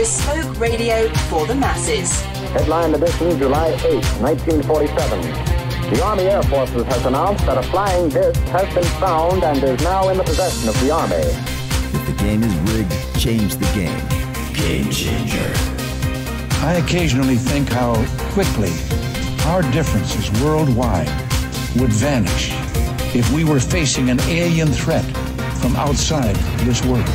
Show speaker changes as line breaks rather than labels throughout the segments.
bespoke radio for the masses.
Headline edition, July 8, 1947. The Army Air Forces has announced that a flying disc has been found and is now in the possession of the Army.
If the game is rigged, change the game. Game changer.
I occasionally think how quickly our differences worldwide would vanish if we were facing an alien threat from outside this world.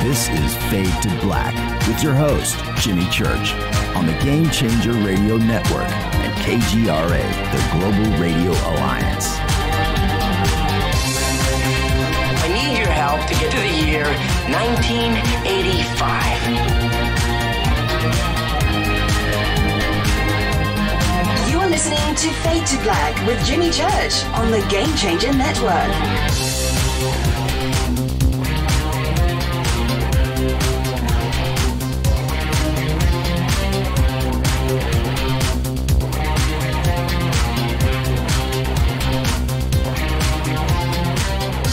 This is Fade to Black with your host, Jimmy Church, on the Game Changer Radio Network and KGRA, the Global Radio Alliance.
I need your help to get to the year 1985.
You are listening to Fade to Black with Jimmy Church on the Game Changer Network.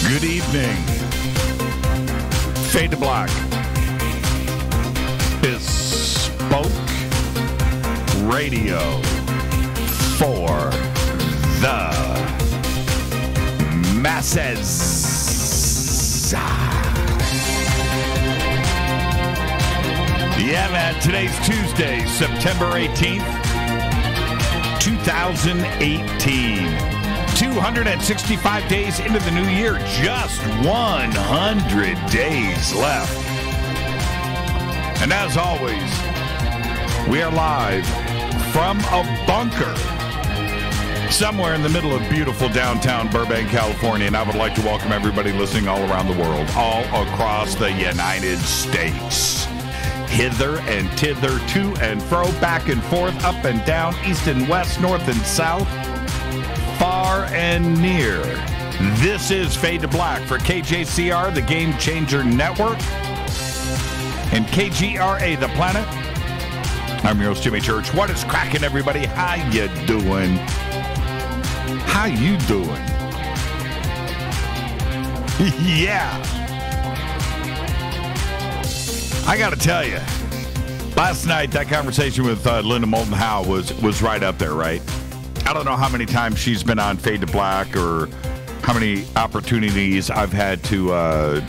Good evening. Fade to Black. Bespoke radio for the masses. Yeah, man. Today's Tuesday, September 18th, 2018. 265 days into the new year, just 100 days left. And as always, we are live from a bunker somewhere in the middle of beautiful downtown Burbank, California. And I would like to welcome everybody listening all around the world, all across the United States. Hither and thither, to and fro, back and forth, up and down, east and west, north and south, far and near. This is Fade to Black for KJCR, the Game Changer Network, and KGRA, the planet. I'm your host, Jimmy Church. What is cracking, everybody? How you doing? How you doing? Yeah. I got to tell you, last night, that conversation with Linda Moulton Howe was right up there, right? I don't know how many times she's been on Fade to Black or how many opportunities I've had to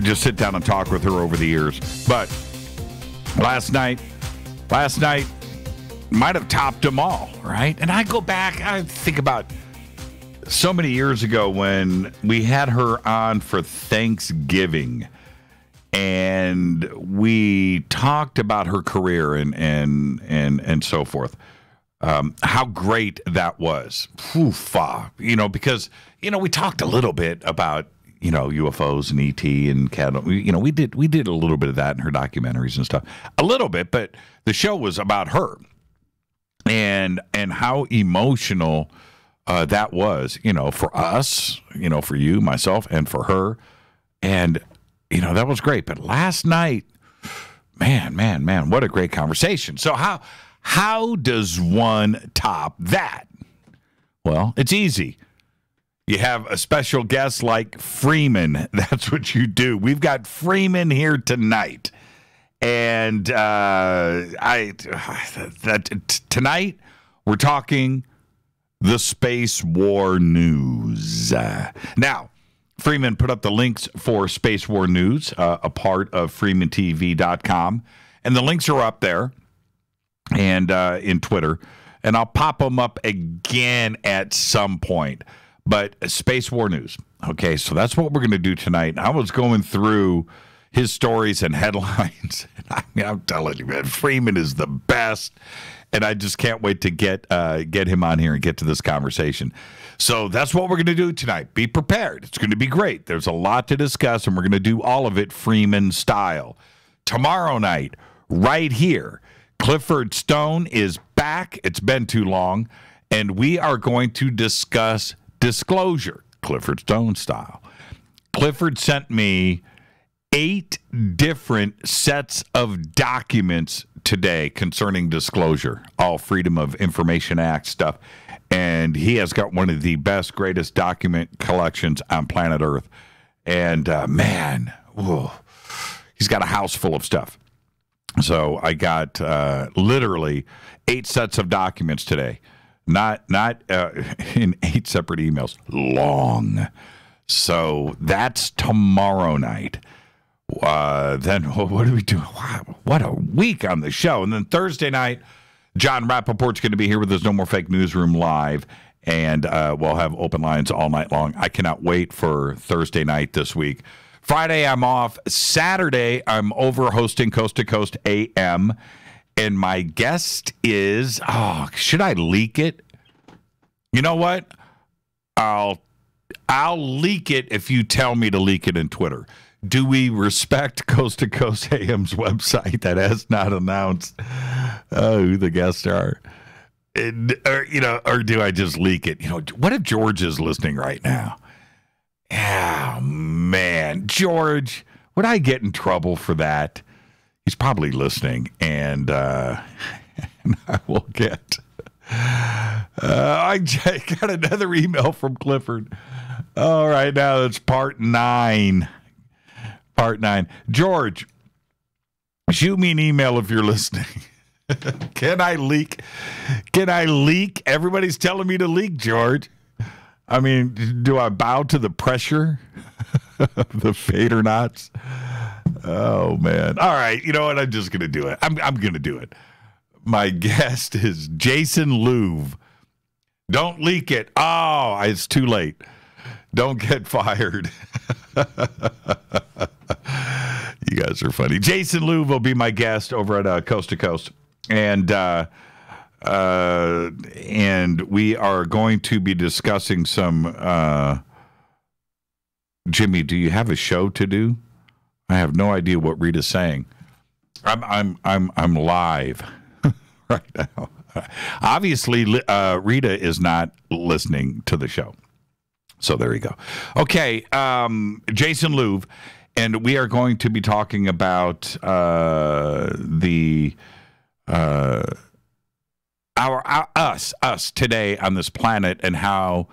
just sit down and talk with her over the years. But last night might have topped them all, right? And I go back, I think about so many years ago when we had her on for Thanksgiving. And we talked about her career and so forth. How great that was. Because, we talked a little bit about, UFOs and ET and we did a little bit of that in her documentaries and stuff. A little bit, but the show was about her and how emotional that was, for us, for you, myself, and for her. And, that was great. But last night, man, what a great conversation. So how does one top that? Well, it's easy. You have a special guest like Freeman. That's what you do. We've got Freeman here tonight. And tonight we're talking the space war news. Now, Freeman put up the links for Space War News, a part of freemantv.com. And the links are up there and in Twitter. And I'll pop them up again at some point. But Space War News. Okay, so that's what we're going to do tonight. I was going through his stories and headlines. And I'm telling you, man, Freeman is the best. And I just can't wait to get him on here and get to this conversation. So that's what we're going to do tonight. Be prepared. It's going to be great. There's a lot to discuss, and we're going to do all of it Freeman style. Tomorrow night, right here, Clifford Stone is back. It's been too long. And we are going to discuss disclosure, Clifford Stone style. Clifford sent me 8 different sets of documents today concerning disclosure, all Freedom of Information Act stuff. And he has got one of the best, greatest document collections on planet Earth. And man, whoa, he's got a house full of stuff. So I got literally 8 sets of documents today, not in 8 separate emails, long. So that's tomorrow night. Then what do we do? Wow, what a week on the show. And then Thursday night, John Rappaport's going to be here with us No More Fake Newsroom live, and we'll have open lines all night long. I cannot wait for Thursday night this week. Friday, I'm off. Saturday, I'm over hosting Coast to Coast AM, and my guest is, should I leak it? You know what? I'll leak it if you tell me to leak it in Twitter. Do we respect Coast to Coast AM's website that has not announced who the guests are? Or do I just leak it? What if George is listening right now? Oh, man. George, would I get in trouble for that? He's probably listening, and I will get... I got another email from Clifford. All right, now that's part 9. Part 9. George, shoot me an email if you're listening. Can I leak? Everybody's telling me to leak, George. I mean, do I bow to the pressure of the Fadernauts? Oh, man. All right. You know what? I'm just going to do it. I'm going to do it. My guest is Jason Louv. Don't leak it. Oh, it's too late. Don't get fired. You guys are funny. Jason Louv will be my guest over at Coast to Coast. And we are going to be discussing some Jimmy, do you have a show to do? I have no idea what Rita's saying. I'm live right now. Obviously, Rita is not listening to the show. So there you go. Okay, Jason Louv, and we are going to be talking about us today on this planet, and how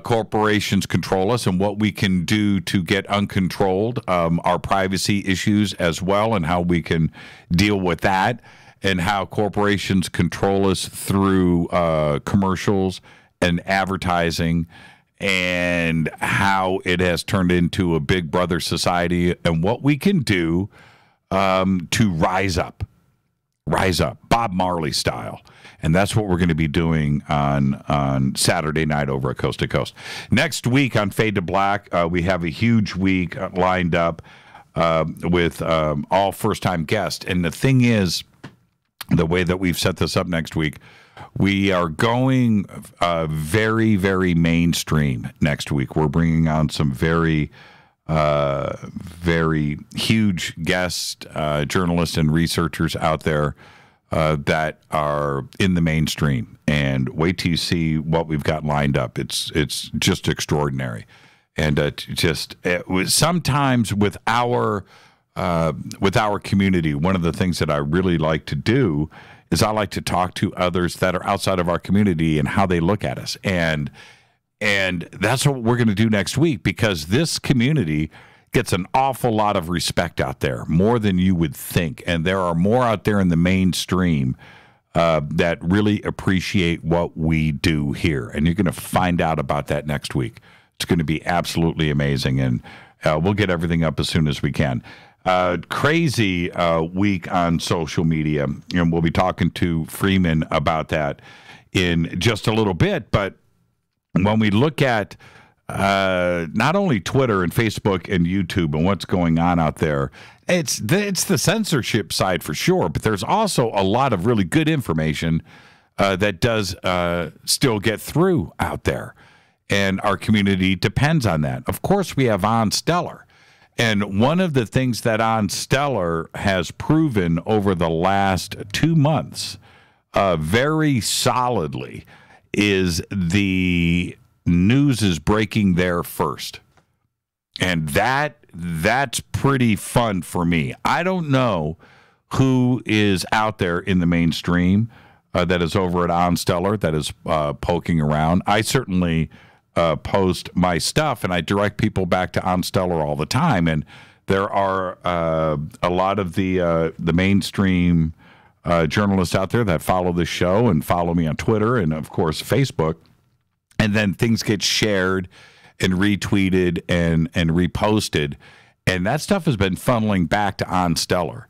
corporations control us and what we can do to get uncontrolled, our privacy issues as well, and how we can deal with that, and how corporations control us through commercials and advertising, and how it has turned into a big brother society, and what we can do to rise up, Bob Marley style. And that's what we're going to be doing on Saturday night over at Coast to Coast. Next week on Fade to Black, we have a huge week lined up with all first-time guests. And the thing is, the way that we've set this up next week, we are going very, very mainstream next week. We're bringing on some very huge guest journalists and researchers out there that are in the mainstream. And wait till you see what we've got lined up. It's just extraordinary. And sometimes with our community, one of the things that I really like to do is I like to talk to others that are outside of our community and how they look at us. And that's what we're going to do next week, because this community gets an awful lot of respect out there, more than you would think. And there are more out there in the mainstream that really appreciate what we do here. And you're going to find out about that next week. It's going to be absolutely amazing. And we'll get everything up as soon as we can. Crazy week on social media, and we'll be talking to Freeman about that in just a little bit. But when we look at not only Twitter and Facebook and YouTube and what's going on out there, it's the censorship side for sure, but there's also a lot of really good information that does still get through out there, and our community depends on that. Of course, we have On Stellar. And one of the things that On Stellar has proven over the last 2 months very solidly is the news is breaking there first. And that's pretty fun for me. I don't know who is out there in the mainstream that is over at On Stellar that is poking around. I certainly post my stuff, and I direct people back to OnStellar all the time. And there are a lot of the mainstream journalists out there that follow the show and follow me on Twitter and, of course, Facebook. And then things get shared and retweeted and reposted. And that stuff has been funneling back to OnStellar.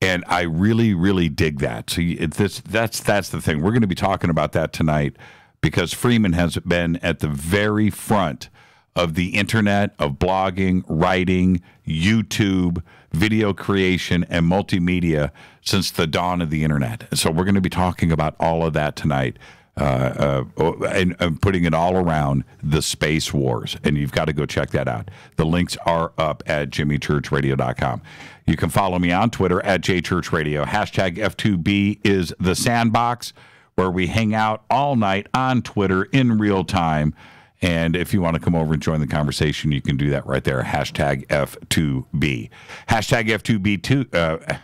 And I really, really dig that. So that's the thing. We're going to be talking about that tonight because Freeman has been at the very front of the internet, of blogging, writing, YouTube, video creation, and multimedia since the dawn of the internet. So we're going to be talking about all of that tonight and putting it all around the space wars. And you've got to go check that out. The links are up at jimmychurchradio.com. You can follow me on Twitter at jchurchradio. Hashtag F2B is the sandbox where we hang out all night on Twitter in real time. And if you want to come over and join the conversation, you can do that right there. Hashtag F2B. Hashtag F2B2.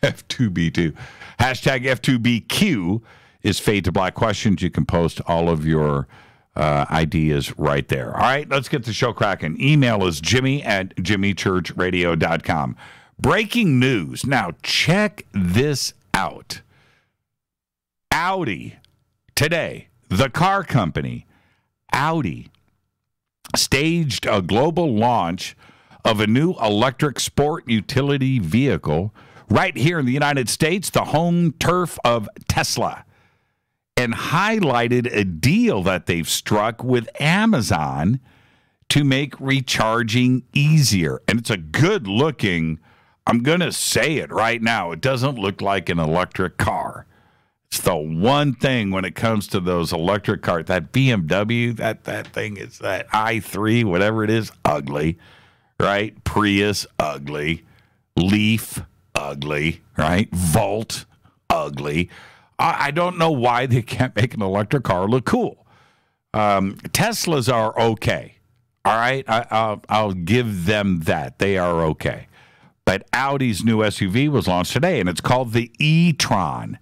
F2B2. Hashtag F2BQ is Fade to Black questions. You can post all of your ideas right there. All right, let's get the show cracking. Email is jimmy@jimmychurchradio.com. Breaking news. Now, check this out. Audi, today, the car company, Audi, staged a global launch of a new electric sport utility vehicle right here in the United States, the home turf of Tesla, and highlighted a deal that they've struck with Amazon to make recharging easier. And it's a good-looking, I'm going to say it right now, it doesn't look like an electric car. It's the one thing when it comes to those electric cars, that BMW, that thing is that i3, whatever it is, ugly, right? Prius, ugly. Leaf, ugly, right? Volt, ugly. I don't know why they can't make an electric car look cool. Teslas are okay. All right? I'll give them that. They are okay. But Audi's new SUV was launched today, and it's called the e-tron.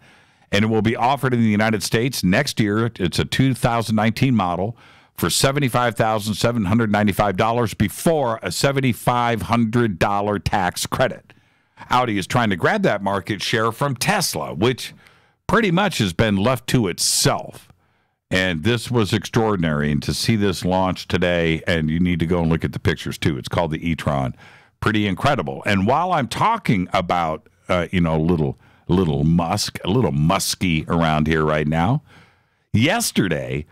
And it will be offered in the United States next year. It's a 2019 model for $75,795 before a $7,500 tax credit. Audi is trying to grab that market share from Tesla, which pretty much has been left to itself. And this was extraordinary. And to see this launch today, and you need to go and look at the pictures too. It's called the e-tron. Pretty incredible. And while I'm talking about, a little musky around here right now, yesterday,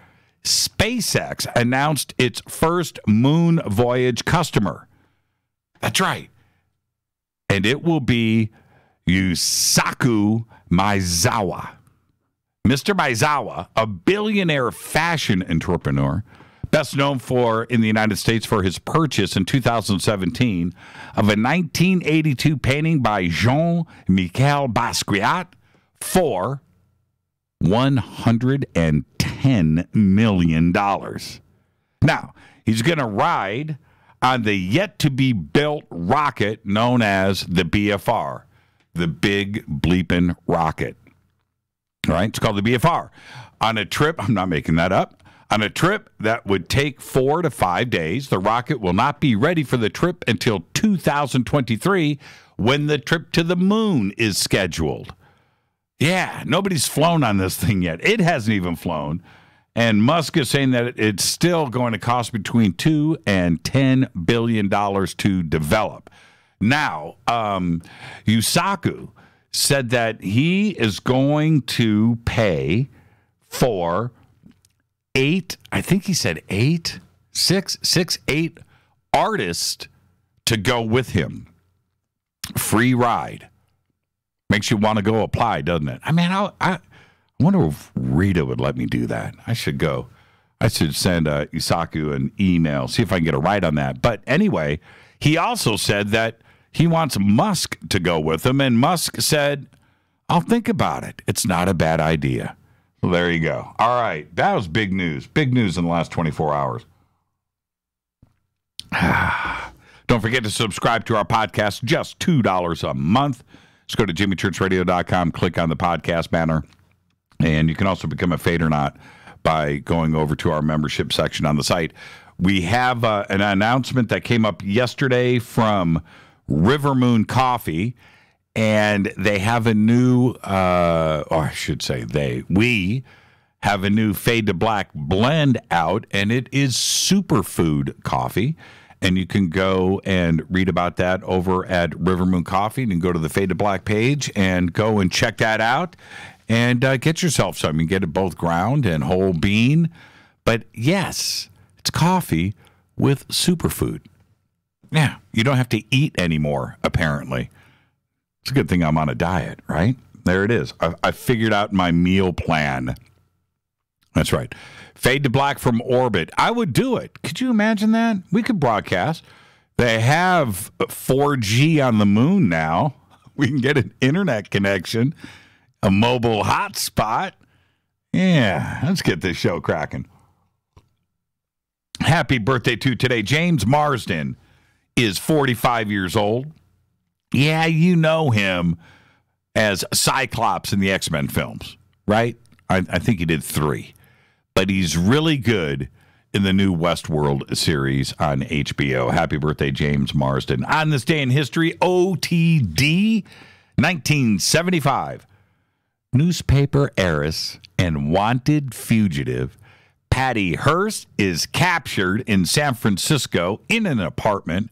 SpaceX announced its first moon voyage customer. That's right. And it will be Yusaku Maezawa. Mr. Maezawa, a billionaire fashion entrepreneur, best known in the United States for his purchase in 2017 of a 1982 painting by Jean-Michel Basquiat for $110 million. Now, he's going to ride on the yet-to-be-built rocket known as the BFR, the Big Bleepin' Rocket. All right, it's called the BFR. On a trip, I'm not making that up, on a trip that would take 4 to 5 days, the rocket will not be ready for the trip until 2023 when the trip to the moon is scheduled. Yeah, nobody's flown on this thing yet. It hasn't even flown. And Musk is saying that it's still going to cost between $2 and $10 billion to develop. Now, Yusaku said that he is going to pay for 8 artists to go with him. Free ride. Makes you want to go apply, doesn't it? I mean, I wonder if Rita would let me do that. I should go. I should send Yusaku an email, see if I can get a ride on that. But anyway, he also said that he wants Musk to go with him, and Musk said, I'll think about it. It's not a bad idea. Well, there you go. All right. That was big news. Big news in the last 24 hours. Don't forget to subscribe to our podcast, just $2 a month. Just go to jimmychurchradio.com, click on the podcast banner, and you can also become a Fade or Not by going over to our membership section on the site. We have an announcement that came up yesterday from River Moon Coffee, and they have a new, or I should say we have a new Fade to Black blend out, and it is superfood coffee. And you can go and read about that over at River Moon Coffee. You can go to the Fade to Black page and go and check that out and get yourself some. You can get it both ground and whole bean. But yes, it's coffee with superfood. Yeah, you don't have to eat anymore, apparently. It's a good thing I'm on a diet, right? There it is. I figured out my meal plan. That's right. Fade to Black from Orbit. I would do it. Could you imagine that? We could broadcast. They have 4G on the moon now. We can get an internet connection, a mobile hotspot. Yeah, let's get this show cracking. Happy birthday to today. James Marsden is 45 years old. Yeah, you know him as Cyclops in the X-Men films, right? I think he did 3. But he's really good in the new Westworld series on HBO. Happy birthday, James Marsden. On this day in history, OTD, 1975. Newspaper heiress and wanted fugitive Patty Hearst is captured in San Francisco in an apartment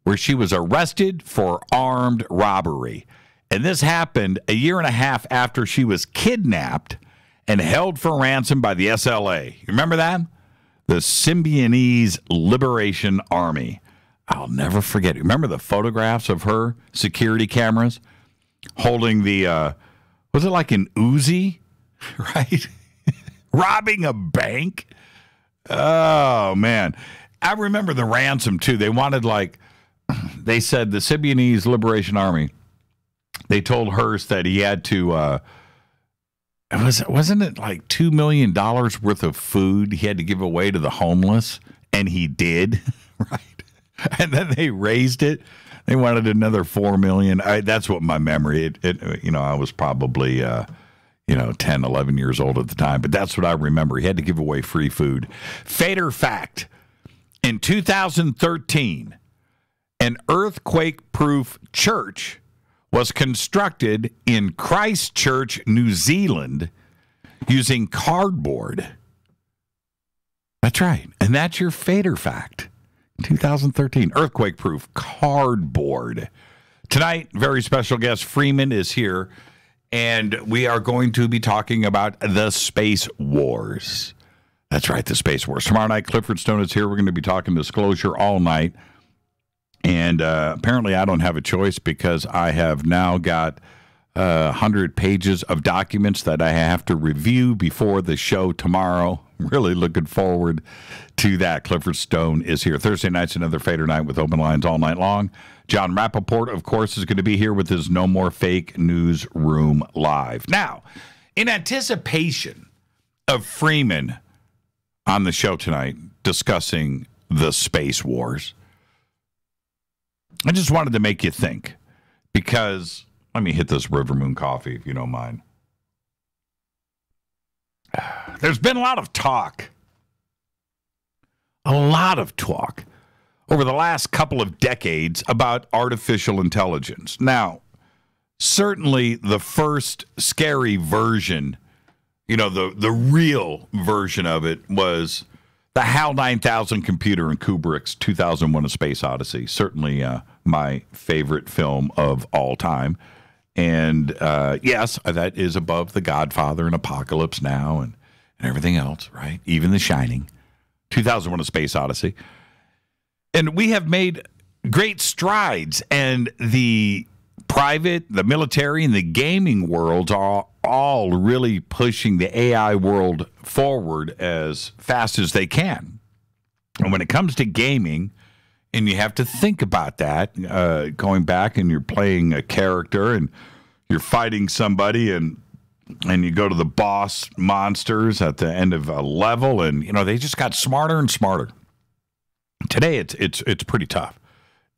where she was arrested for armed robbery. And this happened a year and a half after she was kidnapped and held for ransom by the SLA. You remember that? The Symbionese Liberation Army. I'll never forget it. Remember the photographs of her security cameras holding the, was it like an Uzi? Right? Robbing a bank? Oh, man. I remember the ransom, too. They wanted, they said the Symbionese Liberation Army, they told Hearst that he had to, wasn't it like $2 million worth of food he had to give away to the homeless? And he did, right? And then they raised it. They wanted another $4 million. That's what my memory, I was probably, 10, 11 years old at the time. But that's what I remember. He had to give away free food. Fader fact, in 2013, an earthquake-proof church was constructed in Christchurch, New Zealand, using cardboard. That's right. And that's your Fader fact. 2013, earthquake-proof cardboard. Tonight, very special guest Freeman is here, and we are going to be talking about the space wars. That's right, the space wars. Tomorrow night, Clifford Stone is here. We're going to be talking disclosure all night. And apparently I don't have a choice because I have now got 100 pages of documents that I have to review before the show tomorrow. Really looking forward to that. Clifford Stone is here. Thursday night's another Fader night with open lines all night long. John Rappaport, of course, is going to be here with his No More Fake Newsroom Live. Now, in anticipation of Freeman on the show tonight discussing the space wars, I just wanted to make you think, because let me hit this River Moon coffee, if you don't mind. There's been a lot of talk over the last couple of decades about artificial intelligence. Now, certainly the first scary version, the real version of it was the HAL 9000 computer in Kubrick's 2001: A Space Odyssey. Certainly my favorite film of all time. And yes, that is above The Godfather and Apocalypse Now and everything else, right? Even The Shining. 2001: A Space Odyssey. And we have made great strides, and the private, the military, and the gaming worlds are all really pushing the AI world forward as fast as they can. And when it comes to gaming, and you have to think about that, going back and you're playing a character and you're fighting somebody and you go to the boss monsters at the end of a level, and they just got smarter and smarter. Today it's pretty tough.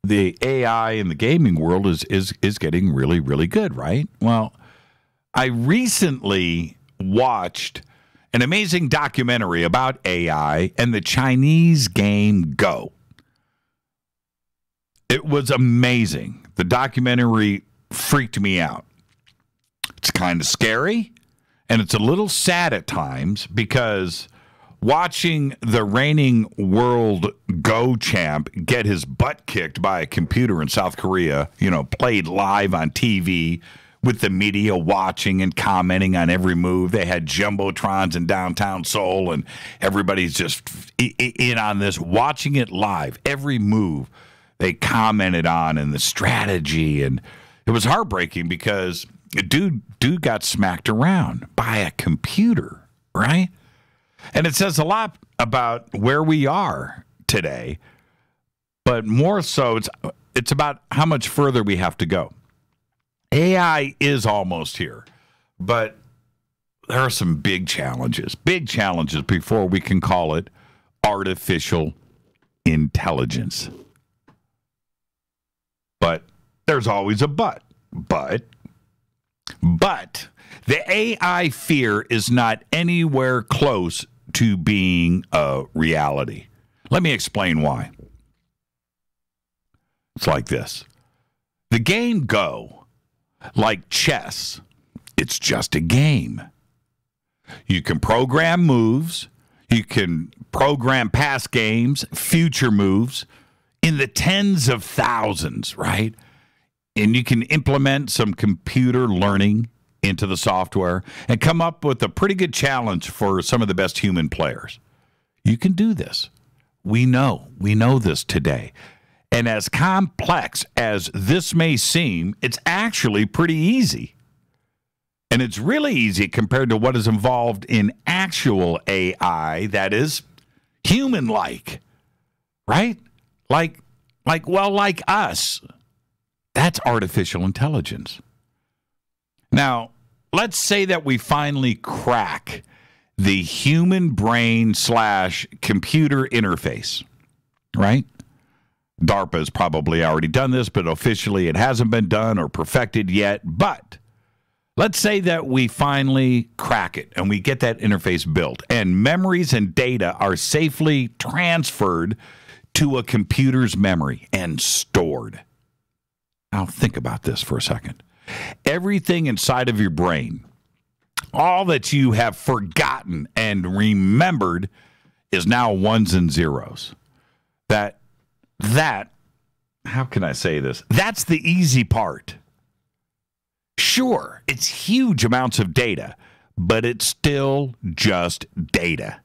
The AI in the gaming world is getting really, really good, right? Well, I recently watched an amazing documentary about AI and the Chinese game Go. It was amazing. The documentary freaked me out. It's kind of scary, and it's a little sad at times because watching the reigning world Go champ get his butt kicked by a computer in South Korea, played live on TV with the media watching and commenting on every move. They had jumbotrons in downtown Seoul, and everybody's just in on this, watching it live. Every move they commented on and the strategy, and it was heartbreaking because dude got smacked around by a computer, right? And it says a lot about where we are today, but more so it's about how much further we have to go. AI is almost here, but there are some big challenges before we can call it artificial intelligence. But there's always a but. But the AI fear is not anywhere close to being a reality. Let me explain why. It's like this. The game Go, like chess, it's just a game. You can program moves. You can program past games, future moves in the tens of thousands, right? And you can implement some computer learning into the software and come up with a pretty good challenge for some of the best human players. You can do this. We know this today. And as complex as this may seem, it's actually pretty easy. And it's really easy compared to what is involved in actual AI that is human-like, right? Like us. That's artificial intelligence. Now, let's say that we finally crack the human brain / computer interface, right? DARPA has probably already done this, but officially it hasn't been done or perfected yet. But let's say that we finally crack it and we get that interface built and memories and data are safely transferred to a computer's memory and stored. Now, think about this for a second. Everything inside of your brain, all that you have forgotten and remembered is now ones and zeros. That, how can I say this? That's the easy part. Sure, it's huge amounts of data, but it's still just data.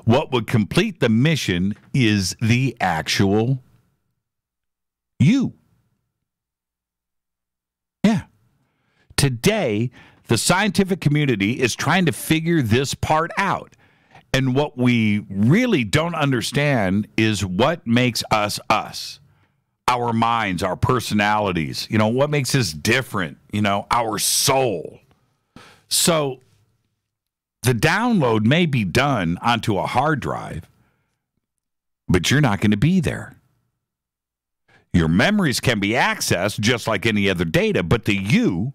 What would complete the mission is the actual you. Yeah. Today, the scientific community is trying to figure this part out. And what we really don't understand is what makes us us. Our minds, our personalities, what makes us different, our soul. So the download may be done onto a hard drive, but you're not going to be there. Your memories can be accessed just like any other data, but the you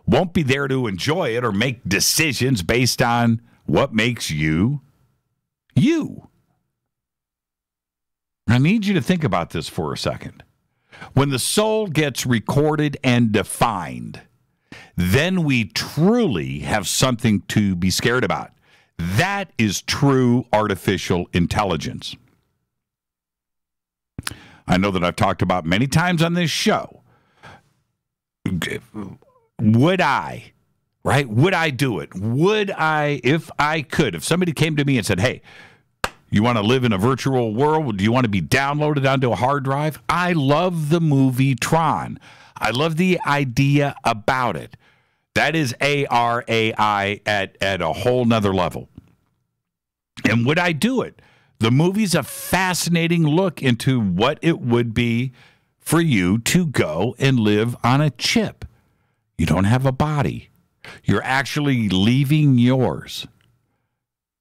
won't be there to enjoy it or make decisions based on what makes you, you. I need you to think about this for a second. When the soul gets recorded and defined, then we truly have something to be scared about. That is true artificial intelligence. I know that I've talked about many times on this show. Would I, right? Would I do it? Would I, if I could, if somebody came to me and said, hey, you want to live in a virtual world? Do you want to be downloaded onto a hard drive? I love the movie Tron. I love the idea about it. That is ARAI at a whole nother level. And would I do it? The movie's a fascinating look into what it would be for you to go and live on a chip. You don't have a body. You're actually leaving yours,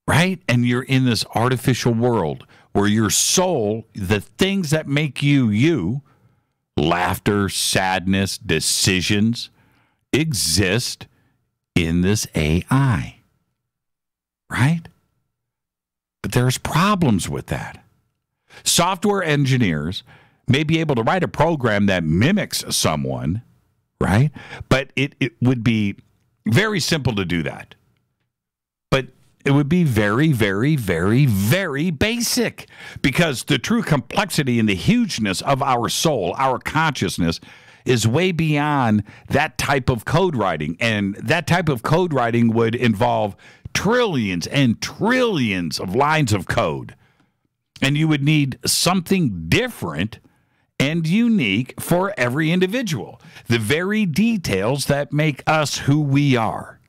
right? And you're in this artificial world where your soul, the things that make you you, laughter, sadness, decisions, exist in this AI, right? But there's problems with that. Software engineers may be able to write a program that mimics someone, right? But it would be very simple to do that. But it would be very, very, very, very basic, because the true complexity and the hugeness of our soul, our consciousness, is way beyond that type of code writing. And that type of code writing would involve trillions and trillions of lines of code. And you would need something different and unique for every individual. The very details that make us who we are.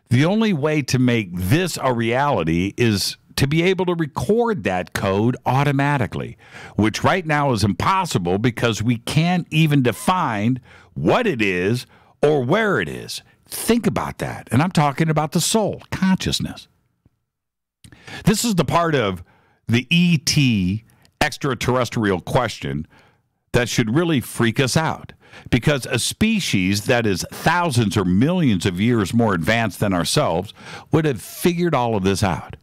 The only way to make this a reality is to be able to record that code automatically, which right now is impossible because we can't even define what it is or where it is. Think about that. And I'm talking about the soul, consciousness. This is the part of the ET extraterrestrial question that should really freak us out. Because a species that is thousands or millions of years more advanced than ourselves would have figured all of this out.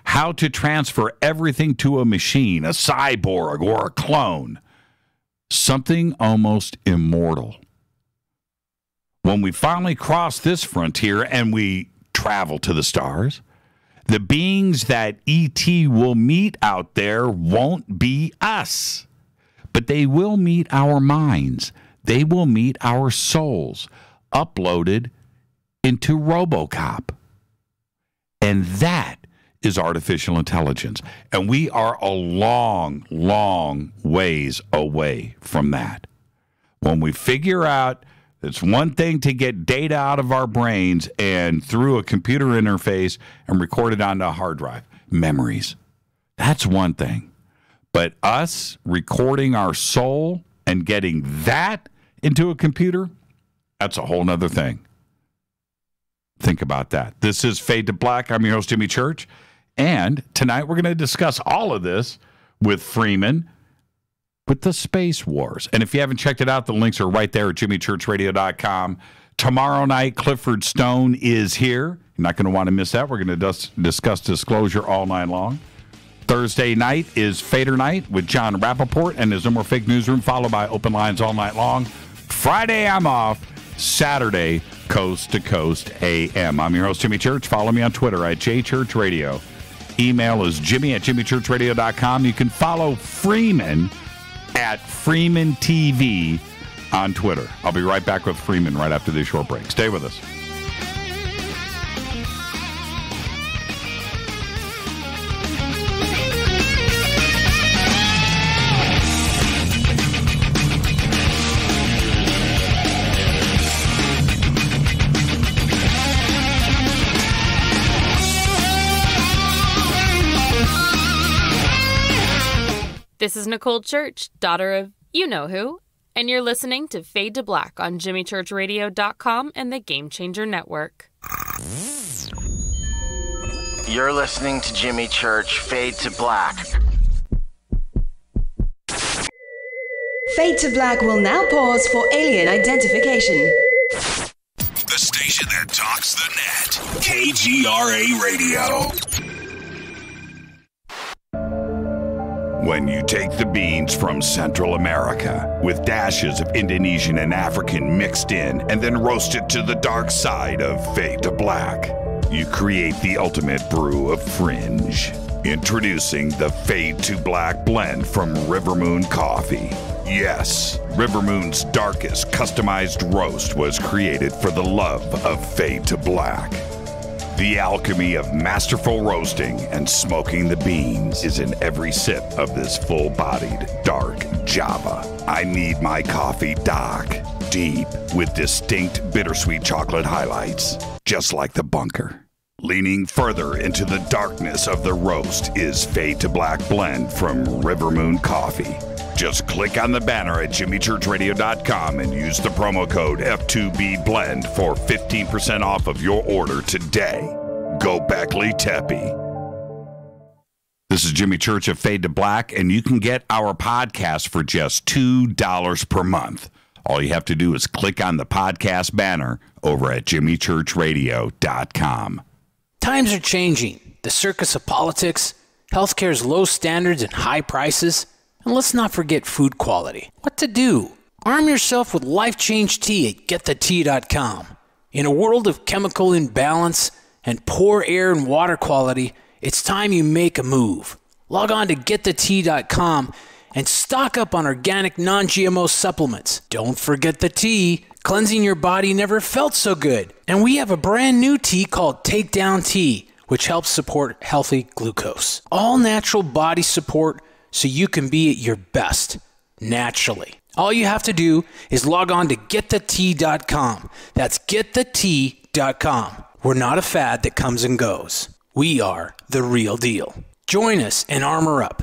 How to transfer everything to a machine, a cyborg, or a clone. Something almost immortal. When we finally cross this frontier and we travel to the stars, the beings that ET will meet out there won't be us. But they will meet our minds. They will meet our souls uploaded into RoboCop. And that is artificial intelligence. And we are a long, long ways away from that. When we figure out it's one thing to get data out of our brains and through a computer interface and record it onto a hard drive, memories. That's one thing. But us recording our soul and getting that into a computer, that's a whole nother thing. Think about that. This is Fade to Black. I'm your host, Jimmy Church. And tonight we're going to discuss all of this with Freeman with the Space Wars. And if you haven't checked it out, the links are right there at jimmychurchradio.com. Tomorrow night, Clifford Stone is here. You're not going to want to miss that. We're going to discuss disclosure all night long. Thursday night is Fader Night with John Rappaport and his No More Fake Newsroom, followed by Open Lines all night long. Friday, I'm off. Saturday, Coast to Coast AM. I'm your host, Jimmy Church. Follow me on Twitter at JChurchRadio. Email is jimmy@jimmychurchradio.com. You can follow Freeman at Freeman TV on Twitter. I'll be right back with Freeman right after this short break. Stay with us.
This is Nicole Church, daughter of you-know-who, and you're listening to Fade to Black on jimmychurchradio.com and the Game Changer Network.
You're listening to Jimmy Church, Fade to Black.
Fade to Black will now pause for alien identification.
The station that talks the net. KGRA Radio. When you take the beans from Central America with dashes of Indonesian and African mixed in and then roast it to the dark side of Fade to Black, you create the ultimate brew of fringe. Introducing the Fade to Black blend from Rivermoon Coffee. Yes, Rivermoon's darkest customized roast was created for the love of Fade to Black. The alchemy of masterful roasting and smoking the beans is in every sip of this full-bodied, dark Java. I need my coffee dark, deep, with distinct bittersweet chocolate highlights, just like the bunker. Leaning further into the darkness of the roast is Fade to Black blend from Rivermoon Coffee. Just click on the banner at jimmychurchradio.com and use the promo code F2BBLEND for 15% off of your order today. Go Beckley Teppy. This is Jimmy Church of Fade to Black, and you can get our podcast for just $2 per month. All you have to do is click on the podcast banner over at jimmychurchradio.com.
Times are changing. The circus of politics, healthcare's low standards and high prices, and let's not forget food quality. What to do? Arm yourself with Life Change Tea at getthetea.com. In a world of chemical imbalance and poor air and water quality, it's time you make a move. Log on to getthetea.com and stock up on organic non-GMO supplements. Don't forget the tea. Cleansing your body never felt so good. And we have a brand new tea called Takedown Tea, which helps support healthy glucose. All natural body support so you can be at your best, naturally. All you have to do is log on to getthetea.com. That's getthetea.com. We're not a fad that comes and goes. We are the real deal. Join us and armor up.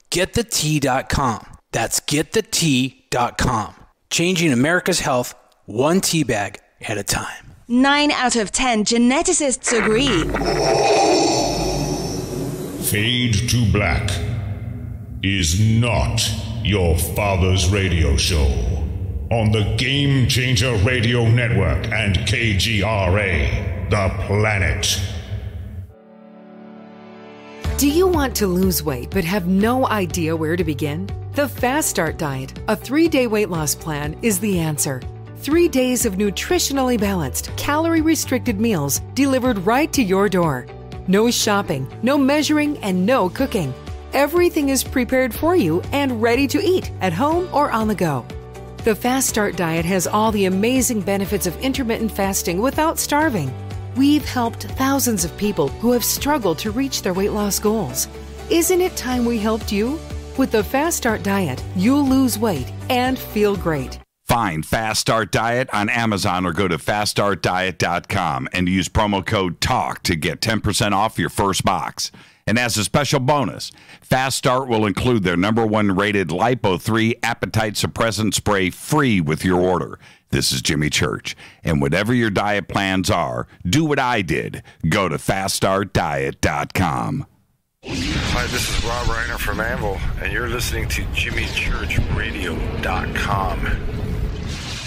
Getthetea.com. That's getthetea.com. Changing America's health one tea bag at a time.
9 out of 10 geneticists agree.
Fade to Black is not your father's radio show on the Game Changer Radio Network and KGRA, The Planet.
Do you want to lose weight but have no idea where to begin? The Fast Start Diet, a 3-day weight loss plan, is the answer. 3 days of nutritionally balanced, calorie-restricted meals delivered right to your door. No shopping, no measuring, and no cooking. Everything is prepared for you and ready to eat at home or on the go. The Fast Start Diet has all the amazing benefits of intermittent fasting without starving. We've helped thousands of people who have struggled to reach their weight loss goals. Isn't it time we helped you? With the Fast Start Diet, you'll lose weight and feel great.
Find Fast Start Diet on Amazon or go to faststartdiet.com and use promo code TALK to get 10% off your first box. And as a special bonus, Fast Start will include their #1 rated Lipo-3 appetite suppressant spray free with your order. This is Jimmy Church. And whatever your diet plans are, do what I did. Go to faststartdiet.com.
Hi, this is Rob Reiner from Anvil, and you're listening to JimmyChurchRadio.com.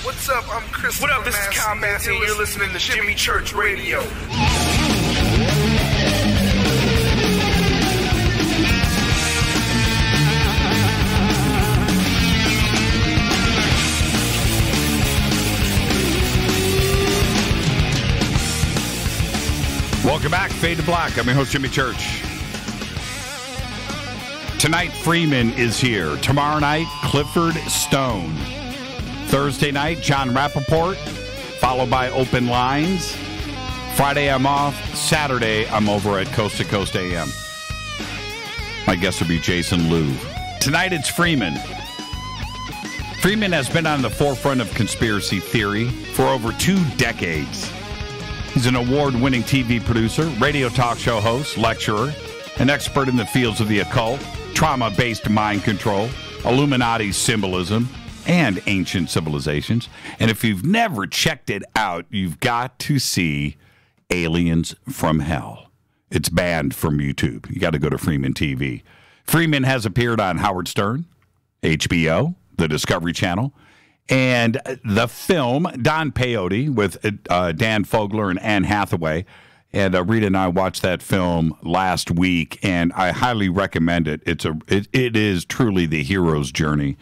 What's up? I'm Chris. What up? This is Kyle Massey, and you're listening to Jimmy Church Radio.
Welcome back, Fade to Black. I'm your host, Jimmy Church. Tonight, Freeman is here. Tomorrow night, Clifford Stone. Thursday night, John Rappaport, followed by Open Lines. Friday, I'm off. Saturday, I'm over at Coast to Coast AM. My guest will be Jason Liu. Tonight, it's Freeman. Freeman has been on the forefront of conspiracy theory for over 2 decades. He's an award-winning TV producer, radio talk show host, lecturer, an expert in the fields of the occult, trauma-based mind control, Illuminati symbolism, and ancient civilizations. And if you've never checked it out, you've got to see Aliens from Hell. It's banned from YouTube. You got to go to Freeman TV. Freeman has appeared on Howard Stern, HBO, the Discovery Channel, and the film Don Peyote with Dan Fogler and Anne Hathaway. And Rita and I watched that film last week, and I highly recommend it. It is truly the hero's journey,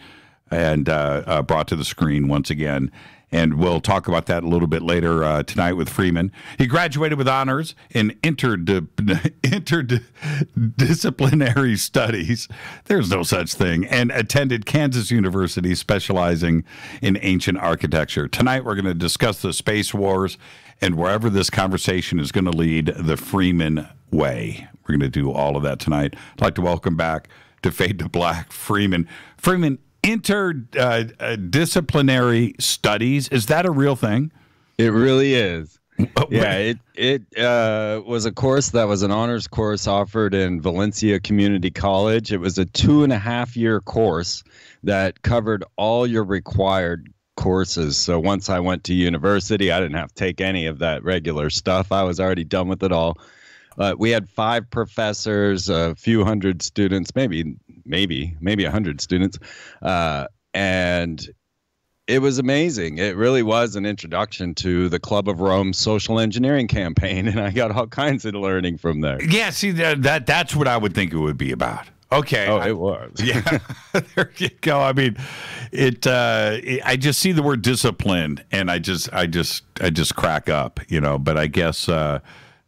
and brought to the screen once again. And we'll talk about that a little bit later tonight with Freeman. He graduated with honors in interdisciplinary studies. There's no such thing. And attended Kansas University, specializing in ancient architecture. Tonight, we're going to discuss the space wars and wherever this conversation is going to lead, the Freeman way. We're going to do all of that tonight. I'd like to welcome back to Fade to Black, Freeman. Freeman, interdisciplinary studies, is that a real thing?
It really is. Yeah, it was a course that was an honors course offered in Valencia Community College. It was a 2.5-year course that covered all your required courses. So once I went to university, I didn't have to take any of that regular stuff. I was already done with it all. We had 5 professors, a few hundred students, maybe 100 students, and it was amazing. It really was an introduction to the Club of Rome social engineering campaign, and I got all kinds of learning from there.
Yeah, see, that's what I would think it would be about. Okay.
Oh, it was.
Yeah, there you go. I mean, I just see the word discipline, and I just crack up, But I guess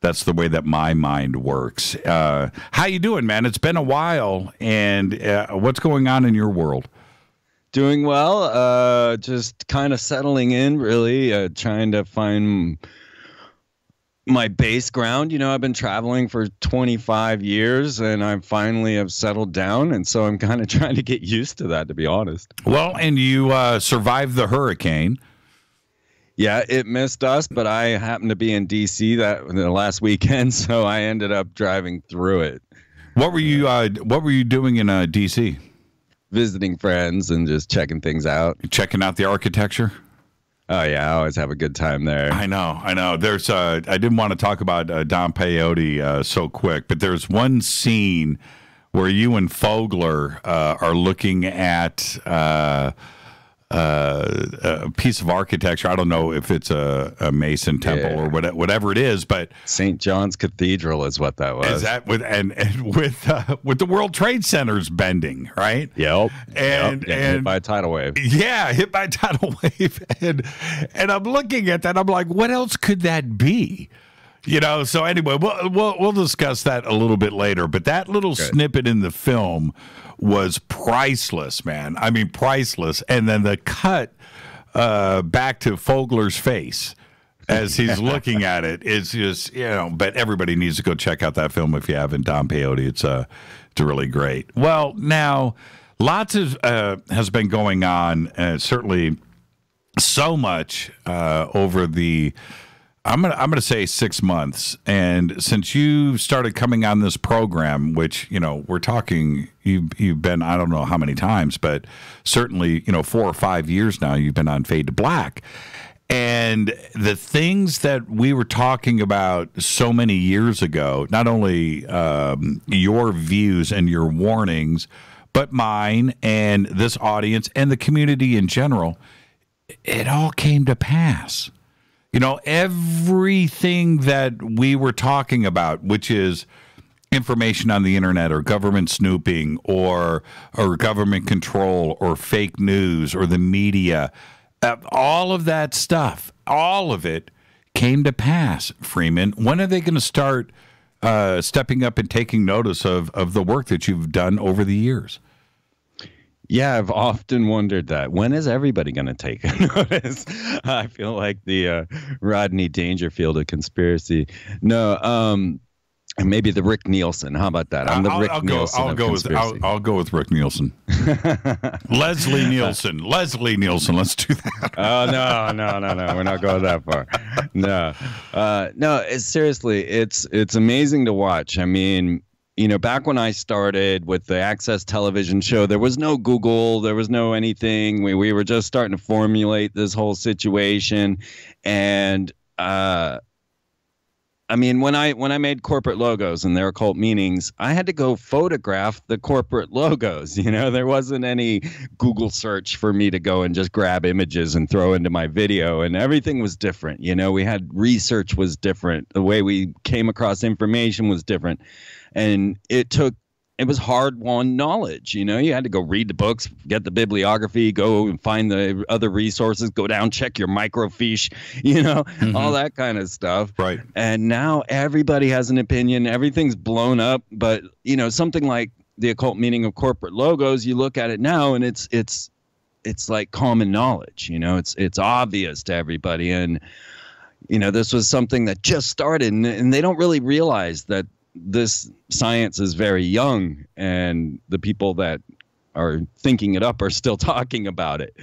that's the way that my mind works. How you doing, man? It's been a while, and what's going on in your world?
Doing well. Just kind of settling in, really, trying to find my base ground. I've been traveling for 25 years and I finally have settled down. And so I'm kind of trying to get used to that, to be honest.
Well, and you survived the hurricane.
Yeah, it missed us, but I happened to be in D.C. the last weekend, so I ended up driving through it.
What were you doing in D.C.?
Visiting friends and just checking things out.
Checking out the architecture?
Oh, yeah, I always have a good time there.
I know. There's I didn't want to talk about Don Peyote so quick, but there's one scene where you and Fogler are looking at a piece of architecture. I don't know if it's a Mason temple or whatever it is, but
St. John's Cathedral is what that was.
Is that with the World Trade Center's bending, right?
Yep.
And
hit by a tidal wave.
Yeah, hit by a tidal wave, and I'm looking at that. I'm like, what else could that be? So anyway, we'll discuss that a little bit later. But that little snippet in the film was priceless, man. I mean, priceless. And then the cut back to Fogler's face as he's looking at it is just, but everybody needs to go check out that film if you haven't. Don Peyote. It's really great. Well, now, lots of has been going on, certainly so much over the I'm gonna say 6 months, and since you started coming on this program, which we're talking, you've been, I don't know how many times, but certainly 4 or 5 years now you've been on Fade to Black, and the things that we were talking about so many years ago, not only your views and your warnings, but mine and this audience and the community in general, it all came to pass. Everything that we were talking about, which is information on the internet or government snooping or government control or fake news or the media, all of that stuff, all of it came to pass, Freeman. When are they going to start stepping up and taking notice of the work that you've done over the years?
Yeah, I've often wondered that. When is everybody going to take notice? I feel like the Rodney Dangerfield of conspiracy. No, maybe the Rick Nielsen. How about that? I'm the Rick Nielsen of conspiracy.
I'll go with Rick Nielsen. Leslie Nielsen. Leslie Nielsen. Let's do that.
Oh, no. We're not going that far. No. Seriously, it's amazing to watch. I mean, back when I started with the Access Television show, there was no Google, there was no anything. We were just starting to formulate this whole situation. And I mean, when I made corporate logos and their occult meanings, I had to go photograph the corporate logos. There wasn't any Google search for me to go and just grab images and throw into my video, and everything was different. We had research was different. The way we came across information was different. And it was hard-won knowledge. You had to go read the books, get the bibliography, go and find the other resources, go down, check your microfiche, all that kind of stuff.
Right.
And now everybody has an opinion. Everything's blown up. But, something like the occult meaning of corporate logos, you look at it now and it's like common knowledge. It's obvious to everybody. And, this was something that just started, and they don't really realize that this science is very young, and the people that are thinking it up are still talking about it.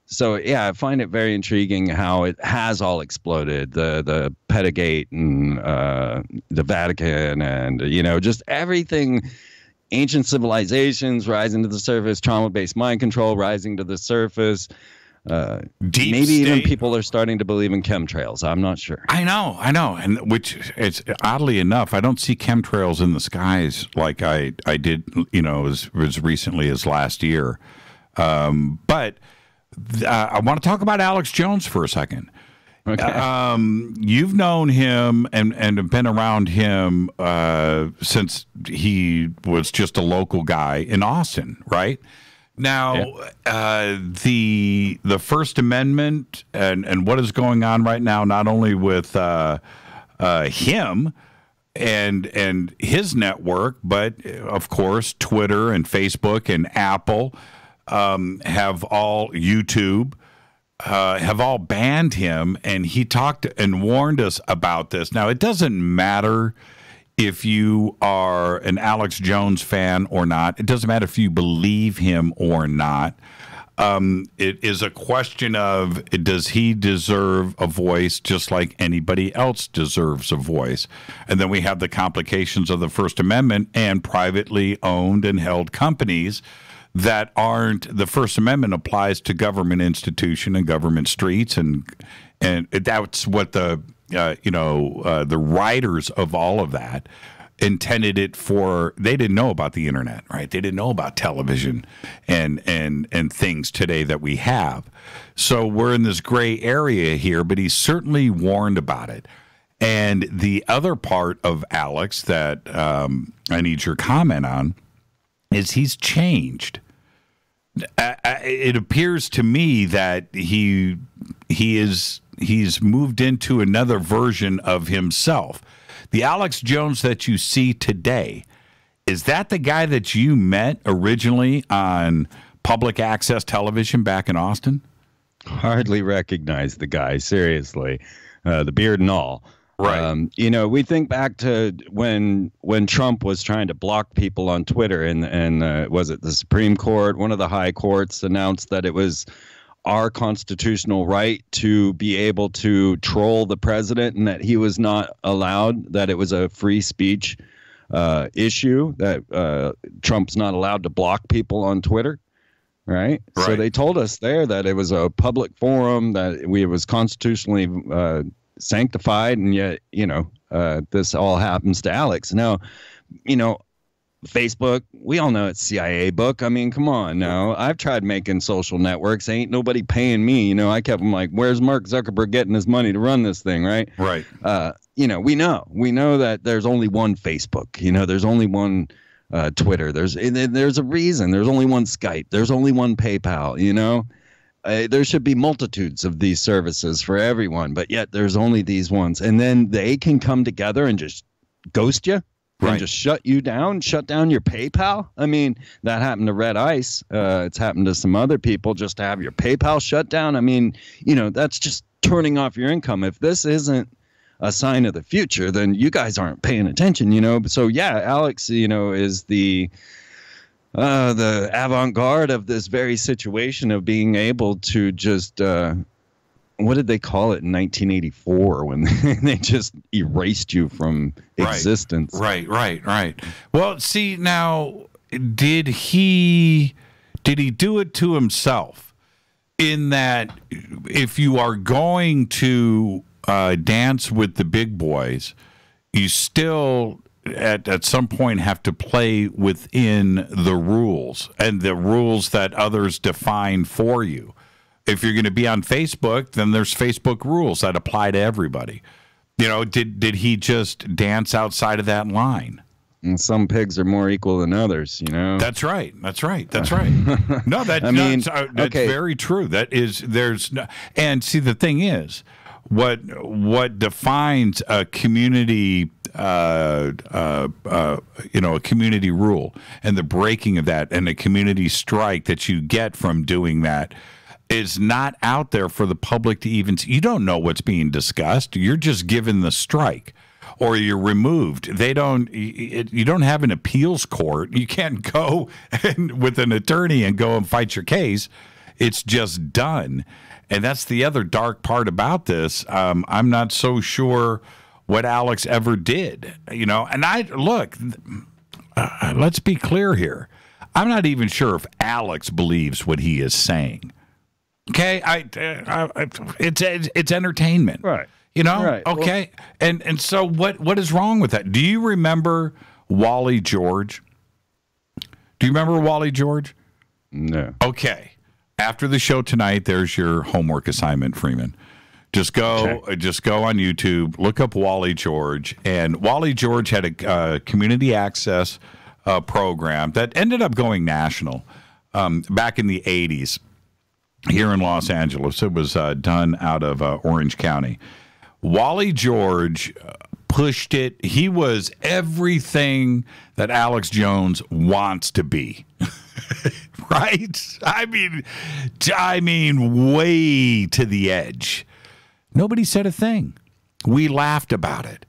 So yeah, I find it very intriguing how it has all exploded. The Pedagate and the Vatican, and just everything. Ancient civilizations rising to the surface, trauma-based mind control rising to the surface. Maybe even people are starting to believe in chemtrails. I'm not sure.
I know, and which it's oddly enough, I don't see chemtrails in the skies like I did, as recently as last year. But I want to talk about Alex Jones for a second.
Okay.
You've known him and have been around him since he was just a local guy in Austin, right? Now, the First Amendment and what is going on right now, not only with him and his network, but of course Twitter and Facebook and Apple have all YouTube. Have all banned him, and he talked and warned us about this. Now, it doesn't matter if you are an Alex Jones fan or not. It doesn't matter if you believe him or not. It is a question of, does he deserve a voice just like anybody else deserves a voice? And then we have the complications of the First Amendment and privately owned and held companies that aren't. The First Amendment applies to government institution and government streets, and that's what the the writers of all of that intended it for. They didn't know about the internet, right? They didn't know about television and things today that we have. So we're in this gray area here, but he's certainly warned about it. And the other part of Alex that I need your comment on is he's changed. It appears to me that he's moved into another version of himself. The Alex Jones that you see today, is that the guy that you met originally on public access television back in Austin?
Hardly recognize the guy, seriously. The beard and all.
Right.
We think back to when Trump was trying to block people on Twitter, and was it the Supreme Court, one of the high courts, announced that it was our constitutional right to be able to troll the president, and that he was not allowed, that it was a free speech issue, that Trump's not allowed to block people on Twitter. Right. So they told us there that it was a public forum, that it was constitutionally sanctified, and yet this all happens to Alex. Now, Facebook, we all know it's CIA book. I mean, come on now. I've tried making social networks. Ain't nobody paying me. I kept them like, where's Mark Zuckerberg getting his money to run this thing, right?
Right.
We know that there's only one Facebook. There's only one Twitter. There's a reason. There's only one Skype. There's only one PayPal. There should be multitudes of these services for everyone, but yet there's only these ones. And then they can come together and just ghost you and just shut you down, shut down your PayPal. I mean, that happened to Red Ice. It's happened to some other people, just to have your PayPal shut down. I mean, that's just turning off your income. If this isn't a sign of the future, then you guys aren't paying attention, So, yeah, Alex, is the avant-garde of this very situation of being able to just what did they call it in 1984 when they just erased you from existence?
Right. Well, see, now, did he do it to himself, in that if you are going to dance with the big boys, you still at some point have to play within the rules, and the rules that others define for you. If you're going to be on Facebook, then there's Facebook rules that apply to everybody. Did he just dance outside of that line?
And some pigs are more equal than others,
That's right. No, that's very true. And see, the thing is, what defines a community, a community rule, and the breaking of that, and a community strike that you get from doing that, is not out there for the public to even see. You don't know what's being discussed. You're just given the strike, or you're removed. You don't have an appeals court. You can't go with an attorney and go and fight your case. It's just done. And that's the other dark part about this. I'm not so sure what Alex ever did, And let's be clear here. I'm not even sure if Alex believes what he is saying. Okay, it's entertainment,
right?
Right. Okay, well, and so what is wrong with that? Do you remember Wally George? Do you remember Wally George?
No.
Okay. after the show tonight, there's your homework assignment, Freeman. Just go on YouTube, look up Wally George, and Wally George had a community access program that ended up going national back in the 80s here in Los Angeles. It was done out of Orange County. Wally George pushed it. He was everything that Alex Jones wants to be. Right? I mean, way to the edge. Nobody said a thing. We laughed about it.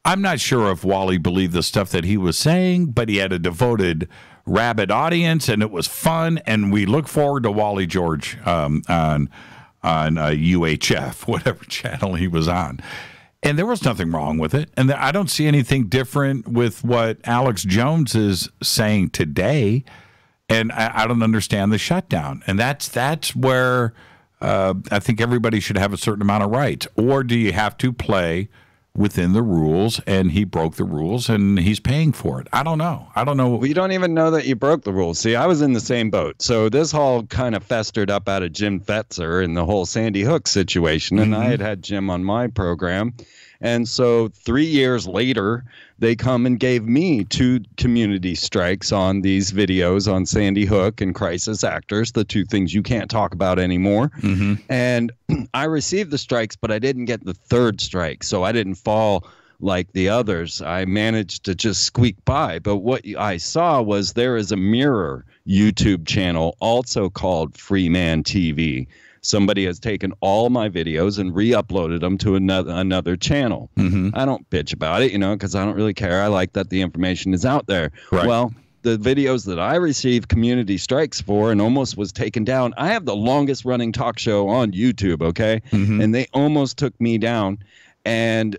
I'm not sure if Wally believed the stuff that he was saying, but he had a devoted, rabid audience, and it was fun. And we look forward to Wally George on UHF, whatever channel he was on. And there was nothing wrong with it. And I don't see anything different with what Alex Jones is saying today. And I don't understand the shutdown. And that's where I think everybody should have a certain amount of rights. Or do you have to play within the rules? And he broke the rules, and he's paying for it. I don't know.
Well, you don't even know that you broke the rules. See, I was in the same boat. So this all kind of festered up out of Jim Fetzer and the whole Sandy Hook situation. And I had Jim on my program. And so 3 years later, they come and gave me 2 community strikes on these videos on Sandy Hook and Crisis Actors, the 2 things you can't talk about anymore. And I received the strikes, but I didn't get the 3rd strike. So I didn't fall like the others. I managed to just squeak by. But what I saw was there is a mirror YouTube channel also called Freeman TV. Somebody has taken all my videos and re-uploaded them to another channel. I don't bitch about it, because I don't really care. I like that the information is out there. Right. Well, the videos that I received community strikes for and almost was taken down. I have the longest running talk show on YouTube, okay? And they almost took me down. And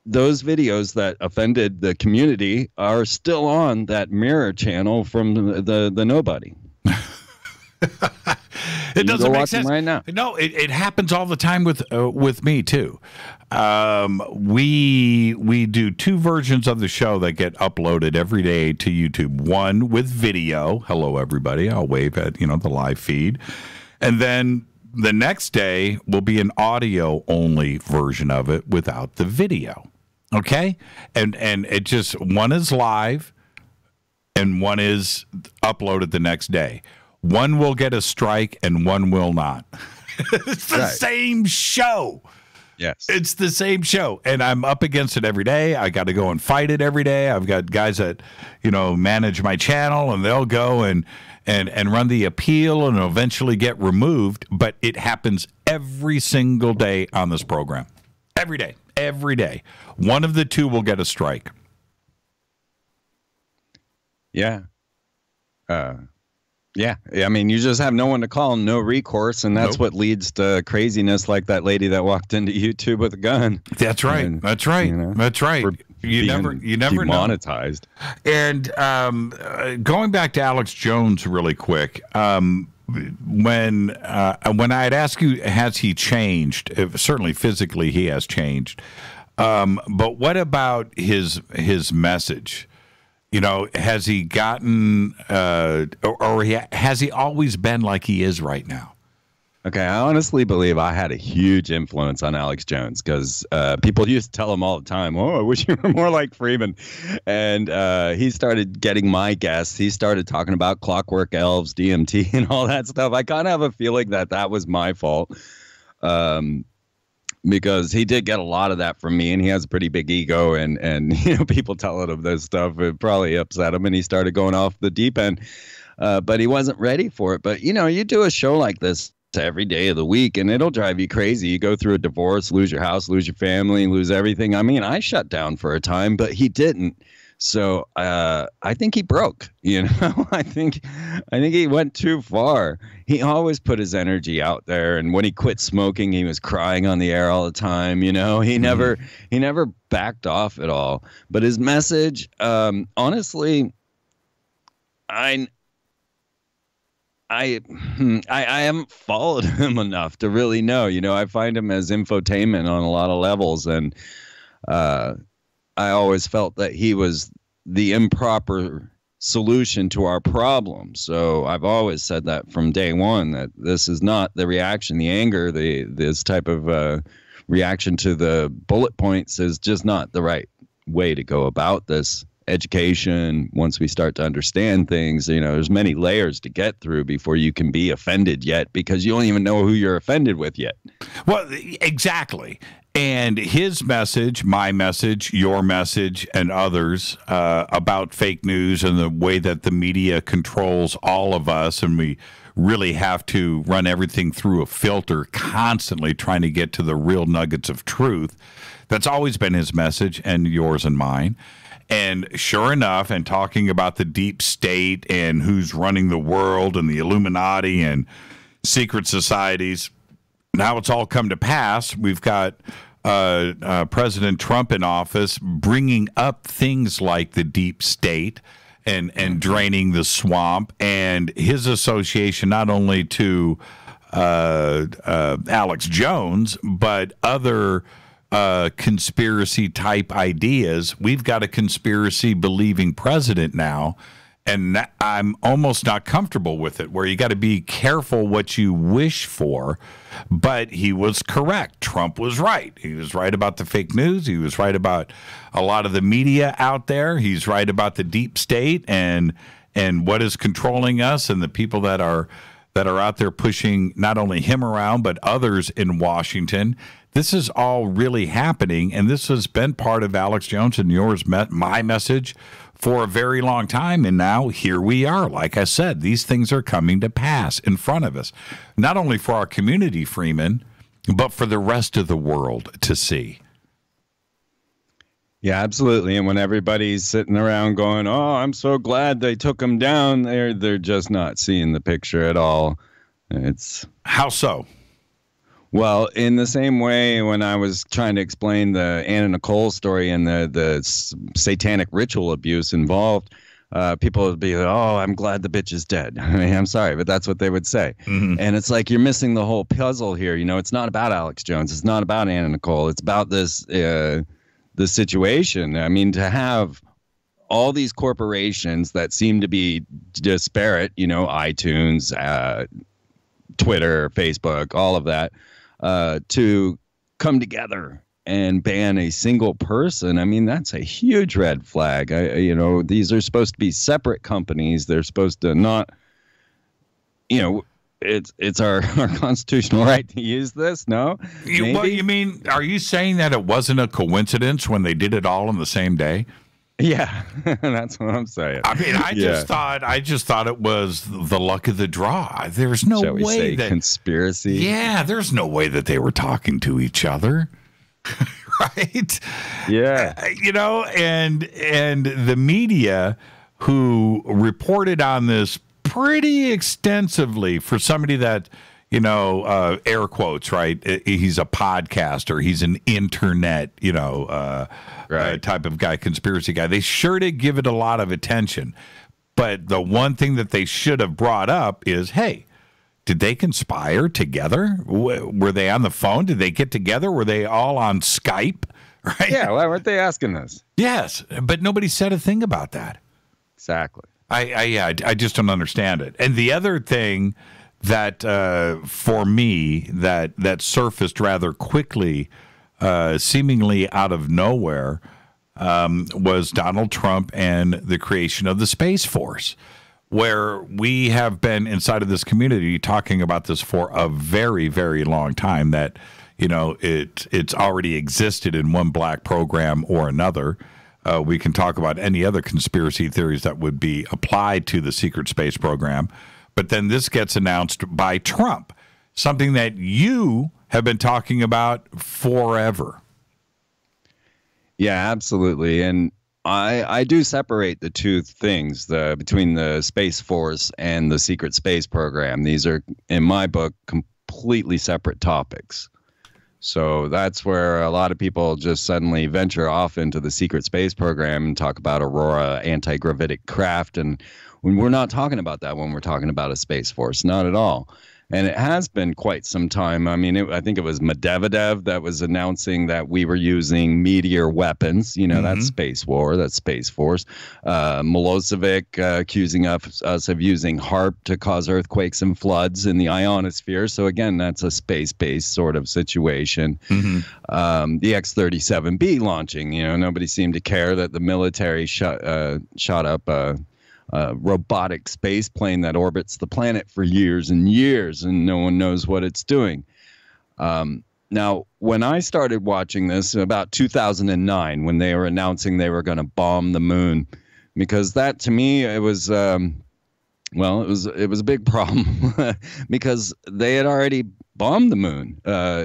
those videos that offended the community are still on that mirror channel from the nobody.
It doesn't make sense right now. No, it happens all the time with me too. We do 2 versions of the show that get uploaded every day to YouTube. One with video. Hello, everybody. I'll wave at the live feed, and then the next day will be an audio only version of it without the video. Okay, and it just one is live, and one is uploaded the next day. One will get a strike and one will not. It's the same show.
Yes.
It's the same show. And I'm up against it every day. I got to go and fight it every day. I've got guys that, manage my channel, and they'll go and run the appeal and eventually get removed. But it happens every single day on this program. Every day. Every day. One of the 2 will get a strike.
Yeah. Yeah, I mean, you just have no one to call, no recourse, and that's what leads to craziness like that lady that walked into YouTube with a gun.
That's right.
And,
that's right. That's right. You never
demonetized.
Know. And going back to Alex Jones really quick, when I had asked you, has he changed? Certainly physically he has changed. But what about his message? Has he gotten, has he always been like he is right now?
Okay, I honestly believe I had a huge influence on Alex Jones because people used to tell him all the time, I wish you were more like Freeman. And he started getting my guests. He started talking about clockwork elves, DMT, and all that stuff. I kind of have a feeling that was my fault. Because he did get a lot of that from me, and he has a pretty big ego, and people telling him this stuff, it probably upset him, and he started going off the deep end. But he wasn't ready for it. But, you do a show like this every day of the week, and it'll drive you crazy. You go through a divorce, lose your house, lose your family, lose everything. I mean, I shut down for a time, but he didn't. So I think he broke, I think he went too far. He always put his energy out there. And when he quit smoking, he was crying on the air all the time. He never backed off at all. But his message, honestly, I haven't followed him enough to really know. I find him as infotainment on a lot of levels. And I always felt that he was the improper solution to our problem. So I've always said that from day one, that this is not the reaction, the anger, this type of reaction to the bullet points is just not the right way to go about this. Education, once we start to understand things, there's many layers to get through before you can be offended yet, because you don't even know who you're offended with yet.
Well, exactly. And his message, my message, your message, and others about fake news and the way that the media controls all of us, and we really have to run everything through a filter, constantly trying to get to the real nuggets of truth. That's always been his message, and yours and mine. And sure enough, and talking about the deep state and who's running the world and the Illuminati and secret societies, now it's all come to pass. We've got President Trump in office bringing up things like the deep state and draining the swamp, and his association not only to Alex Jones, but other conspiracy type ideas. We've got a conspiracy believing president now, and I'm almost not comfortable with it, where you got to be careful what you wish for. But he was correct. Trump was right. He was right about the fake news. He was right about a lot of the media out there. He's right about the deep state and what is controlling us, and the people that are out there pushing not only him around but others in Washington. This is all really happening, and this has been part of Alex Jones and my message for a very long time, and now here we are. Like I said, these things are coming to pass in front of us, not only for our community, Freeman, but for the rest of the world to see.
Yeah, absolutely. And when everybody's sitting around going, "Oh, I'm so glad they took him down," they're just not seeing the picture at all. It's
how so?
Well, in the same way, when I was trying to explain the Anna Nicole story and the satanic ritual abuse involved, people would be like, "Oh, I'm glad the bitch is dead." I mean, I'm sorry, but that's what they would say. Mm-hmm. And it's like, you're missing the whole puzzle here. It's not about Alex Jones. It's not about Anna Nicole. It's about this situation. I mean, to have all these corporations that seem to be disparate, iTunes, Twitter, Facebook, all of that, to come together and ban a single person. I mean, that's a huge red flag. These are supposed to be separate companies. They're supposed to not, it's our constitutional right to use this. No?
What you mean? Are you saying that it wasn't a coincidence when they did it all on the same day?
Yeah, that's what I'm saying.
I mean, I just thought it was the luck of the draw. There's no way that
conspiracy.
Yeah, there's no way that they were talking to each other, right?
Yeah,
and the media who reported on this pretty extensively, for somebody that air quotes, right? He's a podcaster. He's an internet, right, type of guy, conspiracy guy. They sure did give it a lot of attention. But the one thing that they should have brought up is, hey, did they conspire together? Were they on the phone? Did they get together? Were they all on Skype? Right?
Yeah, why weren't they asking this?
Yes, but nobody said a thing about that.
Exactly.
I just don't understand it. And the other thing that for me that surfaced rather quickly, seemingly out of nowhere, was Donald Trump and the creation of the Space Force, where we have been inside of this community talking about this for a very, very long time, that it's already existed in one black program or another. We can talk about any other conspiracy theories that would be applied to the secret space program. But then this gets announced by Trump, something that you have been talking about forever.
Yeah, absolutely. And I do separate the two things between the Space Force and the secret space program. These are, in my book, completely separate topics. So that's where a lot of people just suddenly venture off into the secret space program and talk about Aurora anti-gravitic craft. And when we're not talking about that when we're talking about a Space Force, not at all. And it has been quite some time. I mean, I think it was Medvedev that was announcing that we were using meteor weapons. You know, that's space war, that's Space Force. Milosevic accusing us of using HAARP to cause earthquakes and floods in the ionosphere. So again, that's a space-based sort of situation. The X-37B launching, you know, nobody seemed to care that the military shot up a robotic space plane that orbits the planet for years and years, and no one knows what it's doing. Now, when I started watching this about 2009, when they were announcing they were going to bomb the moon, because that to me it was it was a big problem because they had already bombed the moon.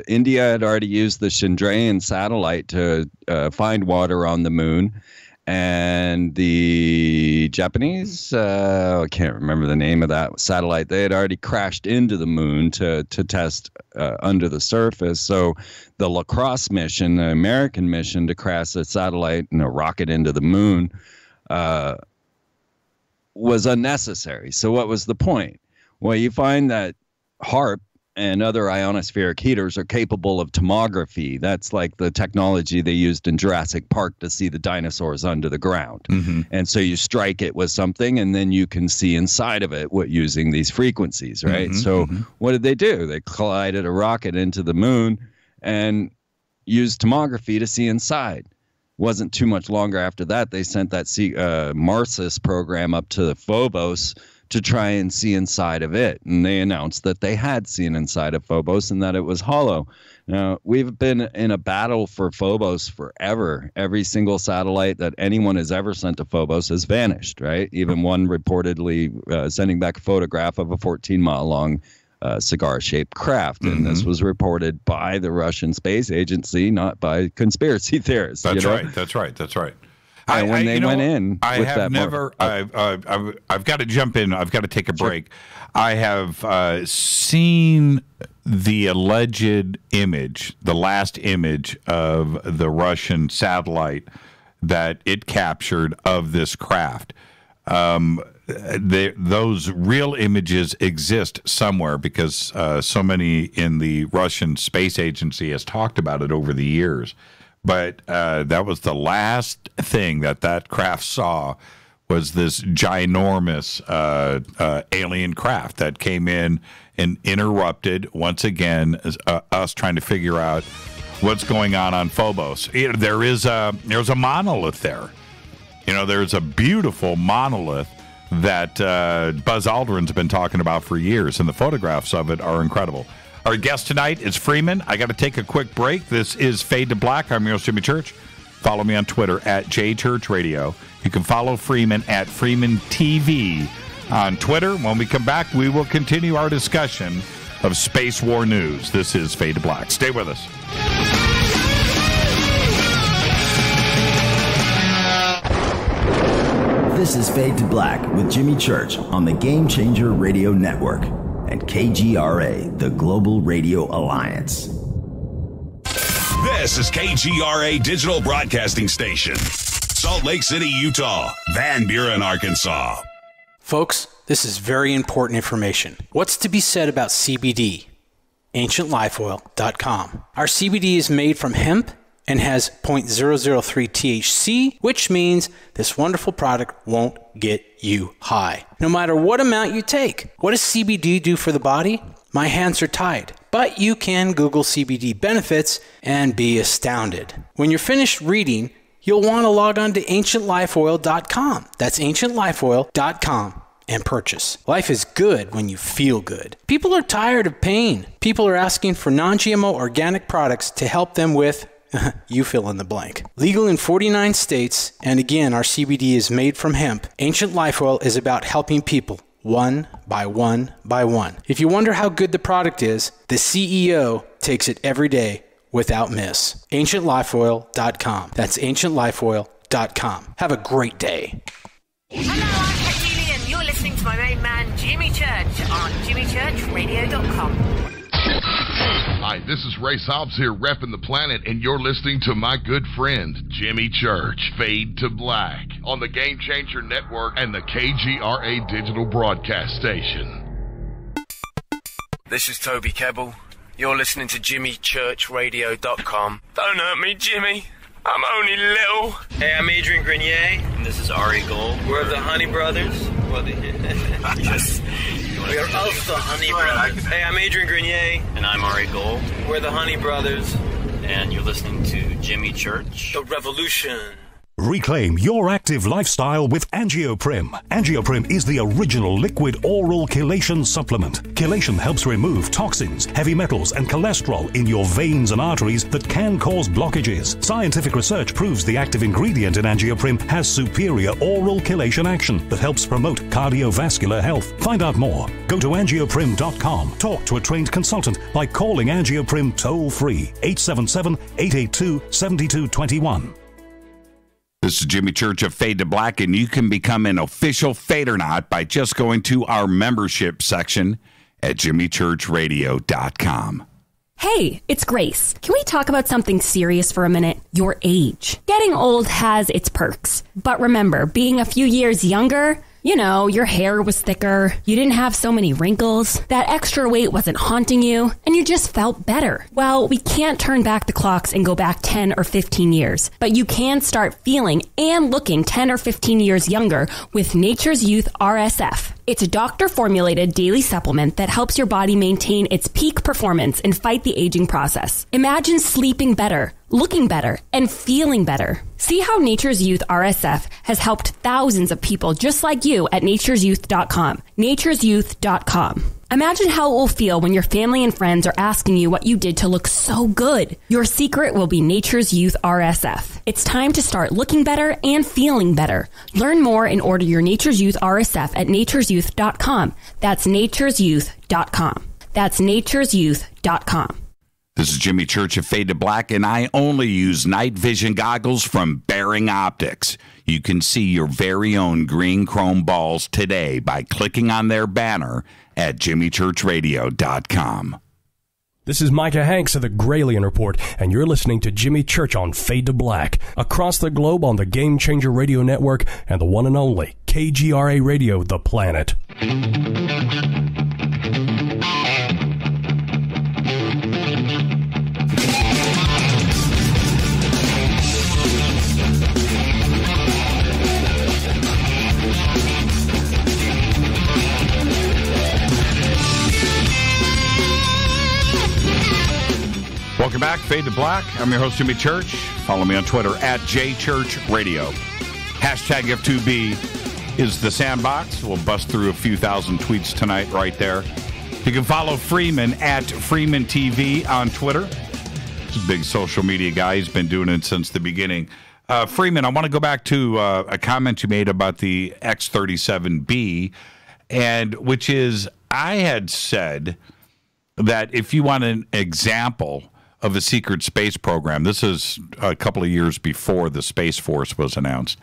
India had already used the Chandrayaan satellite to find water on the moon. And the Japanese, I can't remember the name of that satellite, they had already crashed into the moon to test under the surface. So the LaCrosse mission, the American mission to crash a satellite and a rocket into the moon was unnecessary. So what was the point? Well, you find that HAARP and other ionospheric heaters are capable of tomography. That's like the technology they used in Jurassic Park to see the dinosaurs under the ground. And so you strike it with something, and then you can see inside of it using these frequencies, right? So what did they do? They collided a rocket into the moon and used tomography to see inside. Wasn't too much longer after that, they sent that Marsis program up to the Phobos to try and see inside of it. And they announced that they had seen inside of Phobos and that it was hollow. Now, we've been in a battle for Phobos forever. Every single satellite that anyone has ever sent to Phobos has vanished, right? Even one reportedly sending back a photograph of a 14-mile-long cigar-shaped craft. And this was reported by the Russian Space Agency, not by conspiracy theorists.
That's
know?
right. That's right. That's right.
When they went in,
I have never. I've got to jump in. I've got to take a break. I have seen the alleged image, the last image of the Russian satellite that it captured of this craft. Those real images exist somewhere because so many in the Russian Space Agency has talked about it over the years. But that was the last thing that craft saw, was this ginormous alien craft that came in and interrupted, once again, us trying to figure out what's going on Phobos. There's a monolith there. You know, there's a beautiful monolith that Buzz Aldrin's been talking about for years, and the photographs of it are incredible. Our guest tonight is Freeman. I got to take a quick break. This is Fade to Black. I'm your host, Jimmy Church. Follow me on Twitter at JChurchRadio. You can follow Freeman at Freeman TV on Twitter. When we come back, we will continue our discussion of space war news. This is Fade to Black. Stay with us.
This is Fade to Black with Jimmy Church on the Game Changer Radio Network and KGRA, the Global Radio Alliance.
This is KGRA Digital Broadcasting Station, Salt Lake City, Utah, Van Buren, Arkansas.
Folks, this is very important information. What's to be said about CBD? AncientLifeOil.com. Our CBD is made from hemp and has 0.003 THC, which means this wonderful product won't get you high, no matter what amount you take. What does CBD do for the body? My hands are tied. But you can Google CBD benefits and be astounded. When you're finished reading, you'll want to log on to AncientLifeOil.com. That's AncientLifeOil.com and purchase. Life is good when you feel good. People are tired of pain. People are asking for non-GMO organic products to help them with you fill in the blank. Legal in 49 states, and again, our CBD is made from hemp. Ancient Life Oil is about helping people one by one by one. If you wonder how good the product is, the CEO takes it every day without miss. AncientLifeOil.com. That's AncientLifeOil.com. Have a great day.
Hello, I'm Katie, and you're listening to my main man, Jimmy Church, on JimmyChurchRadio.com.
Hi, this is Ray Hobbs here, repping the planet, and you're listening to my good friend, Jimmy Church, Fade to Black, on the Game Changer Network and the KGRA Digital Broadcast Station.
This is Toby Kebbell. You're listening to JimmyChurchRadio.com. Don't hurt me, Jimmy. I'm only little.
Hey, I'm Adrian Grenier. And this is Ari Gold. We're the Honey Brothers. Yes. We are of the Honey Brothers. Hey, I'm Adrian Grenier. And I'm Ari Gold. We're the Honey Brothers. And you're listening to Jimmy Church. The Revolution.
Reclaim your active lifestyle with Angioprim. Angioprim is the original liquid oral chelation supplement. Chelation helps remove toxins, heavy metals, and cholesterol in your veins and arteries that can cause blockages. Scientific research proves the active ingredient in Angioprim has superior oral chelation action that helps promote cardiovascular health. Find out more. Go to angioprim.com. Talk to a trained consultant by calling Angioprim toll-free 877-882-7221.
This is Jimmy Church of Fade to Black, and you can become an official Fadernaut by just going to our membership section at jimmychurchradio.com.
Hey, it's Grace. Can we talk about something serious for a minute? Your age. Getting old has its perks. But remember, being a few years younger, you know, your hair was thicker, you didn't have so many wrinkles, that extra weight wasn't haunting you, and you just felt better. Well, we can't turn back the clocks and go back 10 or 15 years, but you can start feeling and looking 10 or 15 years younger with Nature's Youth RSF. It's a doctor-formulated daily supplement that helps your body maintain its peak performance and fight the aging process. Imagine sleeping better, looking better, and feeling better. See how Nature's Youth RSF has helped thousands of people just like you at nature'syouth.com. nature'syouth.com. Imagine how it will feel when your family and friends are asking you what you did to look so good. Your secret will be Nature's Youth RSF. It's time to start looking better and feeling better. Learn more and order your Nature's Youth RSF at nature'syouth.com. That's nature'syouth.com. That's nature'syouth.com.
This is Jimmy Church of Fade to Black, and I only use night vision goggles from Bearing Optics. You can see your very own green chrome balls today by clicking on their banner at jimmychurchradio.com.
This is Micah Hanks of the Gralien Report, and you're listening to Jimmy Church on Fade to Black, across the globe on the Game Changer Radio Network and the one and only KGRA Radio, The Planet.
Welcome back, Fade to Black. I'm your host, Jimmy Church. Follow me on Twitter at JChurchRadio. Hashtag F2B is the sandbox. We'll bust through a few thousand tweets tonight right there. You can follow Freeman at Freeman TV on Twitter. He's a big social media guy. He's been doing it since the beginning. Freeman, I want to go back to a comment you made about the X-37B, and which is, I had said that if you want an example of a secret space program, this is a couple of years before the Space Force was announced,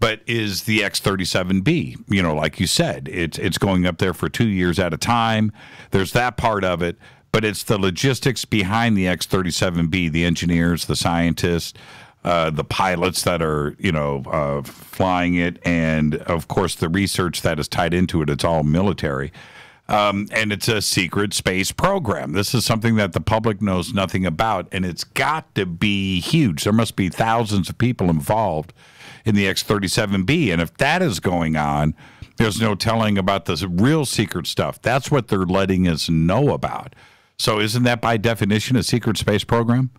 but is the X-37B. You know, like you said, it's going up there for 2 years at a time. There's that part of it, but it's the logistics behind the X-37B, the engineers, the scientists, the pilots that are, flying it, and, of course, the research that is tied into it. It's all military. And it's a secret space program. This is something that the public knows nothing about, and it's got to be huge. There must be thousands of people involved in the X-37B, and if that is going on, there's no telling about the real secret stuff. That's what they're letting us know about. So isn't that by definition a secret space program?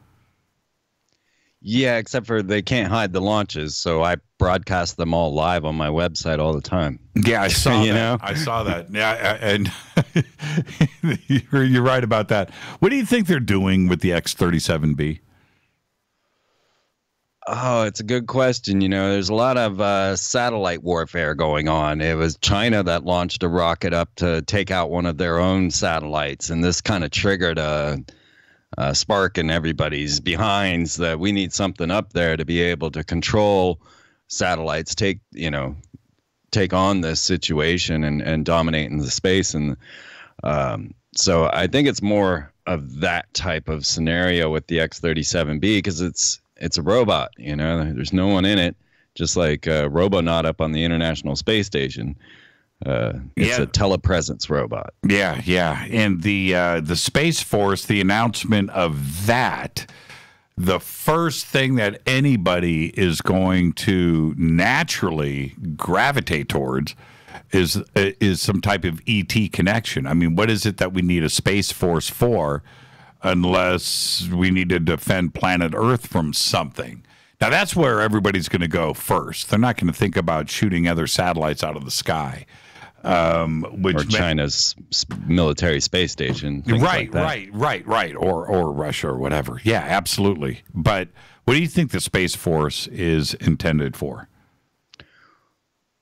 Yeah, except for they can't hide the launches, so I broadcast them all live on my website all the time.
Yeah, I saw
you
that.
know?
I saw that. Yeah, and you're right about that. What do you think they're doing with the X-37B?
Oh, it's a good question. There's a lot of satellite warfare going on. It was China that launched a rocket up to take out one of their own satellites, and this kind of triggered a spark in everybody's behinds that we need something up there to be able to control satellites, take on this situation and dominate in the space. And so I think it's more of that type of scenario with the X-37B, because it's a robot. There's no one in it, just like a Robonaut up on the International Space Station. It's a telepresence robot.
Yeah, yeah. And the Space Force, the announcement of that, the first thing that anybody is going to naturally gravitate towards is some type of ET connection. I mean, what is it that we need a Space Force for unless we need to defend planet Earth from something? Now, that's where everybody's going to go first. They're not going to think about shooting other satellites out of the sky.
Or China's military space station.
Right. Or Russia or whatever. Yeah, absolutely. But what do you think the Space Force is intended for?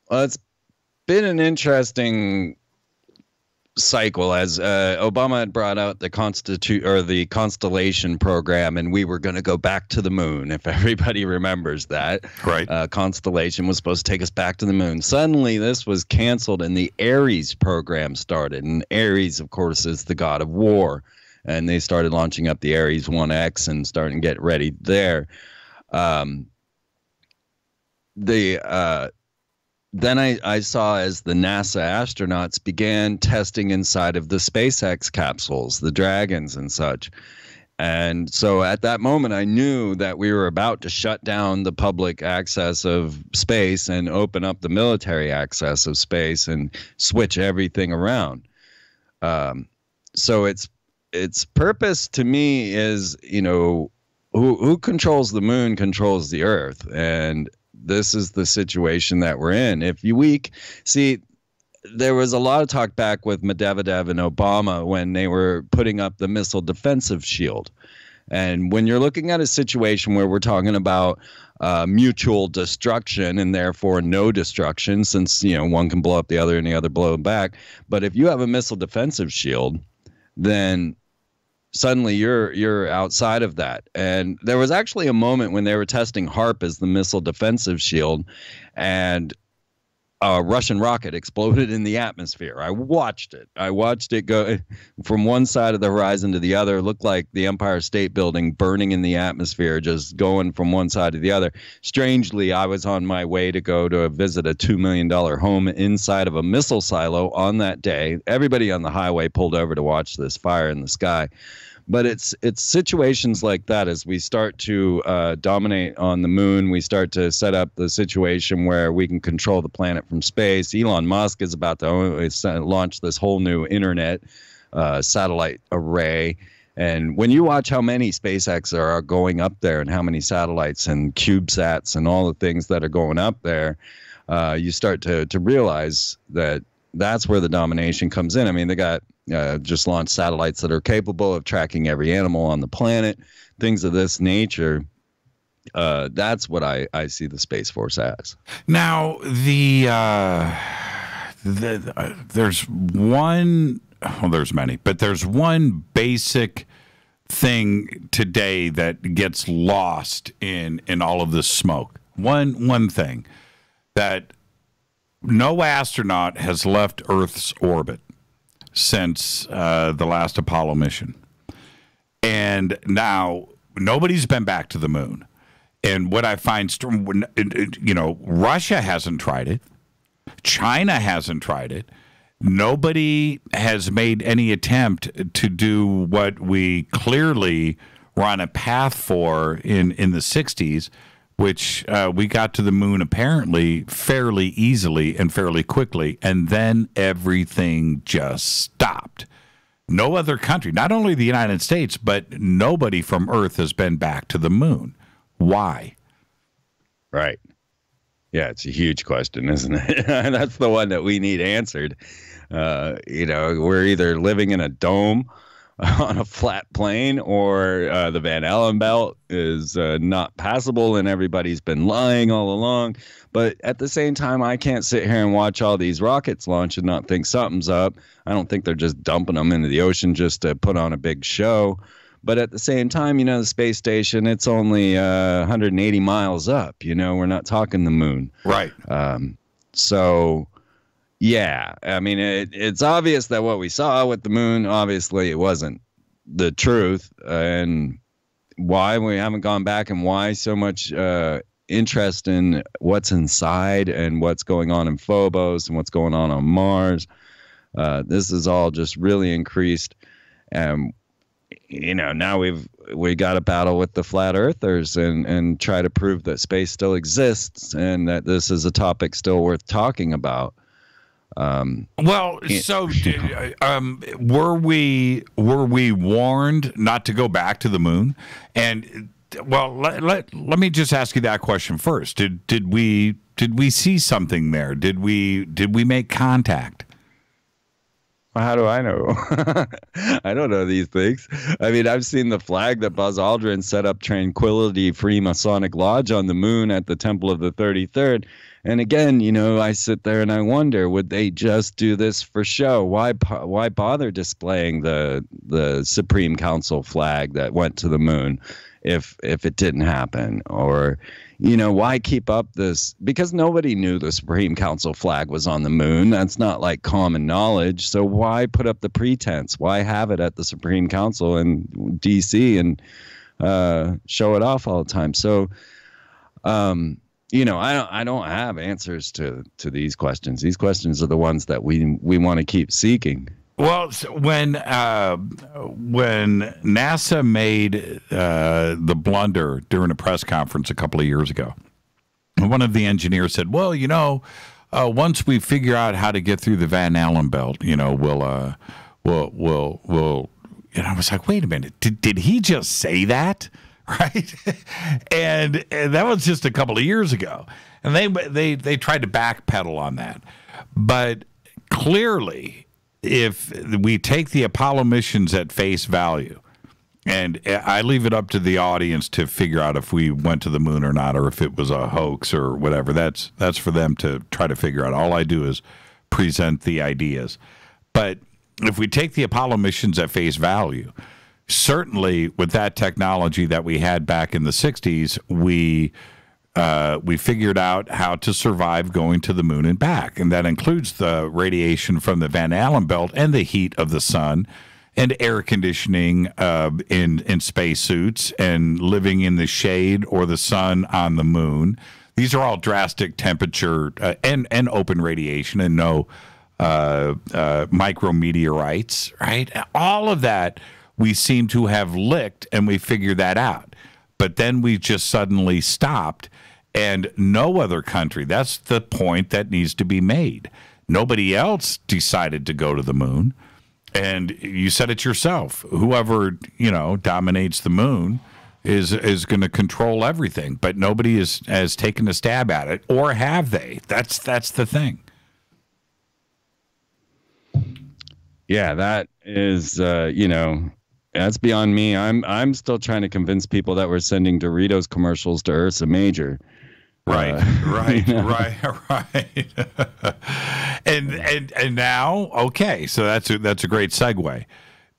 Well, it's been an interesting cycle, as Obama had brought out the Constellation program, and we were going to go back to the moon, if everybody remembers that.
Right.
Constellation was supposed to take us back to the moon. Suddenly, this was canceled, and the Ares program started. And Ares, of course, is the god of war. And they started launching up the Ares 1X and starting to get ready there. Then I saw as the NASA astronauts began testing inside of the SpaceX capsules, the Dragons and such. And so at that moment, I knew that we were about to shut down the public access of space and open up the military access of space and switch everything around. So its purpose to me is, who controls the moon controls the Earth. And this is the situation that we're in. There was a lot of talk back with Medvedev and Obama when they were putting up the missile defensive shield. And when you're looking at a situation where we're talking about mutual destruction and therefore no destruction, since one can blow up the other and the other blow back. But if you have a missile defensive shield, then suddenly you're outside of that. And there was actually a moment when they were testing HARP as the missile defensive shield, and a Russian rocket exploded in the atmosphere. I watched it go from one side of the horizon to the other. It looked like the Empire State Building burning in the atmosphere, just going from one side to the other. Strangely, I was on my way to go to visit a $2 million home inside of a missile silo on that day. Everybody on the highway pulled over to watch this fire in the sky. But it's situations like that as we start to dominate on the moon. We start to set up the situation where we can control the planet from space. Elon Musk is about to launch this whole new internet satellite array. And when you watch how many SpaceX are going up there and how many satellites and CubeSats and all the things that are going up there, you start to realize that that's where the domination comes in. I mean, they got just launched satellites that are capable of tracking every animal on the planet, things of this nature. That's what I see the Space Force as.
Now, there's one, well, there's many, but there's one basic thing today that gets lost in all of this smoke. One thing, that no astronaut has left Earth's orbit since the last Apollo mission. And now nobody's been back to the moon. And what I find, Russia hasn't tried it. China hasn't tried it. Nobody has made any attempt to do what we clearly were on a path for in the 60s, which we got to the moon apparently fairly easily and fairly quickly, and then everything just stopped. No other country, not only the United States, but nobody from Earth has been back to the moon. Why?
Right. Yeah, it's a huge question, isn't it? That's the one that we need answered. We're either living in a dome on a flat plane, or the Van Allen belt is not passable, and everybody's been lying all along. But at the same time, I can't sit here and watch all these rockets launch and not think something's up. I don't think they're just dumping them into the ocean just to put on a big show. But at the same time, the space station, it's only 180 miles up. We're not talking the moon.
Right.
So yeah, I mean, it's obvious that what we saw with the moon, obviously it wasn't the truth. And why we haven't gone back, and why so much interest in what's inside and what's going on in Phobos and what's going on Mars. This is all just really increased. And, now we got to battle with the flat earthers and try to prove that space still exists and that this is a topic still worth talking about.
Were we warned not to go back to the moon? And let me just ask you that question first. Did we see something there? Did we make contact?
How do I know? I don't know these things. I mean, I've seen the flag that Buzz Aldrin set up Tranquility Freemasonic Lodge on the moon at the Temple of the 33rd. And again, I sit there and I wonder, would they just do this for show? Why bother displaying the Supreme Council flag that went to the moon if it didn't happen? Or, why keep up this? Because nobody knew the Supreme Council flag was on the moon. That's not like common knowledge. So why put up the pretense? Why have it at the Supreme Council in D.C. and show it off all the time? So, I don't have answers to these questions. These questions are the ones that we want to keep seeking.
Well, when NASA made the blunder during a press conference a couple of years ago, one of the engineers said, "Well, once we figure out how to get through the Van Allen belt, we'll." And I was like, "Wait a minute! Did he just say that?" Right, and that was just a couple of years ago, and they tried to backpedal on that, but clearly, if we take the Apollo missions at face value, and I leave it up to the audience to figure out if we went to the moon or not, or if it was a hoax or whatever, that's for them to try to figure out. All I do is present the ideas, but if we take the Apollo missions at face value, certainly with that technology that we had back in the 60s, we figured out how to survive going to the moon and back. And that includes the radiation from the Van Allen belt and the heat of the sun and air conditioning in spacesuits and living in the shade or the sun on the moon. These are all drastic temperature and open radiation and no micrometeorites, right? All of that we seem to have licked, and we figured that out. But then we just suddenly stopped, and no other country, that's the point that needs to be made. Nobody else decided to go to the moon, and you said it yourself. Whoever, dominates the moon is going to control everything, but nobody has taken a stab at it, or have they? That's the thing.
Yeah, that is, that's beyond me. I'm still trying to convince people that we're sending Doritos commercials to Ursa Major.
Right. And now, okay, so that's a great segue,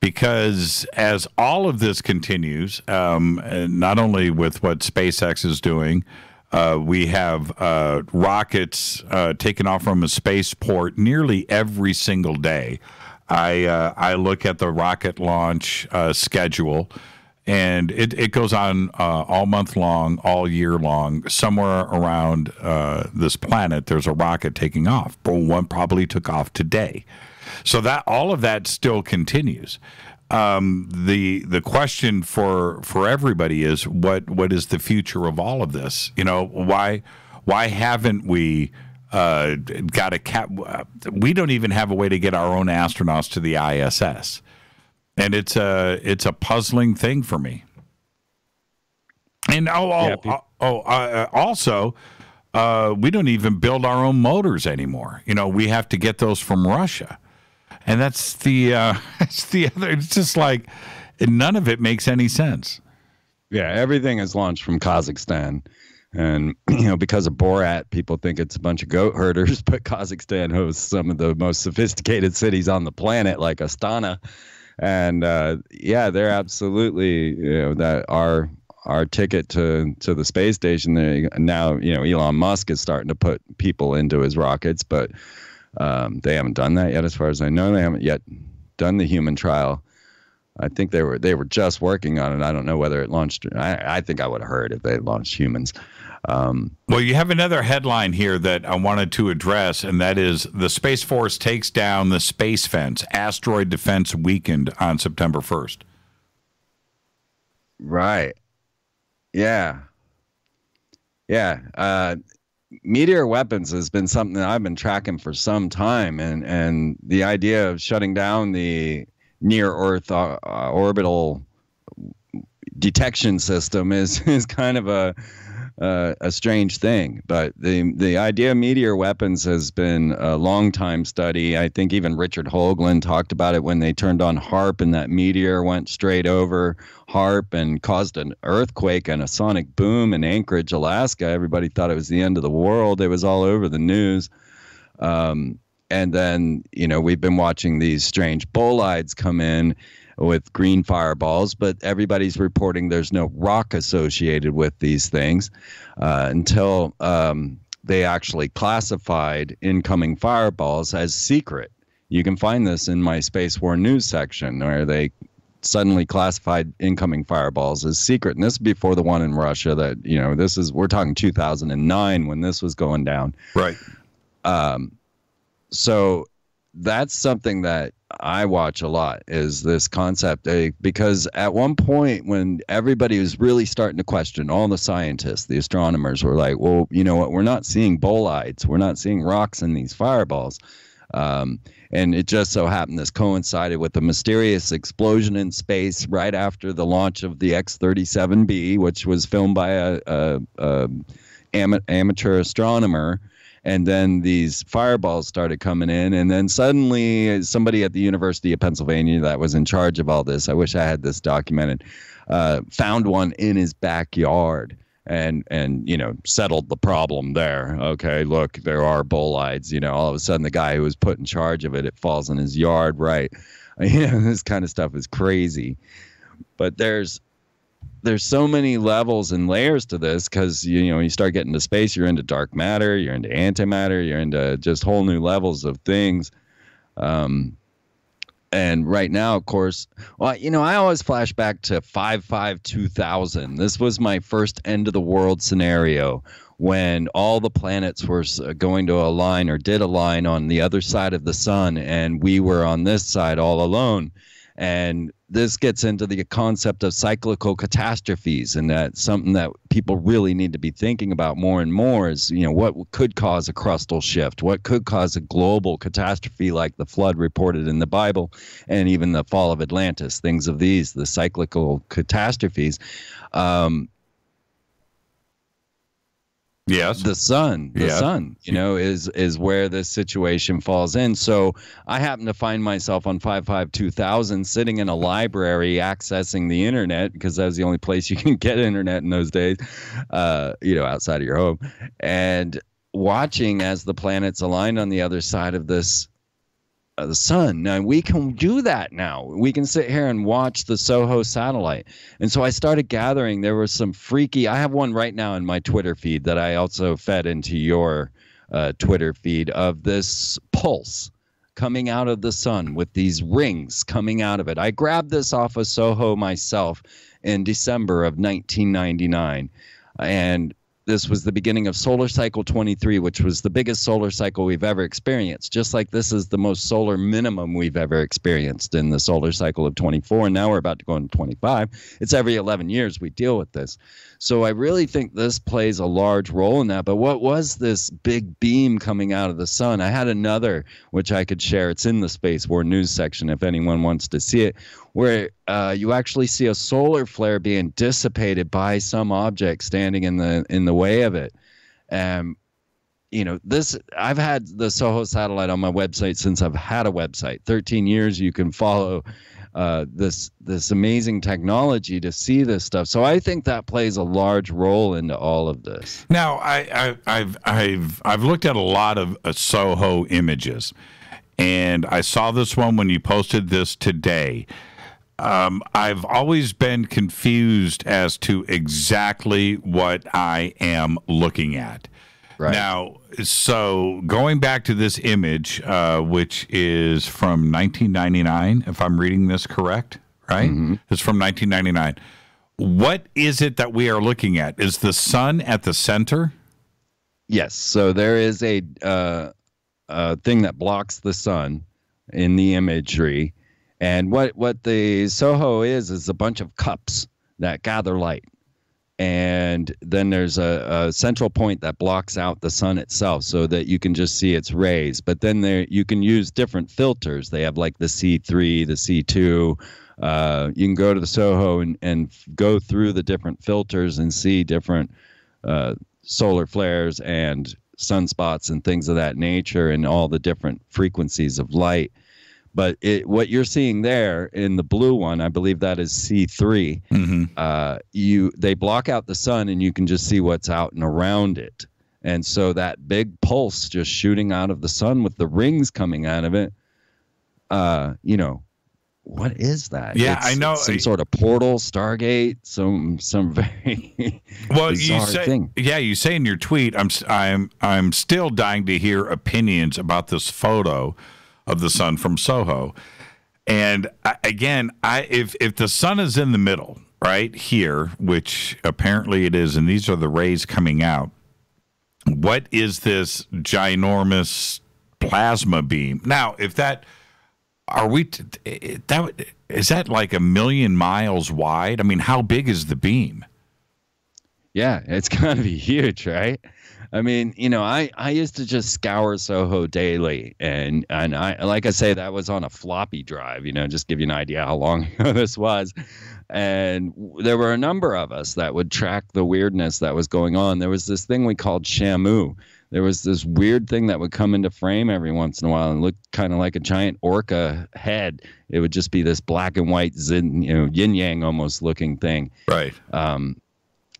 because as all of this continues, not only with what SpaceX is doing, we have rockets taking off from a spaceport nearly every single day. I look at the rocket launch schedule, and it goes on all month long, all year long. Somewhere around this planet, there's a rocket taking off. One probably took off today. So that all of that still continues. The question for everybody is what is the future of all of this? Why haven't we got a we don't even have a way to get our own astronauts to the ISS, and it's a puzzling thing for me. And also, we don't even build our own motors anymore. We have to get those from Russia, and that's the other. It's just like none of it makes any sense.
Yeah, everything is launched from Kazakhstan. And, because of Borat, people think it's a bunch of goat herders, but Kazakhstan hosts some of the most sophisticated cities on the planet, like Astana. And, they're absolutely, that our ticket to the space station. Now, Elon Musk is starting to put people into his rockets, but they haven't done that yet, as far as I know. They haven't yet done the human trial I think they were just working on it. I don't know whether it launched. I think I would have heard if they launched humans.
Well, you have another headline here that I wanted to address, and that is the Space Force takes down the space fence. Asteroid defense weakened on September 1st.
Right. Yeah. Yeah. Meteor weapons has been something that I've been tracking for some time, and the idea of shutting down the near-Earth orbital detection system is kind of a strange thing. But the idea of meteor weapons has been a long time study. I think even Richard Hoagland talked about it when they turned on HARP, and that meteor went straight over HARP and caused an earthquake and a sonic boom in Anchorage, Alaska. Everybody thought it was the end of the world. It was all over the news. And then, we've been watching these strange bolides come in with green fireballs, but everybody's reporting there's no rock associated with these things until they actually classified incoming fireballs as secret. You can find this in my Space War News section, where they suddenly classified incoming fireballs as secret. And this is before the one in Russia that, we're talking 2009 when this was going down.
Right.
So that's something that I watch a lot, is this concept, because at one point when everybody was really starting to question, all the scientists, the astronomers were like, well, you know what, we're not seeing bolides, we're not seeing rocks in these fireballs. And it just so happened this coincided with a mysterious explosion in space right after the launch of the X-37B, which was filmed by a amateur astronomer. And then these fireballs started coming in, and then suddenly somebody at the University of Pennsylvania that was in charge of all this, I wish I had this documented, found one in his backyard and settled the problem there. Okay, look, there are bolides. All of a sudden the guy who was put in charge of it falls in his yard, right? This kind of stuff is crazy. But there's so many levels and layers to this, because you start getting to space, you're into dark matter, you're into antimatter, you're into just whole new levels of things. And right now, of course, I always flash back to 5/5/2000. This was my first end of the world scenario, when all the planets were going to align, or did align, on the other side of the sun, and we were on this side all alone. And this gets into the concept of cyclical catastrophes, and that's something that people really need to be thinking about more and more, is, what could cause a crustal shift? What could cause a global catastrophe like the flood reported in the Bible, and even the fall of Atlantis, things of these, the cyclical catastrophes.
Yes.
The sun, is where this situation falls in. So I happen to find myself on 5/5/2000 sitting in a library accessing the internet, because that was the only place you can get internet in those days, outside of your home, and watching as the planets align on the other side of this the sun. Now we can do that now. We can sit here and watch the Soho satellite. And so I started gathering. There was some freaky. I have one right now in my Twitter feed that I also fed into your Twitter feed, of this pulse coming out of the sun with these rings coming out of it. I grabbed this off of Soho myself in December of 1999. And this was the beginning of solar cycle 23, which was the biggest solar cycle we've ever experienced. Just like this is the most solar minimum we've ever experienced in the solar cycle of 24. And now we're about to go into 25. It's every 11 years we deal with this. So I really think this plays a large role in that. But what was this big beam coming out of the sun? I had another, which I could share. It's in the Space War News section if anyone wants to see it, where you actually see a solar flare being dissipated by some object standing in the way of it. This, I've had the Soho satellite on my website since I've had a website. 13 years. You can follow this amazing technology to see this stuff. So I think that plays a large role into all of this.
Now, I've looked at a lot of Soho images, and I saw this one when you posted this today. I've always been confused as to exactly what I am looking at.
Right.
Now, so going back to this image, which is from 1999, if I'm reading this correct, right? It's from 1999. What is it that we are looking at? Is the sun at the center?
Yes. So there is a thing that blocks the sun in the imagery. And what the SOHO is a bunch of cups that gather light. And then there's a central point that blocks out the sun itself so that you can just see its rays. But then you can use different filters. They have like the C3, the C2. You can go to the SOHO and go through the different filters and see different solar flares and sunspots and things of that nature and all the different frequencies of light. But what you're seeing there in the blue one, I believe that is C3. They block out the sun, and you can just see what's out and around it. And so that big pulse just shooting out of the sun with the rings coming out of it, what is that?
Yeah, I know.
It's some sort of portal, Stargate, some very bizarre thing.
Yeah, you say in your tweet, I'm still dying to hear opinions about this photo of the sun from SOHO. And if the sun is in the middle, right here, which apparently it is, and these are the rays coming out, what is this ginormous plasma beam? Now, if that is that like 1 million miles wide? I mean, how big is the beam?
Yeah, it's got to be huge, right? I mean, I used to just scour SOHO daily, and I, like I say, that was on a floppy drive, just give you an idea how long ago this was. And there were a number of us that would track the weirdness that was going on. There was this thing we called Shamu. There was this weird thing that would come into frame every once in a while and look kind of like a giant orca head. It would just be this black and white yin yang almost looking thing.
Right.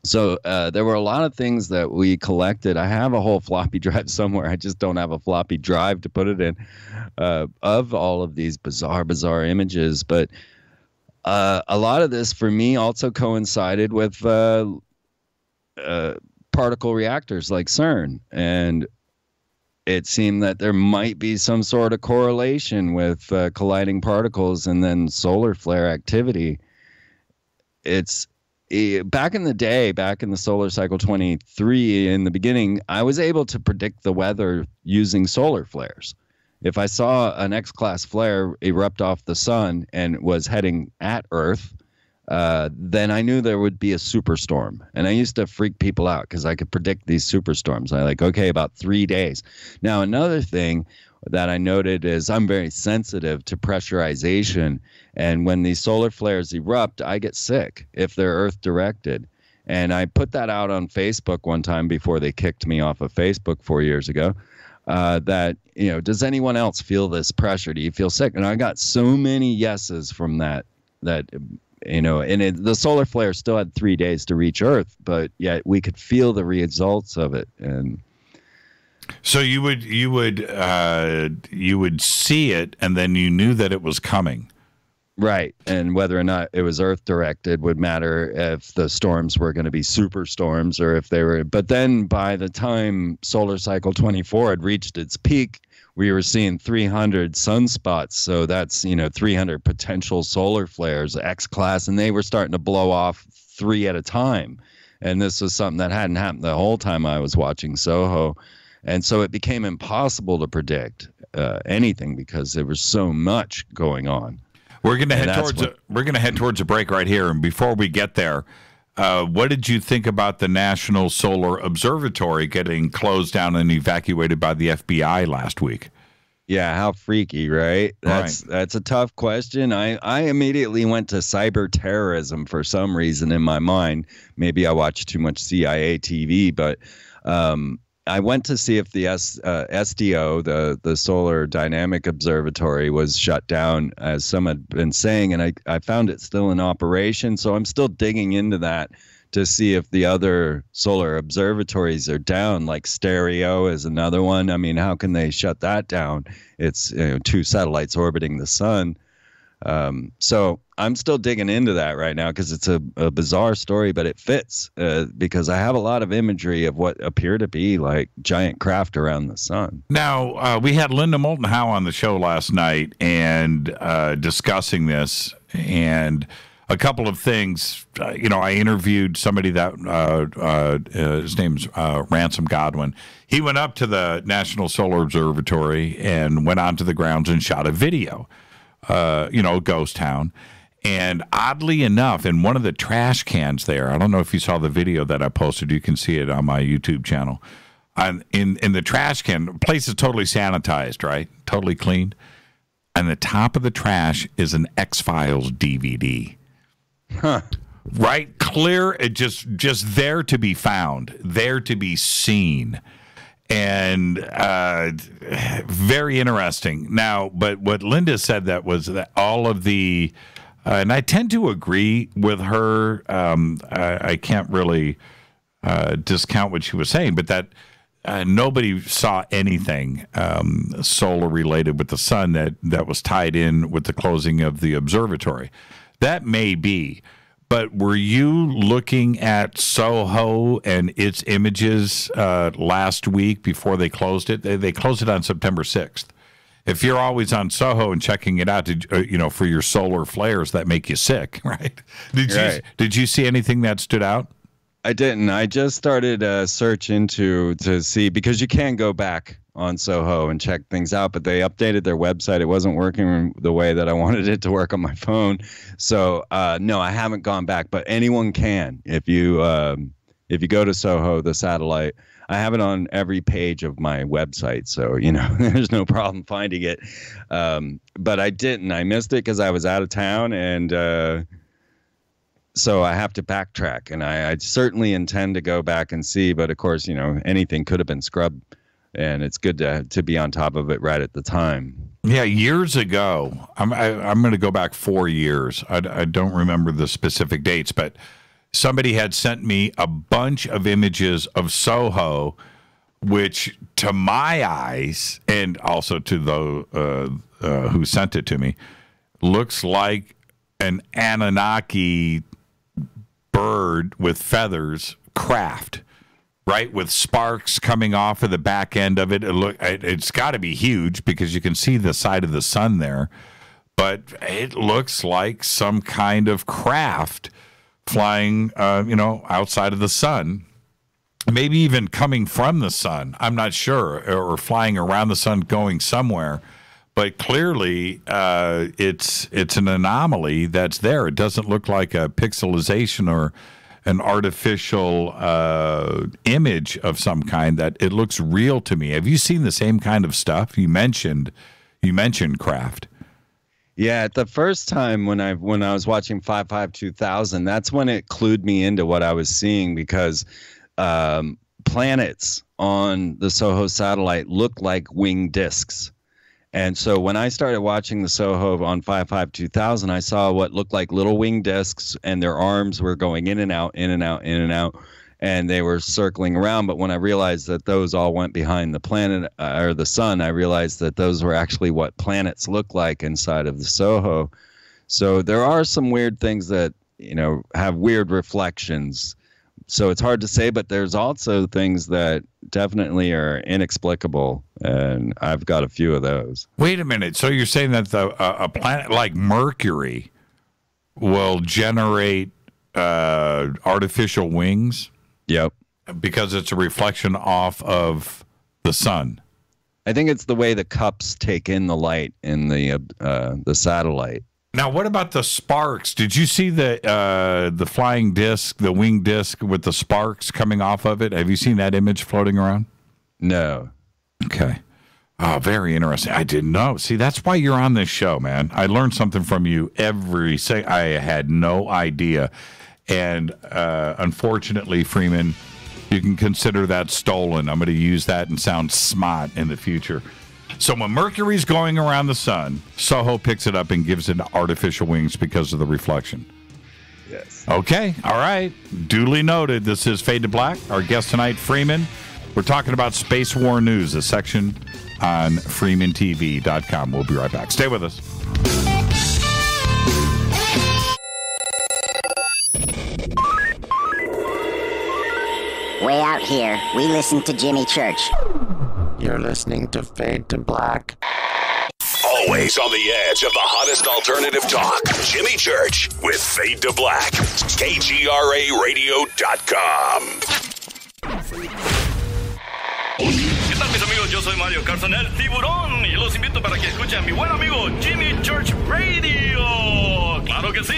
So there were a lot of things that we collected. I have a whole floppy drive somewhere. I just don't have a floppy drive to put it in of all of these bizarre images. But a lot of this for me also coincided with particle reactors like CERN. And it seemed that there might be some sort of correlation with colliding particles and then solar flare activity. Back in the day, back in the solar cycle 23, in the beginning, I was able to predict the weather using solar flares. If I saw an X-class flare erupt off the sun and was heading at Earth, then I knew there would be a superstorm. And I used to freak people out because I could predict these superstorms. About 3 days. Now, another thing that I noted is I'm very sensitive to pressurization. And when these solar flares erupt, I get sick if they're Earth directed. And I put that out on Facebook one time before they kicked me off of Facebook 4 years ago. Does anyone else feel this pressure? Do you feel sick? And I got so many yeses from that, the solar flare still had 3 days to reach Earth, but yet we could feel the results of it. And
so you would see it, and then you knew that it was coming.
Right. And whether or not it was Earth directed would matter if the storms were going to be superstorms or if they were. But then by the time solar cycle 24 had reached its peak, we were seeing 300 sunspots. So that's, 300 potential solar flares, X-class, and they were starting to blow off 3 at a time. And this was something that hadn't happened the whole time I was watching SOHO. And so it became impossible to predict anything because there was so much going on.
We're going to head towards a break right here, and before we get there, what did you think about the National Solar Observatory getting closed down and evacuated by the FBI last week?
Yeah, how freaky, right? That's a tough question. I immediately went to cyber terrorism for some reason in my mind. Maybe I watched too much CIA TV, but I went to see if the SDO, the Solar Dynamic Observatory, was shut down, as some had been saying, and I found it still in operation. So I'm still digging into that to see if the other solar observatories are down, like Stereo is another one. I mean, how can they shut that down? It's 2 satellites orbiting the sun. So I'm still digging into that right now because it's a bizarre story, but it fits because I have a lot of imagery of what appear to be like giant craft around the sun.
Now, we had Linda Moulton Howe on the show last night and discussing this. And a couple of things, I interviewed somebody that his name's Ransom Godwin. He went up to the National Solar Observatory and went onto the grounds and shot a video, ghost town. And oddly enough, in one of the trash cans there, I don't know if you saw the video that I posted. You can see it on my YouTube channel. In the trash can, the place is totally sanitized, right? Totally cleaned. And the top of the trash is an X-Files DVD.
Huh.
Right? Clear, it just there to be found, there to be seen. And very interesting. Now, but what Linda said that was that all of the, and I tend to agree with her, I can't really discount what she was saying, but that nobody saw anything solar related with the sun that was tied in with the closing of the observatory. That may be, but were you looking at Soho and its images last week before they closed it? They closed it on September 6th. If you're always on Soho and checking it out, for your solar flares that make you sick, right? Did you see anything that stood out?
I didn't. I just started a search to see, because you can go back on Soho and check things out, but they updated their website. It wasn't working the way that I wanted it to work on my phone. So no, I haven't gone back, but anyone can. If you go to Soho, the satellite, I have it on every page of my website. So, there's no problem finding it. But I didn't. I missed it because I was out of town, and so I have to backtrack, and I certainly intend to go back and see. But of course, anything could have been scrubbed, and it's good to be on top of it right at the time.
Yeah, years ago, I'm going to go back 4 years. I don't remember the specific dates, but somebody had sent me a bunch of images of Soho, which to my eyes, and also to the who sent it to me, looks like an Anunnaki bird with feathers craft, right, with sparks coming off of the back end of it. It's got to be huge because you can see the side of the sun there, but it looks like some kind of craft flying, outside of the sun, maybe even coming from the sun. I'm not sure, or flying around the sun, going somewhere. But clearly, it's an anomaly that's there. It doesn't look like a pixelization or an artificial image of some kind. That it looks real to me. Have you seen the same kind of stuff? You mentioned craft.
Yeah, the first time when I was watching 552,000, that's when it clued me into what I was seeing, because planets on the Soho satellite look like winged discs. And so when I started watching the Soho on 552,000, I saw what looked like little winged discs, and their arms were going in and out, in and out, in and out, and they were circling around. But when I realized that those all went behind the planet or the sun, I realized that those were actually what planets look like inside of the Soho. So there are some weird things that, have weird reflections. So it's hard to say, but there's also things that definitely are inexplicable, and I've got a few of those.
Wait a minute. So you're saying that a planet like Mercury will generate artificial wings?
Yep.
Because it's a reflection off of the sun.
I think it's the way the cups take in the light in the satellite.
Now, what about the sparks? Did you see the flying disc, the winged disc with the sparks coming off of it? Have you seen that image floating around?
No.
Okay. Oh, very interesting. I didn't know. See, that's why you're on this show, man. I learned something from you every second. I had no idea. And unfortunately, Freeman, you can consider that stolen. I'm going to use that and sound smart in the future. So when Mercury's going around the sun, Soho picks it up and gives it artificial wings because of the reflection.
Yes.
Okay. All right. Duly noted. This is Fade to Black. Our guest tonight, Freeman. We're talking about Space War News, a section on freemantv.com. We'll be right back. Stay with us.
Way out here, we listen to Jimmy Church.
You're listening to Fade to Black.
All Always on the edge of the hottest alternative talk. Jimmy Church with Fade to Black. KGRARadio.com.
¿Qué tal, mis amigos? Yo soy Mario Carson, el tiburón, y los invito para que escuchen a mi buen amigo Jimmy Church Radio. ¡Claro que sí!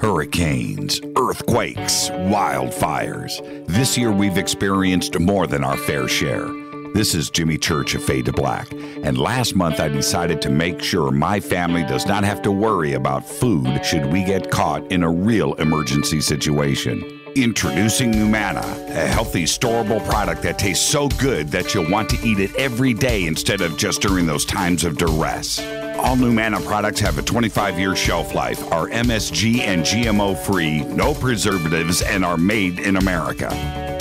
Hurricanes, earthquakes, wildfires. This year we've experienced more than our fair share. This is Jimmy Church of Fade to Black, and last month I decided to make sure my family does not have to worry about food should we get caught in a real emergency situation. Introducing Numana, a healthy, storable product that tastes so good that you'll want to eat it every day instead of just during those times of duress. All Numana products have a 25-year shelf life, are MSG and GMO-free, no preservatives, and are made in America.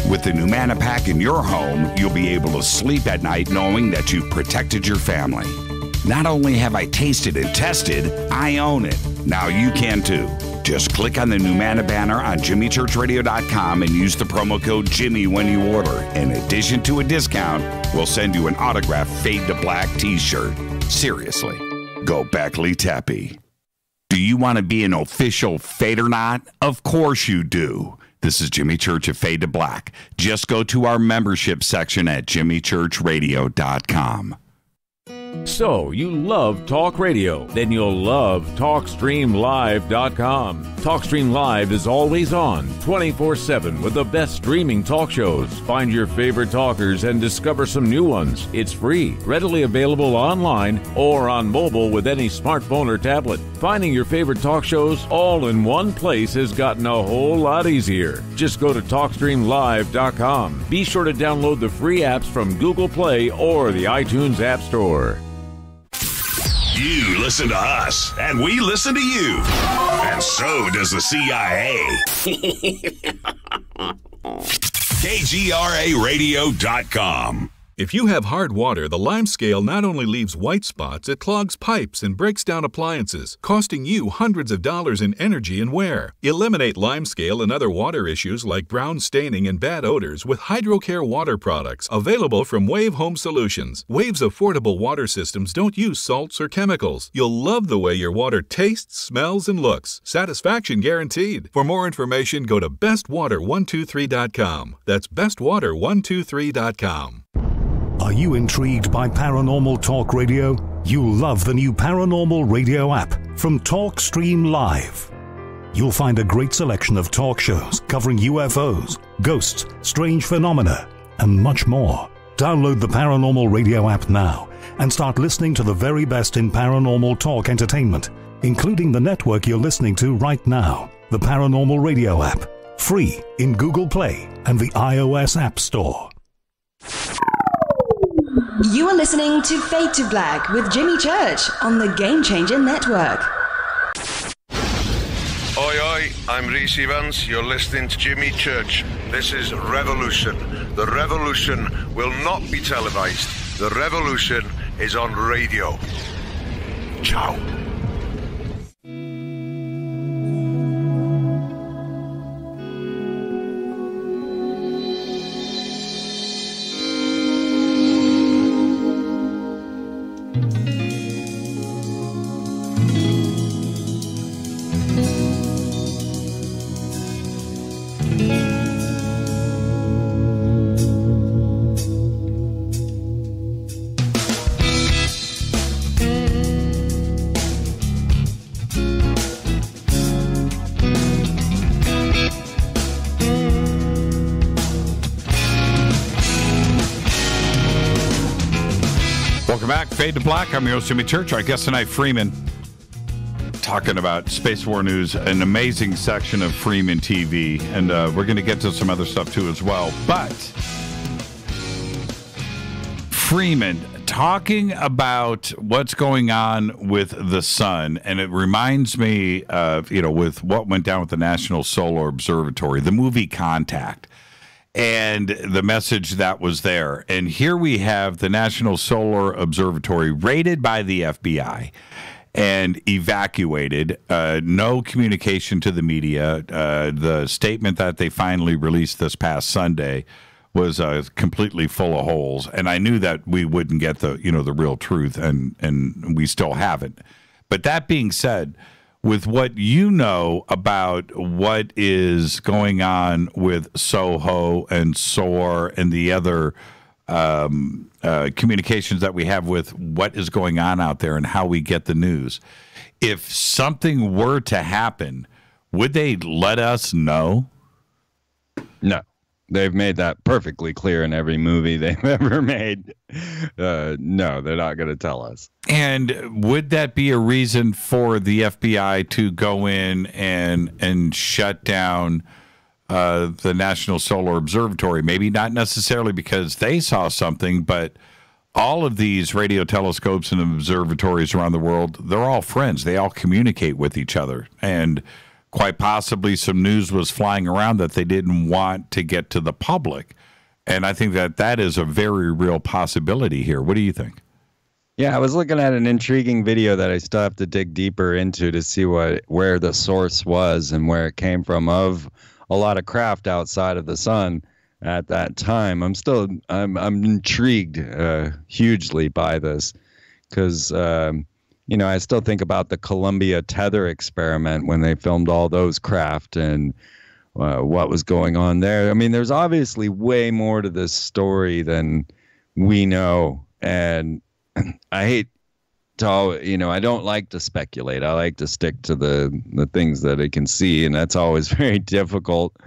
With the Numana pack in your home, you'll be able to sleep at night knowing that you've protected your family. Not only have I tasted and tested, I own it. Now you can too. Just click on the Numana banner on JimmyChurchRadio.com and use the promo code Jimmy when you order. In addition to a discount, we'll send you an autographed Fade to Black t-shirt. Seriously, go Beckley Teppy. Do you want to be an official Fadernaut? Of course you do. This is Jimmy Church of Fade to Black. Just go to our membership section at JimmyChurchRadio.com.
So, you love talk radio? Then you'll love TalkStreamLive.com. TalkStream Live is always on, 24/7, with the best streaming talk shows. Find your favorite talkers and discover some new ones. It's free, readily available online or on mobile with any smartphone or tablet. Finding your favorite talk shows all in one place has gotten a whole lot easier. Just go to TalkStreamLive.com. Be sure to download the free apps from Google Play or the iTunes App Store.
You listen to us, and we listen to you. And so does the CIA. KGRARadio.com.
If you have hard water, the lime scale not only leaves white spots, it clogs pipes and breaks down appliances, costing you hundreds of dollars in energy and wear. Eliminate lime scale and other water issues like brown staining and bad odors with HydroCare water products, available from Wave Home Solutions. Wave's affordable water systems don't use salts or chemicals. You'll love the way your water tastes, smells, and looks. Satisfaction guaranteed. For more information, go to bestwater123.com. That's bestwater123.com.
Are you intrigued by paranormal talk radio? You'll love the new paranormal radio app from TalkStream Live. You'll find a great selection of talk shows covering UFOs, ghosts, strange phenomena, and much more. Download the paranormal radio app now and start listening to the very best in paranormal talk entertainment, including the network you're listening to right now, the paranormal radio app, free in Google Play and the iOS App Store.
You are listening to Fade to Black with Jimmy Church on the Game Changer Network.
Oi, oi, I'm Reese Evans. You're listening to Jimmy Church. This is Revolution. The revolution will not be televised. The revolution is on radio. Ciao.
Fade to Black. I'm your host, Jimmy Church. Our guest tonight, Freeman, talking about Space War News, an amazing section of Freeman TV, and we're going to get to some other stuff too as well. But Freeman, talking about what's going on with the sun, and it reminds me of, with what went down with the National Solar Observatory, the movie Contact, and the message that was there. And here we have the National Solar Observatory raided by the FBI and evacuated. No communication to the media. The statement that they finally released this past Sunday was completely full of holes, and I knew that we wouldn't get the real truth, and we still haven't. But that being said, with what you know about what is going on with SOHO and SOAR and the other communications that we have with what is going on out there and how we get the news, if something were to happen, would they let us know?
No. They've made that perfectly clear in every movie they've ever made. No, they're not going to tell us.
And would that be a reason for the FBI to go in and shut down the National Solar Observatory? Maybe not necessarily because they saw something, but all of these radio telescopes and observatories around the world, they're all friends. They all communicate with each other. And quite possibly some news was flying around that they didn't want to get to the public. And I think that is a very real possibility here. What do you think?
Yeah, I was looking at an intriguing video that I still have to dig deeper into to see where the source was and where it came from of a lot of craft outside of the sun at that time. I'm intrigued hugely by this because I still think about the Columbia tether experiment when they filmed all those craft and what was going on there. I mean, there's obviously way more to this story than we know. And I hate to, I don't like to speculate. I like to stick to the things that I can see, and that's always very difficult.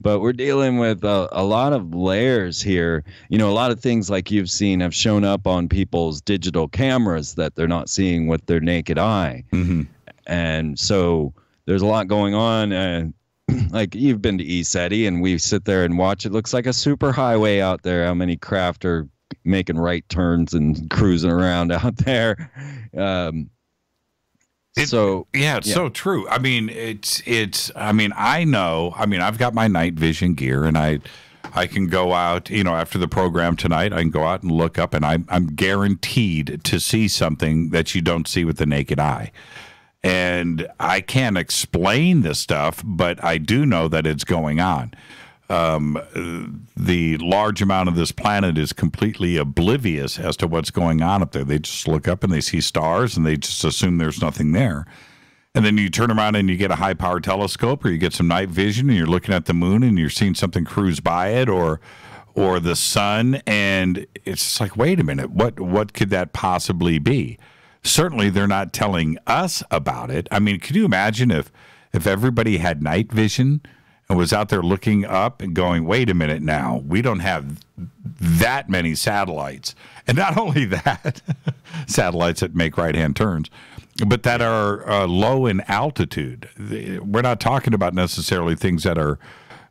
But we're dealing with a lot of layers here. A lot of things like you've seen have shown up on people's digital cameras that they're not seeing with their naked eye.
Mm-hmm.
And so there's a lot going on. Like you've been to ECETI, and we sit there and watch. It looks like a super highway out there. How many craft are making right turns and cruising around out there?
It's so true. I mean, I know, I've got my night vision gear, and I can go out, after the program tonight, I can go out and look up, and I'm guaranteed to see something that you don't see with the naked eye. And I can't explain this stuff, but I do know that it's going on. The large amount of this planet is completely oblivious as to what's going on up there. They just look up and they see stars and they just assume there's nothing there. And then you turn around and you get a high-powered telescope, or you get some night vision and you're looking at the moon and you're seeing something cruise by it, or the sun, and it's just like, wait a minute, what could that possibly be? Certainly they're not telling us about it. I mean, can you imagine if everybody had night vision and was out there looking up and going, wait a minute now, we don't have that many satellites. And not only that, satellites that make right-hand turns, but that are low in altitude. We're not talking about necessarily things that are,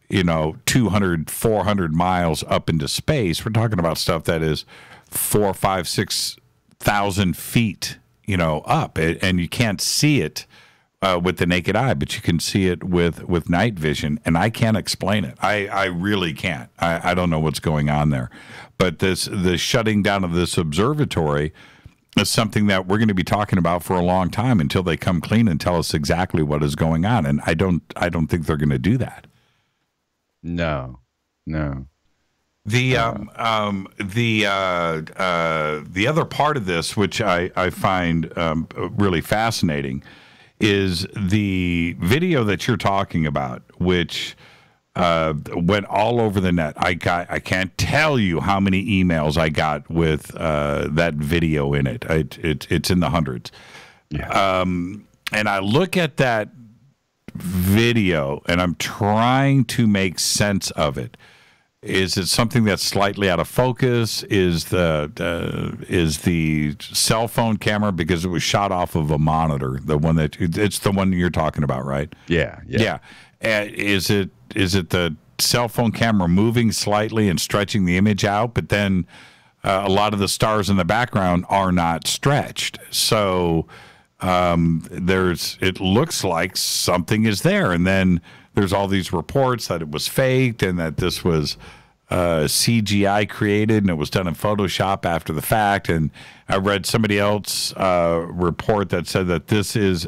200, 400 miles up into space. We're talking about stuff that is 4, 5, 6,000 feet, up. And you can't see it with the naked eye, but you can see it with night vision, and I can't explain it. I really can't. I don't know what's going on there. But the shutting down of this observatory is something that we're going to be talking about for a long time until they come clean and tell us exactly what is going on. And I don't think they're going to do that.
No.
The other part of this, which I find really fascinating, is the video that you're talking about, which went all over the net. I can't tell you how many emails I got with that video in it. It's in the hundreds.
Yeah.
And I look at that video and I'm trying to make sense of it. Is it something that's slightly out of focus? Is the cell phone camera, because it was shot off of a monitor, the one it's the one you're talking about, right?
Yeah.
Is it the cell phone camera moving slightly and stretching the image out, but then a lot of the stars in the background are not stretched, so it looks like something is there, and then there's all these reports that it was faked and that this was CGI created and it was done in Photoshop after the fact. And I read somebody else report that said that this is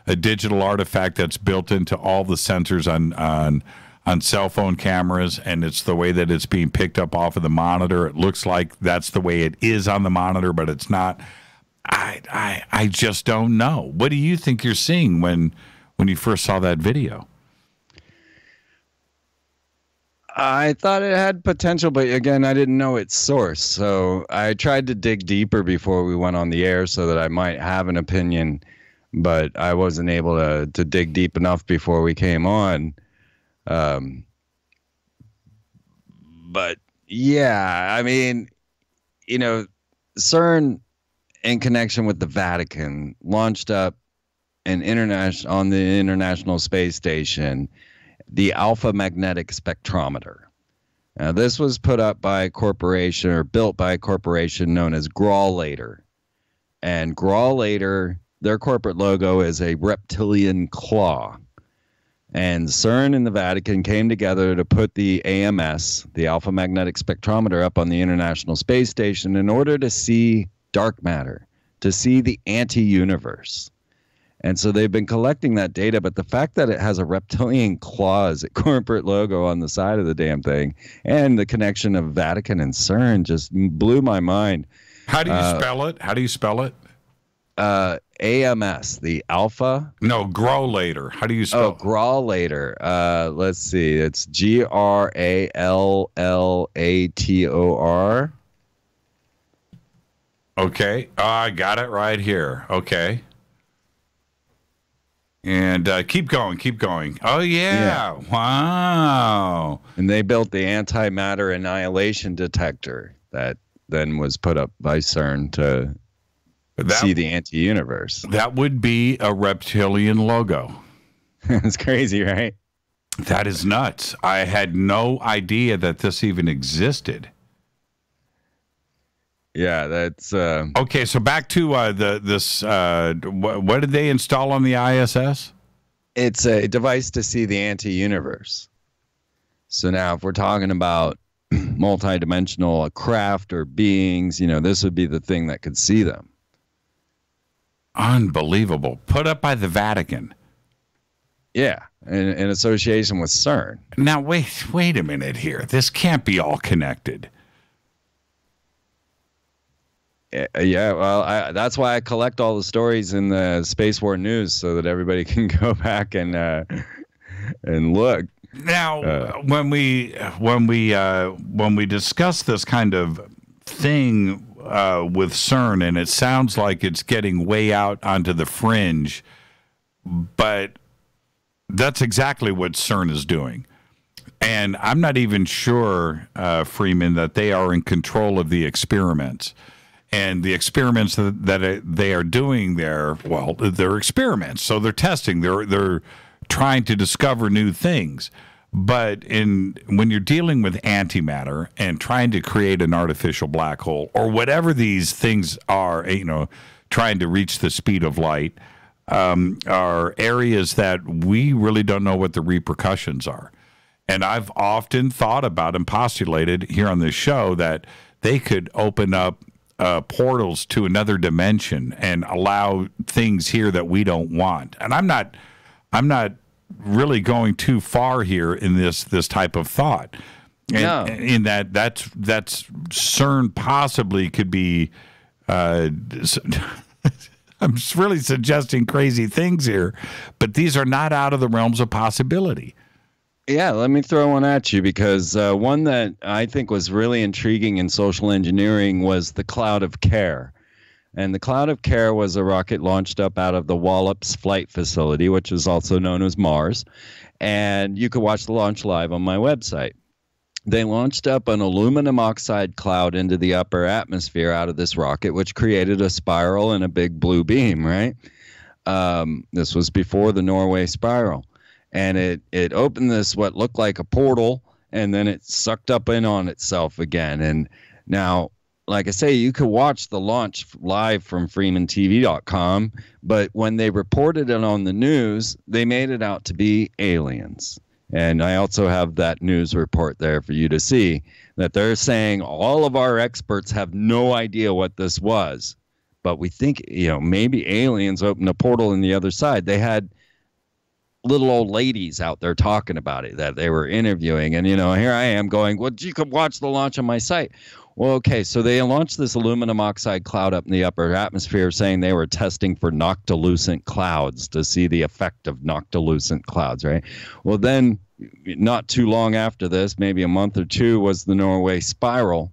a digital artifact that's built into all the sensors on on cell phone cameras, and it's the way that it's being picked up off of the monitor. It looks like that's the way it is on the monitor, but it's not. I just don't know. What do you think you're seeing when you first saw that video?
I thought it had potential, but again, I didn't know its source. So I tried to dig deeper before we went on the air so that I might have an opinion, but I wasn't able to dig deep enough before we came on. But yeah, I mean, you know, CERN in connection with the Vatican launched up on the International Space Station the Alpha Magnetic Spectrometer. Now, this was put up by a corporation, or built by a corporation known as Grawlater. And Grawlater, their corporate logo is a reptilian claw. And CERN and the Vatican came together to put the AMS, the Alpha Magnetic Spectrometer, up on the International Space Station in order to see dark matter, to see the anti-universe. And so they've been collecting that data, but the fact that it has a reptilian claw as a corporate logo on the side of the damn thing, and the connection of Vatican and CERN just blew my mind.
How do you spell it? How do you spell it?
AMS, the Alpha.
No, Grawlater. How do you spell it?
Oh, Grawlater. Let's see. It's Grallator.
Okay. I got it right here. Okay. And keep going, keep going. Oh, yeah. Wow.
And they built the antimatter annihilation detector that then was put up by CERN to see the anti-universe.
That would be a reptilian logo.
It's crazy, right?
That is nuts. I had no idea that this even existed.
Yeah, that's
okay. So back to what did they install on the ISS?
It's a device to see the anti-universe. So now, if we're talking about multidimensional craft or beings, you know, this would be the thing that could see them.
Unbelievable. Put up by the Vatican.
Yeah, in association with CERN.
Now wait a minute here. This can't be all connected.
Yeah, well, that's why I collect all the stories in the Space War News so that everybody can go back and look.
Now, when we discuss this kind of thing with CERN, and it sounds like it's getting way out onto the fringe, but that's exactly what CERN is doing. And I'm not even sure, Freeman, that they are in control of the experiments. And the experiments that they are doing there, well, they're experiments, so they're testing. They're trying to discover new things. But when you're dealing with antimatter and trying to create an artificial black hole, or whatever these things are, you know, trying to reach the speed of light, are areas that we really don't know what the repercussions are. And I've often thought about and postulated here on this show that they could open up portals to another dimension and allow things here that we don't want. And I'm not really going too far here in this type of thought. And, no. In that's CERN possibly could be. I'm really suggesting crazy things here, but these are not out of the realms of possibility.
Yeah, let me throw one at you, because one that I think was really intriguing in social engineering was the Cloud of Care. And the Cloud of Care was a rocket launched up out of the Wallops Flight Facility, which is also known as Mars. And you could watch the launch live on my website. They launched up an aluminum oxide cloud into the upper atmosphere out of this rocket, which created a spiral and a big blue beam, right? This was before the Norway spiral. And it opened this, what looked like a portal, and then it sucked up in on itself again. And now, like I say, you could watch the launch live from FreemanTV.com, but when they reported it on the news, they made it out to be aliens. And I also have that news report there for you to see, that they're saying all of our experts have no idea what this was. But we think, you know, maybe aliens opened a portal in the other side. They had little old ladies out there talking about it that they were interviewing. And, here I am going, well, you could watch the launch on my site. Well, okay, so they launched this aluminum oxide cloud up in the upper atmosphere, saying they were testing for noctilucent clouds to see the effect of noctilucent clouds, right? Well, then not too long after this, maybe a month or two, was the Norway spiral.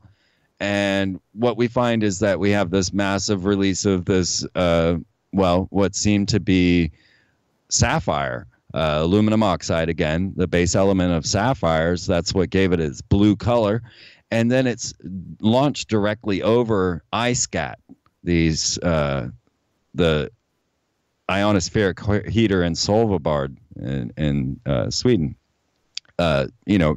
And what we find is that we have this massive release of this, what seemed to be sapphire, aluminum oxide again, the base element of sapphires. That's what gave it its blue color. And then it's launched directly over ISCAT, the ionospheric heater in Solvabard in Sweden.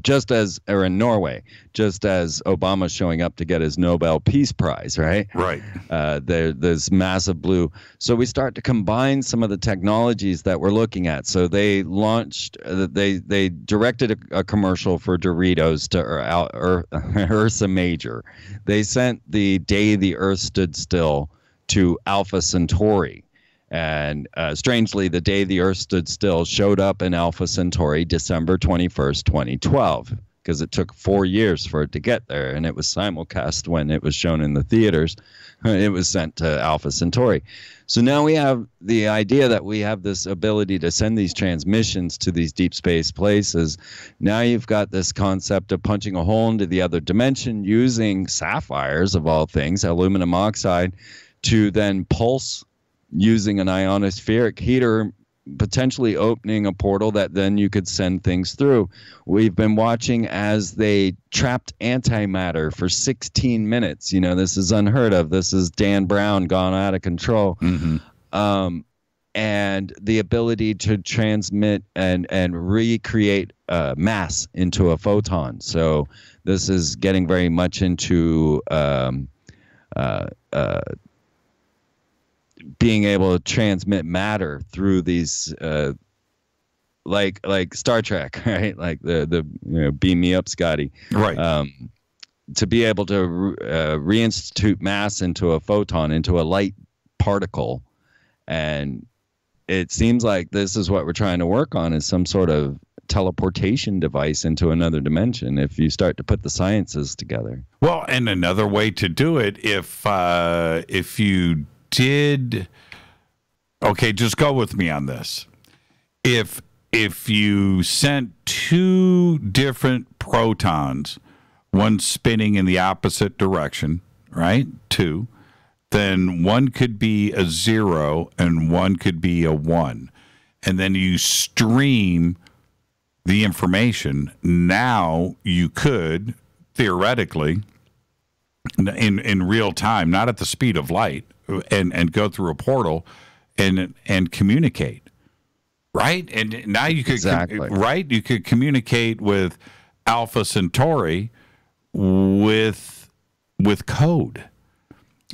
Just as, or in Norway, just as Obama's showing up to get his Nobel Peace Prize, right?
Right.
There's massive blue. So we start to combine some of the technologies that we're looking at. So they launched, they directed a commercial for Doritos to Ursa Major. They sent the Day the Earth Stood Still to Alpha Centauri. And strangely, the Day the Earth Stood Still showed up in Alpha Centauri December 21st, 2012, because it took 4 years for it to get there, and it was simulcast when it was shown in the theaters. It was sent to Alpha Centauri. So now we have the idea that we have this ability to send these transmissions to these deep space places. Now you've got this concept of punching a hole into the other dimension using sapphires, of all things, aluminum oxide, to then pulse using an ionospheric heater, potentially opening a portal that then you could send things through. We've been watching as they trapped antimatter for 16 minutes. This is unheard of. This is Dan Brown gone out of control. Mm-hmm. And the ability to transmit and recreate mass into a photon. So this is getting very much into being able to transmit matter through these, like Star Trek, right? Like the beam me up, Scotty.
Right.
To be able to reinstitute mass into a photon, into a light particle, and it seems like this is what we're trying to work on, is some sort of teleportation device into another dimension if you start to put the sciences together.
Well, and another way to do it, if you did, okay, just go with me on this. If you sent two different protons, one spinning in the opposite direction, right? Two, then one could be a 0 and one could be a 1. And then you stream the information. Now you could theoretically, in real time, not at the speed of light, and go through a portal and communicate, right? And now you could right, you could communicate with Alpha Centauri with code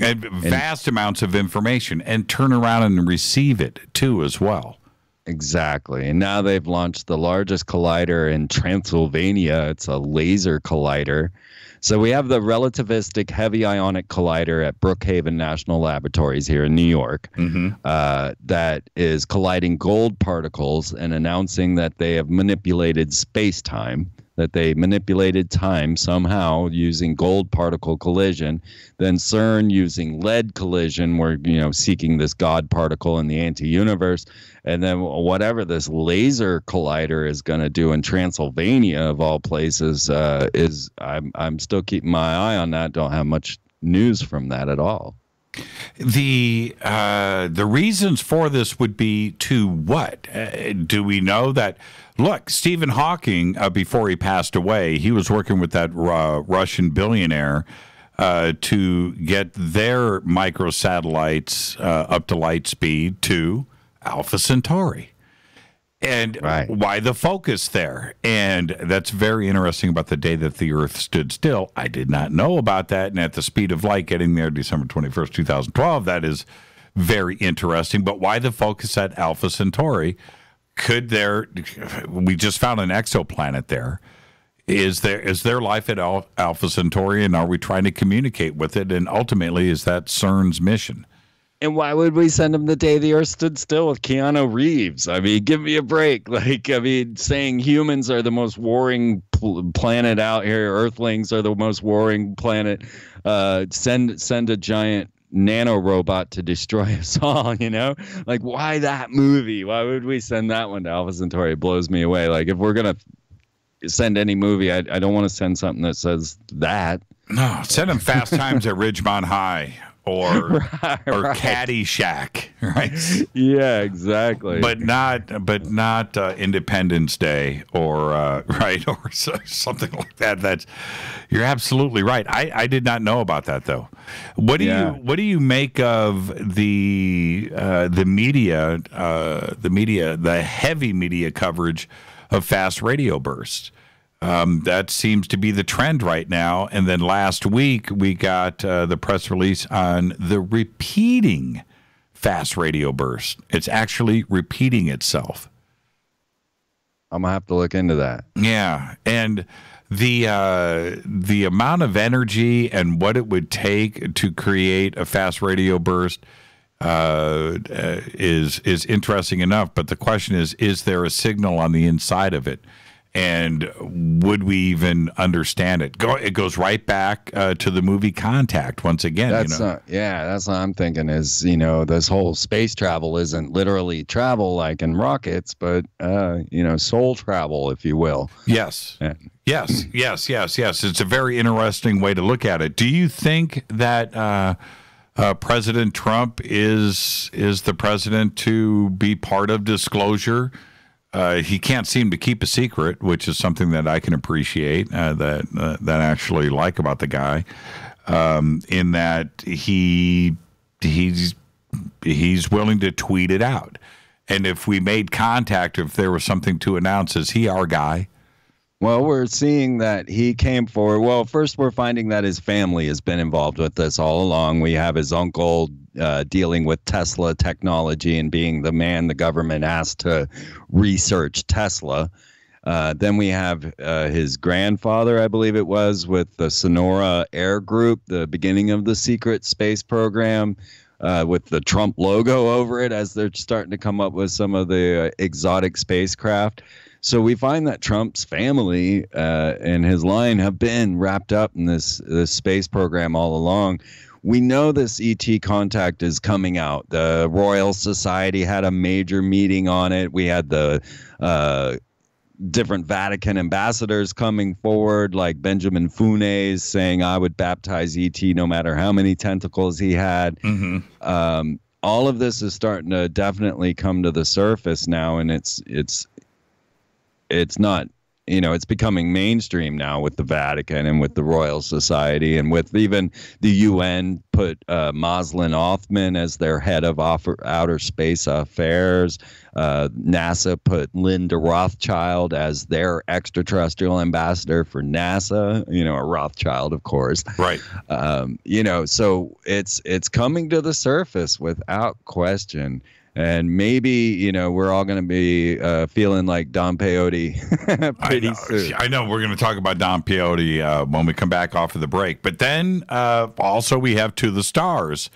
and vast amounts of information, and turn around and receive it too as well.
Exactly. And now they've launched the largest collider in Transylvania. It's a laser collider. So we have the relativistic heavy ionic collider at Brookhaven National Laboratories here in New York, that is colliding gold particles and announcing that they have manipulated space-time, that they manipulated time somehow using gold particle collision. Then CERN using lead collision, we're seeking this God particle in the anti-universe. And then whatever this laser collider is going to do in Transylvania, of all places, is I'm still keeping my eye on that. Don't have much news from that at all.
The reasons for this would be to what? Do we know that? Look, Stephen Hawking, before he passed away, he was working with that Russian billionaire to get their microsatellites up to light speed to Alpha Centauri. And why the focus there? And that's very interesting about the day that the Earth stood still. I did not know about that. And at the speed of light getting there December 21st, 2012, that is very interesting. But why the focus at Alpha Centauri? We just found an exoplanet there. Is there life at Alpha Centauri, and are we trying to communicate with it? And ultimately, is that CERN's mission?
And why would we send him the day the Earth stood still with Keanu Reeves? I mean, give me a break. Like, I mean, saying humans are the most warring planet out here, Earthlings are the most warring planet. Send a giant nano robot to destroy us all, you know? Like, why that movie? Why would we send that one to Alpha Centauri? It blows me away. Like, if we're going to send any movie, I don't want to send something that says that.
No, send them Fast Times at Ridgemont High. Or Caddyshack, right?
Yeah, exactly.
But not Independence Day or right or something like that. You're absolutely right. I did not know about that though. What do you make of the media, the heavy media coverage of fast radio bursts? That seems to be the trend right now. And then last week, we got the press release on the repeating fast radio burst. It's actually repeating itself.
I'm going to have to look into that.
Yeah. And the amount of energy and what it would take to create a fast radio burst is interesting enough. But the question is there a signal on the inside of it? And would we even understand it? It goes right back to the movie Contact once again.
That's what I'm thinking is, this whole space travel isn't literally travel like in rockets, but, soul travel, if you will.
Yes. Yes. It's a very interesting way to look at it. Do you think that President Trump is the president to be part of disclosure? He can't seem to keep a secret, which is something that I can appreciate, that I actually like about the guy, in that he's willing to tweet it out. And if we made contact, if there was something to announce, is he our guy?
Well, we're seeing that he came forward. Well, first we're finding that his family has been involved with this all along. We have his uncle dealing with Tesla technology and being the man the government asked to research Tesla. Then we have his grandfather, I believe it was, with the Sonora Air Group, the beginning of the secret space program, with the Trump logo over it as they're starting to come up with some of the exotic spacecraft. So we find that Trump's family and his line have been wrapped up in this space program all along. We know this ET contact is coming out. The Royal Society had a major meeting on it. We had the different Vatican ambassadors coming forward, like Benjamin Funes saying, I would baptize ET no matter how many tentacles he had. Mm-hmm. All of this is starting to definitely come to the surface now, and it's not, it's becoming mainstream now with the Vatican and with the Royal Society and with even the UN put Moslin Othman as their head of outer space affairs. NASA put Linda Rothschild as their extraterrestrial ambassador for NASA, a Rothschild, of course.
Right.
So it's coming to the surface without question. And maybe, we're all going to be feeling like Don Peyote pretty soon.
I know. We're going to talk about Don Peyote when we come back off of the break. But then also we have To the Stars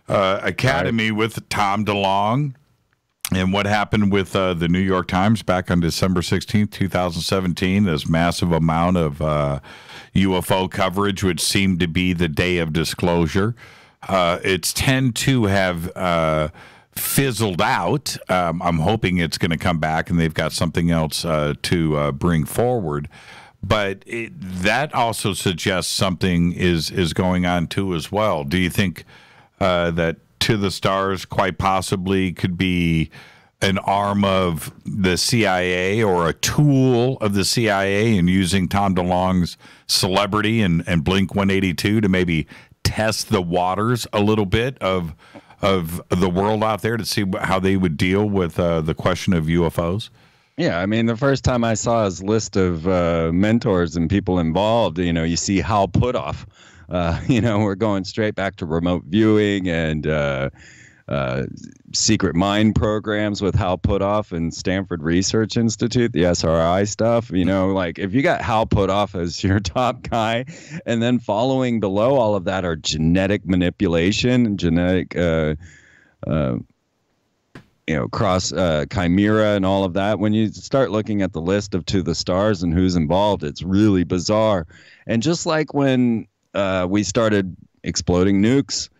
Academy with Tom DeLonge and what happened with the New York Times back on December 16th, 2017. This massive amount of UFO coverage, which seemed to be the day of disclosure. It's tend to have fizzled out. I'm hoping it's going to come back and they've got something else to bring forward. But that also suggests something is going on too as well. Do you think that To the Stars quite possibly could be an arm of the CIA or a tool of the CIA in using Tom DeLonge's celebrity and Blink-182 to maybe test the waters a little bit of the world out there to see how they would deal with the question of UFOs?
Yeah, I mean, the first time I saw his list of mentors and people involved, you see Hal Puthoff. We're going straight back to remote viewing and secret mine programs with Hal Puthoff and Stanford Research Institute, the SRI stuff. You know, like if you got Hal Puthoff as your top guy, and then following below all of that are genetic manipulation, genetic, cross chimera and all of that. When you start looking at the list of To the Stars and who's involved, it's really bizarre. And just like when we started exploding nukes,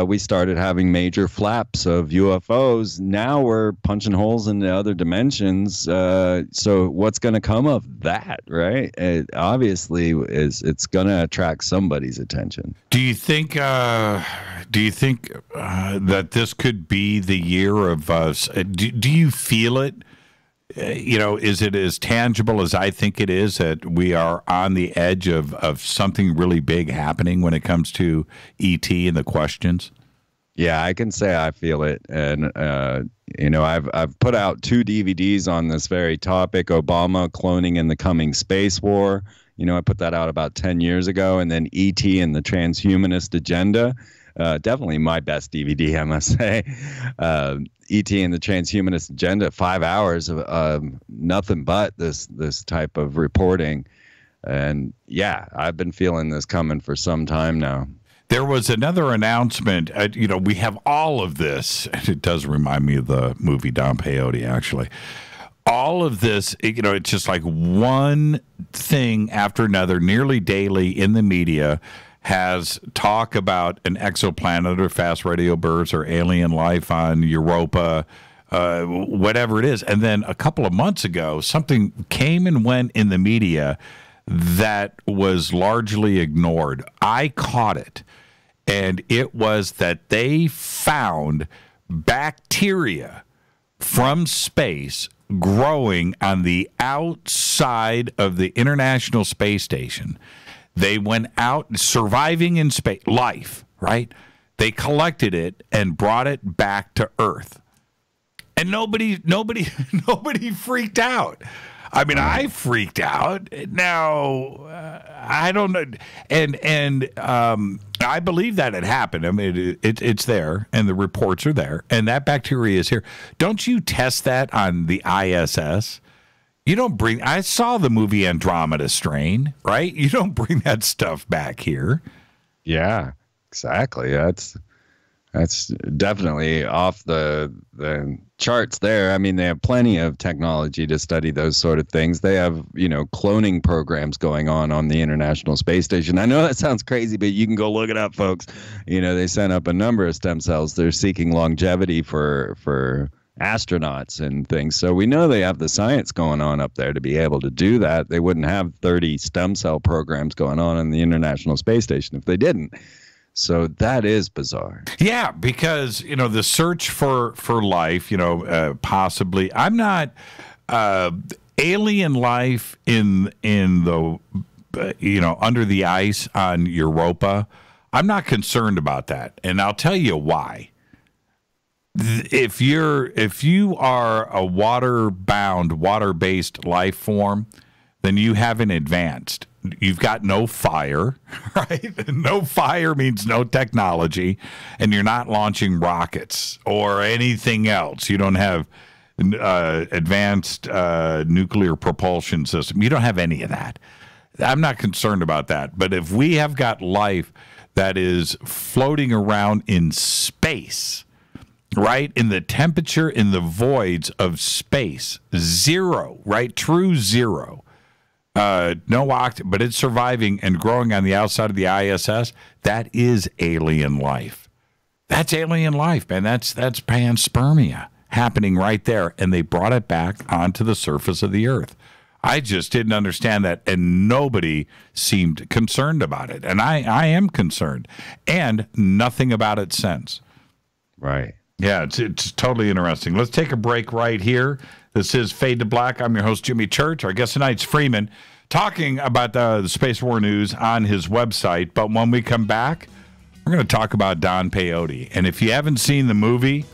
we started having major flaps of UFOs. Now we're punching holes in the other dimensions. So what's going to come of that, right? It obviously it's going to attract somebody's attention.
Do you think that this could be the year of do you feel it? Is it as tangible as I think it is, that we are on the edge of something really big happening when it comes to ET and the questions?
Yeah, I can say I feel it. And, I've put out 2 DVDs on this very topic, Obama, Cloning and the Coming Space War. I put that out about 10 years ago. And then ET and the Transhumanist Agenda. Definitely my best DVD, I must say. E.T. and the Transhumanist Agenda, 5 hours of nothing but this type of reporting. And yeah, I've been feeling this coming for some time now.
There was another announcement. We have all of this. It does remind me of the movie Don Peyote, actually. All of this, it's just like one thing after another, nearly daily in the media, has talk about an exoplanet or fast radio bursts or alien life on Europa, whatever it is. And then a couple of months ago, something came and went in the media that was largely ignored. I caught it, and it was that they found bacteria from space growing on the outside of the International Space Station. They went out surviving in space, life, right? They collected it and brought it back to Earth. And nobody freaked out. I mean, I freaked out. Now, I don't know. And I believe that it happened. I mean, it's there, and the reports are there, and that bacteria is here. Don't you test that on the ISS? You don't bring. I saw the movie Andromeda Strain, right? You don't bring that stuff back here.
Yeah, exactly. That's definitely off the charts there. I mean, they have plenty of technology to study those sort of things. They have, cloning programs going on the International Space Station. I know that sounds crazy, but you can go look it up, folks. They sent up a number of stem cells. They're seeking longevity for astronauts and things. So we know they have the science going on up there to be able to do that. They wouldn't have 30 stem cell programs going on in the International Space Station if they didn't. So that is bizarre.
Yeah, because, the search for life, possibly. I'm not alien life in the, under the ice on Europa. I'm not concerned about that. And I'll tell you why. If you are a water-based life form, then you haven't advanced. You've got no fire, right? No fire means no technology, and you're not launching rockets or anything else. You don't have advanced nuclear propulsion system. You don't have any of that. I'm not concerned about that. But if we have got life that is floating around in space, right, in the temperature, in the voids of space, zero, right, true zero. No oxygen, but it's surviving and growing on the outside of the ISS. That is alien life. That's alien life, man. That's panspermia happening right there, and they brought it back onto the surface of the Earth. I just didn't understand that, and nobody seemed concerned about it. And I am concerned, and nothing about it since.
Right.
Yeah, it's totally interesting. Let's take a break right here. This is Fade to Black. I'm your host, Jimmy Church. Our guest tonight's Freeman, talking about the Space War news on his website. But when we come back, we're going to talk about Don Peyote. And if you haven't seen the movie,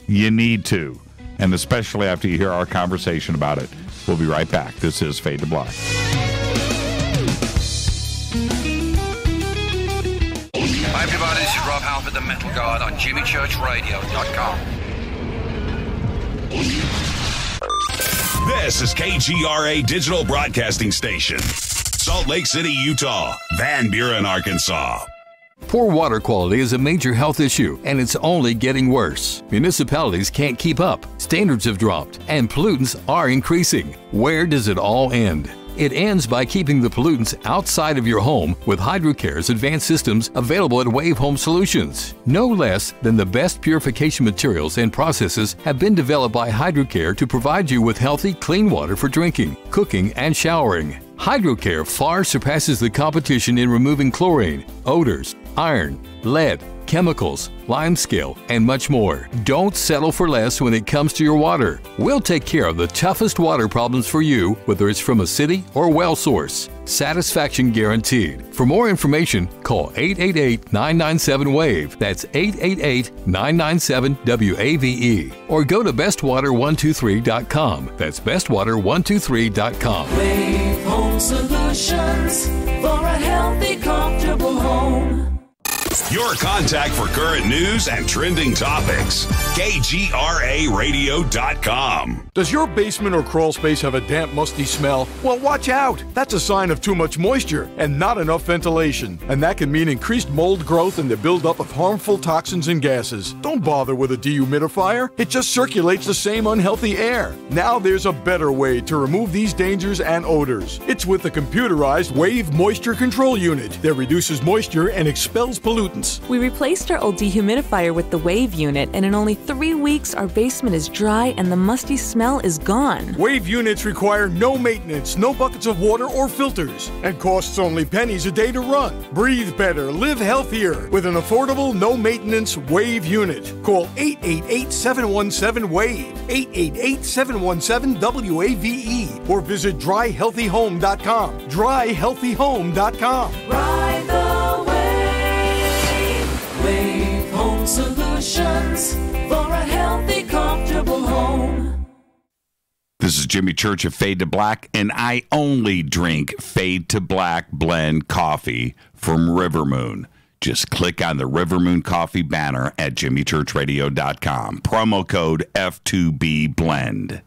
you need to. And especially after you hear our conversation about it. We'll be right back. This is Fade to Black.
Hi, everybody. This is Rob Halford. the Metal God on jimmychurchradio.com.
This is KGRA Digital Broadcasting Station. Salt Lake City, Utah. Van Buren, Arkansas.
Poor water quality is a major health issue, and it's only getting worse. Municipalities can't keep up, standards have dropped, and pollutants are increasing. Where does it all end? It ends by keeping the pollutants outside of your home with HydroCare's advanced systems available at Wave Home Solutions. No less than the best purification materials and processes have been developed by HydroCare to provide you with healthy, clean water for drinking, cooking, and showering. HydroCare far surpasses the competition in removing chlorine, odors, iron, lead, chemicals, limescale, and much more. Don't settle for less when it comes to your water. We'll take care of the toughest water problems for you, whether it's from a city or well source. Satisfaction guaranteed. For more information, call 888-997-WAVE. That's 888-997-WAVE. Or go to bestwater123.com. That's bestwater123.com.
Wave Home Solutions for a healthy, comfortable home.
Your contact for current news and trending topics. KGRARadio.com.
Does your basement or crawl space have a damp, musty smell? Well, watch out. That's a sign of too much moisture and not enough ventilation. And that can mean increased mold growth and the buildup of harmful toxins and gases. Don't bother with a dehumidifier. It just circulates the same unhealthy air. Now there's a better way to remove these dangers and odors. It's with the computerized Wave Moisture Control Unit that reduces moisture and expels pollutants.
We replaced our old dehumidifier with the Wave unit, and in only 3 weeks, our basement is dry and the musty smell is gone.
Wave units require no maintenance, no buckets of water or filters, and costs only pennies a day to run. Breathe better, live healthier with an affordable, no-maintenance Wave unit. Call 888-717-WAVE, 888-717-WAVE, or visit dryhealthyhome.com, dryhealthyhome.com.
Ride the Wave Home Solutions for a healthy, comfortable home.
This is Jimmy Church of Fade to Black, and I only drink Fade to Black blend coffee from Rivermoon. Just click on the Rivermoon coffee banner at jimmychurchradio.com. Promo code F2B Blend.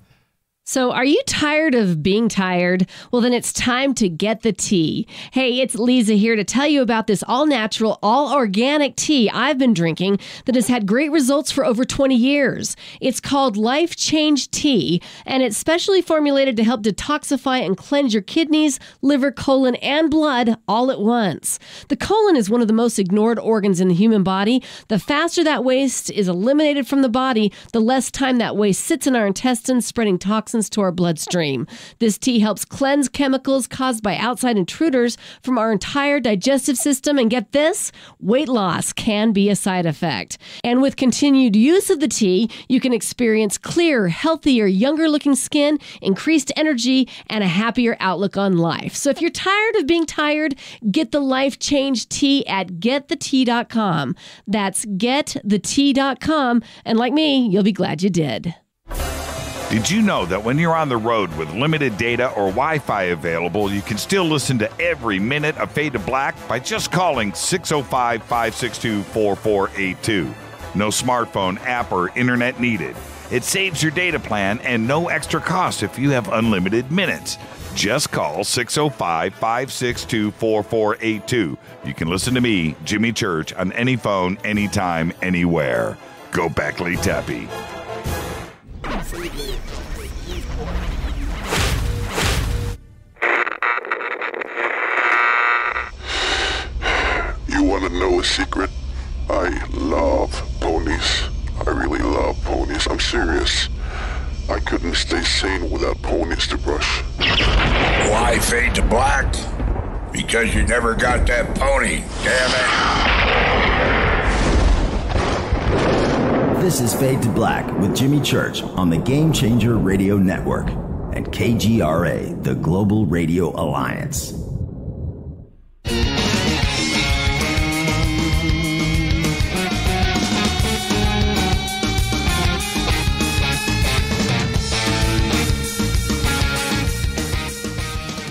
So are you tired of being tired? Well, then it's time to get the tea. Hey, it's Lisa here to tell you about this all-natural, all-organic tea I've been drinking that has had great results for over 20 years. It's called Life Change Tea, and it's specially formulated to help detoxify and cleanse your kidneys, liver, colon, and blood all at once. The colon is one of the most ignored organs in the human body. The faster that waste is eliminated from the body, the less time that waste sits in our intestines, spreading toxins to our bloodstream. This tea helps cleanse chemicals caused by outside intruders from our entire digestive system. And get this, weight loss can be a side effect. And with continued use of the tea, you can experience clearer, healthier, younger looking skin, increased energy, and a happier outlook on life. So if you're tired of being tired, get the Life Change Tea at getthetea.com. That's getthetea.com. And like me, you'll be glad you did.
Did you know that when you're on the road with limited data or Wi-Fi available, you can still listen to every minute of Fade to Black by just calling 605-562-4482. No smartphone, app, or internet needed. It saves your data plan and no extra cost if you have unlimited minutes. Just call 605-562-4482. You can listen to me, Jimmy Church, on any phone, anytime, anywhere. Go Beckley Tappy.
You want to know a secret? I love ponies. I really love ponies. I'm serious. I couldn't stay sane without ponies to brush.
Why Fade to Black? Because you never got that pony, damn it.
This is Fade to Black with Jimmy Church on the Game Changer Radio Network and KGRA, the Global Radio Alliance.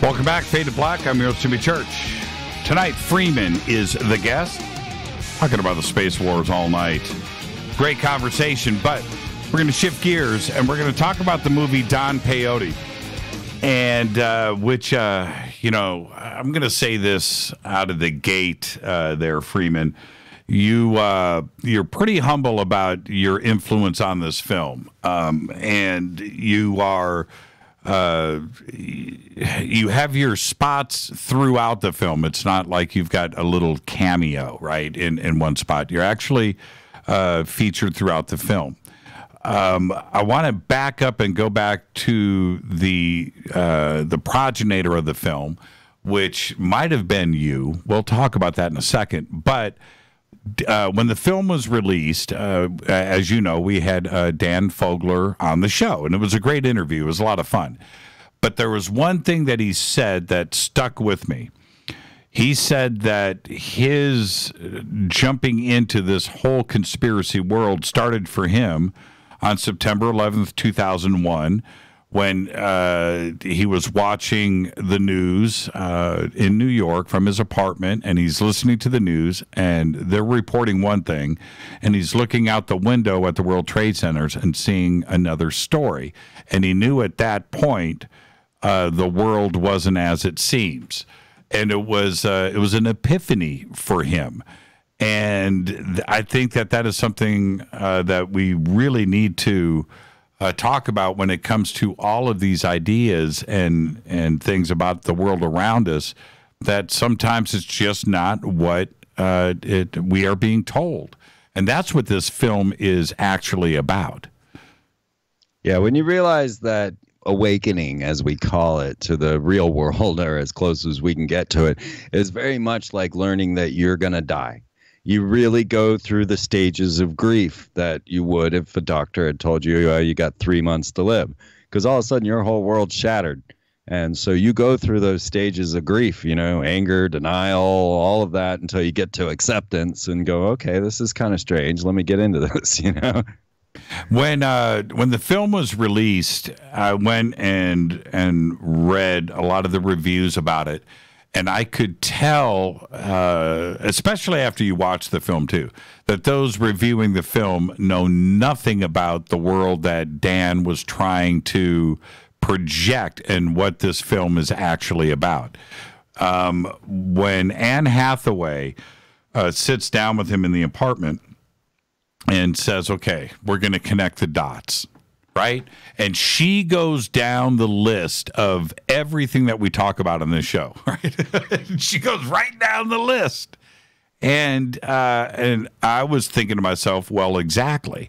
Welcome back, Fade to Black. I'm your host, Jimmy Church. Tonight, Freeman is the guest. Talking about the space wars all night. Great conversation, but we're going to shift gears and we're going to talk about the movie Don Peyote. And which, I'm going to say this out of the gate there, Freeman. You're pretty humble about your influence on this film. And you are... you have your spots throughout the film. It's not like you've got a little cameo, right, in one spot. You're actually featured throughout the film. I want to back up and go back to the progenitor of the film, which might have been you. We'll talk about that in a second. But when the film was released, as you know, we had Dan Fogler on the show, and it was a great interview. It was a lot of fun. But there was one thing that he said that stuck with me. He said that his jumping into this whole conspiracy world started for him on September 11th, 2001, when he was watching the news in New York from his apartment, and he's listening to the news, and they're reporting one thing, and he's looking out the window at the World Trade Centers and seeing another story. And he knew at that point the world wasn't as it seems. And it was an epiphany for him. And I think that is something that we really need to talk about when it comes to all of these ideas and things about the world around us, that sometimes it's just not what we are being told. And that's what this film is actually about.
Yeah, when you realize that awakening, as we call it, to the real world, or as close as we can get to it, is very much like learning that you're going to die. You really go through the stages of grief that you would if a doctor had told you, you got 3 months to live, because all of a sudden your whole world's shattered. And so you go through those stages of grief, anger, denial, all of that, until you get to acceptance and go, okay, this is kind of strange. Let me get into this,
When the film was released, I went and read a lot of the reviews about it. And I could tell, especially after you watch the film too, that those reviewing the film know nothing about the world that Dan was trying to project and what this film is actually about. When Anne Hathaway sits down with him in the apartment and says, okay, we're going to connect the dots. Right? And she goes down the list of everything that we talk about on this show. Right? She goes right down the list. And I was thinking to myself, well, exactly.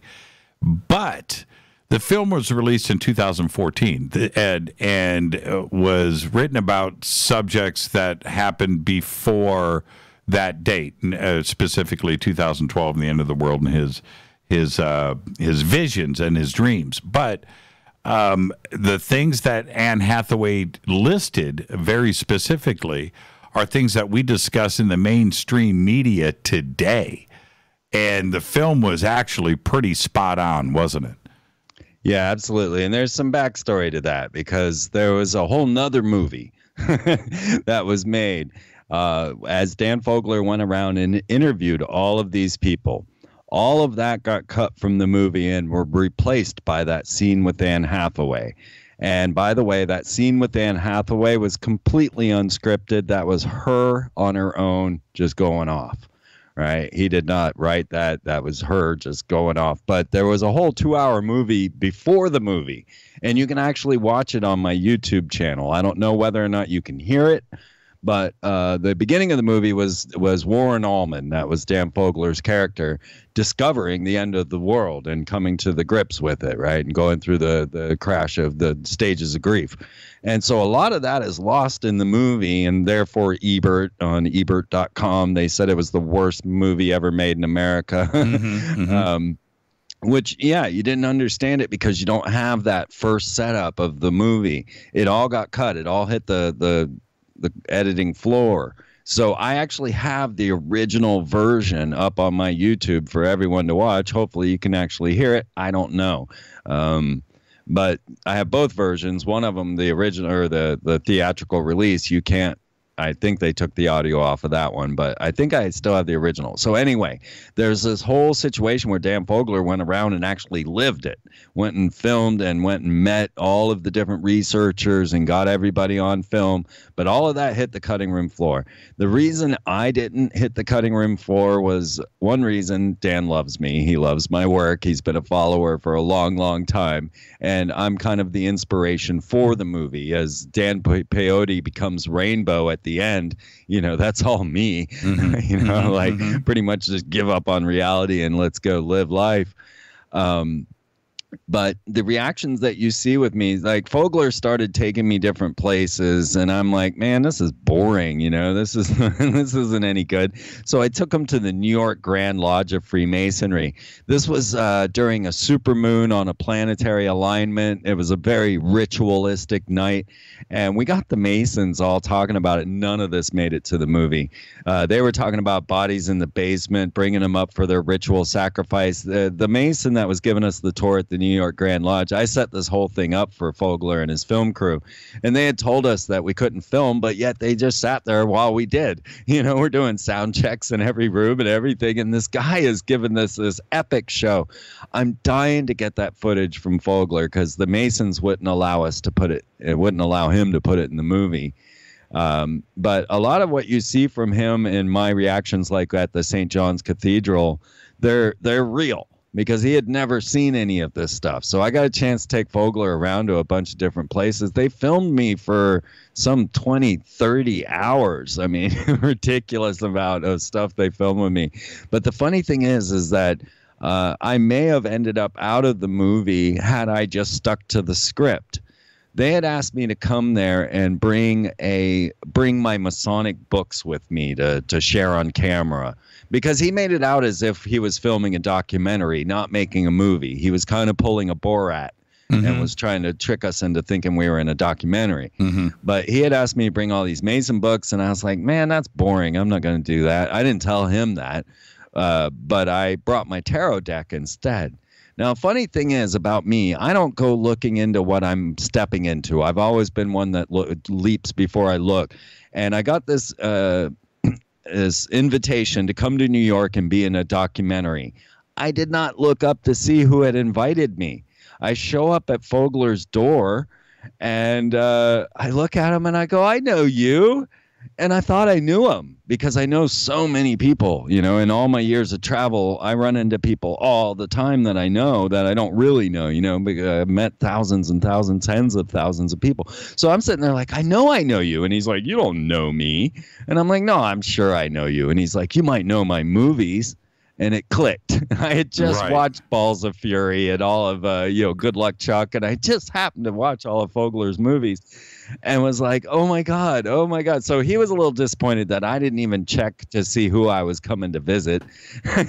But the film was released in 2014 and was written about subjects that happened before that date, specifically 2012 and the end of the world and his visions and his dreams. But the things that Anne Hathaway listed very specifically are things that we discuss in the mainstream media today. And the film was actually pretty spot on, wasn't it?
Yeah, absolutely. And there's some backstory to that, because there was a whole nother movie that was made as Dan Fogler went around and interviewed all of these people. All of that got cut from the movie and were replaced by that scene with Anne Hathaway. And by the way, that scene with Anne Hathaway was completely unscripted. That was her on her own, just going off, right? He did not write that. That was her just going off. But there was a whole 2-hour movie before the movie, and you can actually watch it on my YouTube channel. I don't know whether or not you can hear it, but the beginning of the movie was Warren Allman, that was Dan Fogler's character, discovering the end of the world and coming to the grips with it, right, and going through the crash of the stages of grief. And so a lot of that is lost in the movie, and therefore Ebert, on Ebert.com, they said it was the worst movie ever made in America. Which, yeah, you didn't understand it because you don't have that first setup of the movie. It all got cut. It all hit the editing floor. So I actually have the original version up on my YouTube for everyone to watch. Hopefully you can actually hear it. I don't know. But I have both versions. One of them, the original or the theatrical release, you can't I think they took the audio off of that one, but I think I still have the original. So anyway, there's this whole situation where Dan Fogler went around and actually lived it, went and filmed and went and met all of the different researchers and got everybody on film. But all of that hit the cutting room floor. The reason I didn't hit the cutting room floor was one reason: Dan loves me. He loves my work. He's been a follower for a long, long time. And I'm kind of the inspiration for the movie. As Dan Peyote becomes Rainbow at the end, you know, that's all me. You know, pretty much just give up on reality and let's go live life. But the reactions that you see with me, like Fogler started taking me different places, and I'm like, man, this is boring. You know, this isn't any good. So I took him to the New York Grand Lodge of Freemasonry. This was during a supermoon on a planetary alignment. It was a very ritualistic night, and we got the Masons all talking about it. None of this made it to the movie. They were talking about bodies in the basement, bringing them up for their ritual sacrifice. The Mason that was giving us the tour at the New York Grand Lodge, I set this whole thing up for Fogler and his film crew, and they had told us that we couldn't film, but yet they just sat there while we did. You know, we're doing sound checks in every room and everything, and this guy is giving this epic show. I'm dying to get that footage from Fogler because the Masons wouldn't allow us to put it. It wouldn't allow him to put it in the movie. But a lot of what you see from him in my reactions, like at the St. John's Cathedral, they're real, because he had never seen any of this stuff. So I got a chance to take Fogler around to a bunch of different places. They filmed me for some 20, 30 hours. I mean, ridiculous amount of stuff they filmed with me. But the funny thing is that I may have ended up out of the movie had I just stuck to the script. They had asked me to come there and bring my Masonic books with me to share on camera, because he made it out as if he was filming a documentary, not making a movie. He was kind of pulling a Borat and was trying to trick us into thinking we were in a documentary. But he had asked me to bring all these Mason books, and I was like, man, that's boring. I'm not going to do that. I didn't tell him that, but I brought my tarot deck instead. Now, funny thing is about me, I don't go looking into what I'm stepping into. I've always been one that leaps before I look. And I got this this invitation to come to New York and be in a documentary. I did not look up to see who had invited me. I show up at Fogler's door, and I look at him and I go, I know you. And I thought I knew him because I know so many people, you know, in all my years of travel, I run into people all the time that I know that I don't really know, you know, because I've met thousands and thousands, tens of thousands of people. So I'm sitting there like, I know you. And he's like, you don't know me. And I'm like, no, I'm sure I know you. And he's like, you might know my movies. And it clicked. I had just watched Balls of Fury and all of, Good Luck Chuck. And I just happened to watch all of Fogler's movies and was like, oh, my God. So he was a little disappointed that I didn't even check to see who I was coming to visit,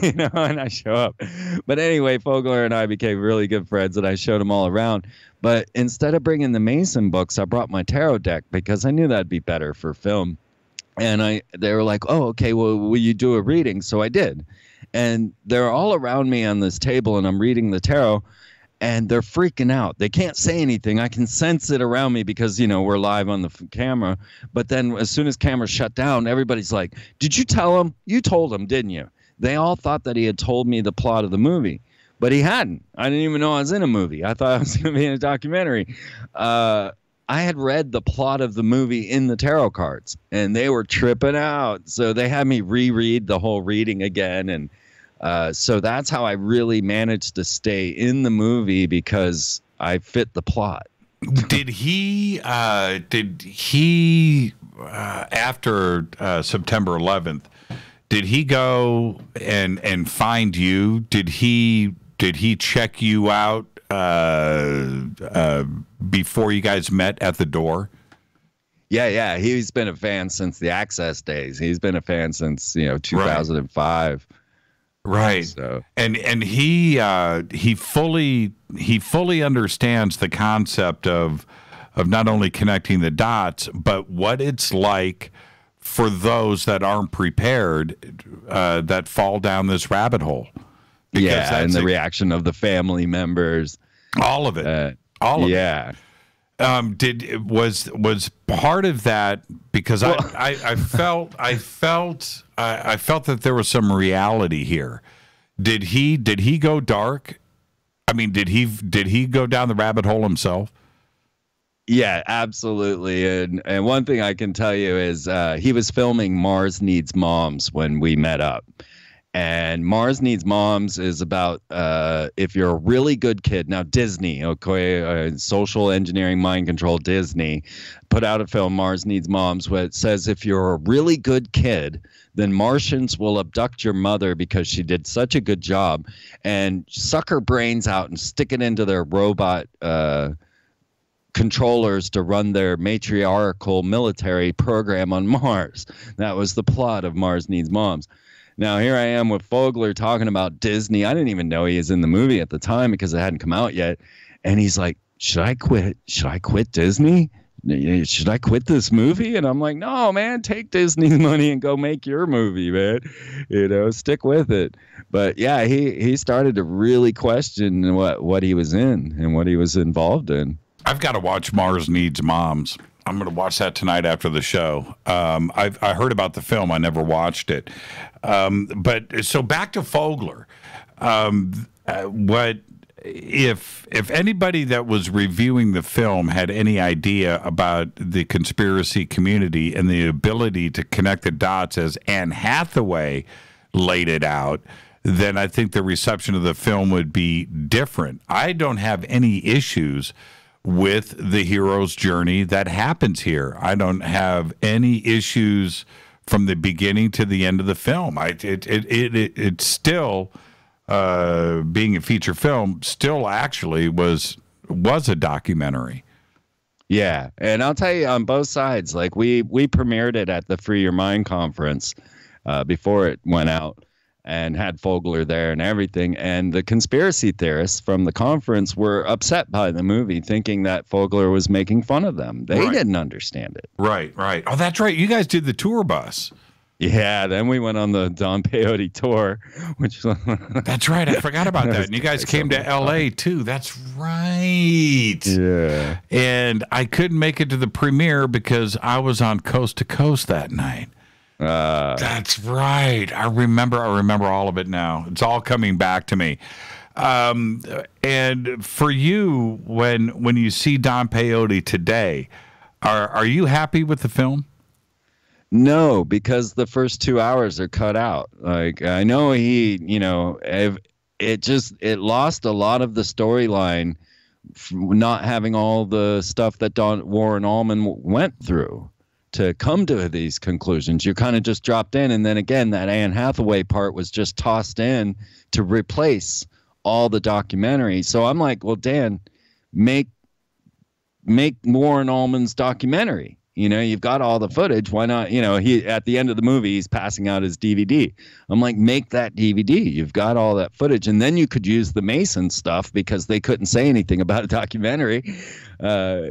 you know, and I show up. But anyway, Fogler and I became really good friends, and I showed him all around. But instead of bringing the Mason books, I brought my tarot deck because I knew that'd be better for film. And they were like, oh, okay, well, will you do a reading? So I did. And they're all around me on this table, and I'm reading the tarot, and they're freaking out. They can't say anything. I can sense it around me because, you know, we're live on the camera. But then as soon as cameras shut down, everybody's like, did you tell him? You told him, didn't you? They all thought that he had told me the plot of the movie, but he hadn't. I didn't even know I was in a movie. I thought I was going to be in a documentary. I had read the plot of the movie in the tarot cards, and they were tripping out. So they had me reread the whole reading again. And so that's how I really managed to stay in the movie, because I fit the plot.
Did he after September 11th, did he go and find you? Did he check you out before you guys met at the door?
Yeah. He's been a fan since the Access days. He's been a fan since 2005.
Right.
So.
And he fully understands the concept of not only connecting the dots, but what it's like for those that aren't prepared, that fall down this rabbit hole.
And the reaction of the family members.
All of it. All of it. Was part of that because I felt that there was some reality here. Did he go dark? I mean, did he go down the rabbit hole himself?
Yeah, absolutely. And one thing I can tell you is he was filming Mars Needs Moms when we met up. And Mars Needs Moms is about if you're a really good kid. Now, Disney, okay, social engineering, mind control, Disney, put out a film, Mars Needs Moms, where it says if you're a really good kid, then Martians will abduct your mother because she did such a good job and suck her brains out and stick it into their robot controllers to run their matriarchal military program on Mars. That was the plot of Mars Needs Moms. Now, here I am with Fogler talking about Disney. I didn't even know he was in the movie at the time because it hadn't come out yet. And he's like, should I quit? Should I quit Disney? Should I quit this movie? And I'm like, no, man, take Disney's money and go make your movie, man. Stick with it. But yeah, he started to really question what he was in and what he was involved in.
I've got to watch Mars Needs Moms. I'm going to watch that tonight after the show. I heard about the film. I never watched it. But so back to Fogler. What if anybody that was reviewing the film had any idea about the conspiracy community and the ability to connect the dots as Anne Hathaway laid it out, then I think the reception of the film would be different. I don't have any issues with the hero's journey that happens here. I don't have any issues from the beginning to the end of the film. It's still being a feature film. Still, actually, was a documentary.
Yeah, and I'll tell you on both sides. Like we premiered it at the Free Your Mind conference before it went out, and had Fogler there and everything. And the conspiracy theorists from the conference were upset by the movie, thinking that Fogler was making fun of them. They didn't understand it.
Right. Oh, that's right. You guys did the tour bus.
Yeah, then we went on the Don Peyote tour, which
that's right. I forgot about that. And you guys came to L.A. too. That's right.
Yeah.
And I couldn't make it to the premiere because I was on Coast to Coast that night. That's right. I remember all of it now. It's all coming back to me. And for you, when you see Don Peyote today, are you happy with the film?
No, because the first 2 hours are cut out. Like I know it lost a lot of the storyline, not having all the stuff that Warren Allman went through to come to these conclusions. You kind of just dropped in, and then again, that Anne Hathaway part was just tossed in to replace all the documentary. So I'm like, well, Dan, make Warren Allman's documentary. You've got all the footage. Why not? He at the end of the movie, he's passing out his DVD. I'm like, make that DVD. You've got all that footage, and then you could use the Mason stuff because they couldn't say anything about a documentary. I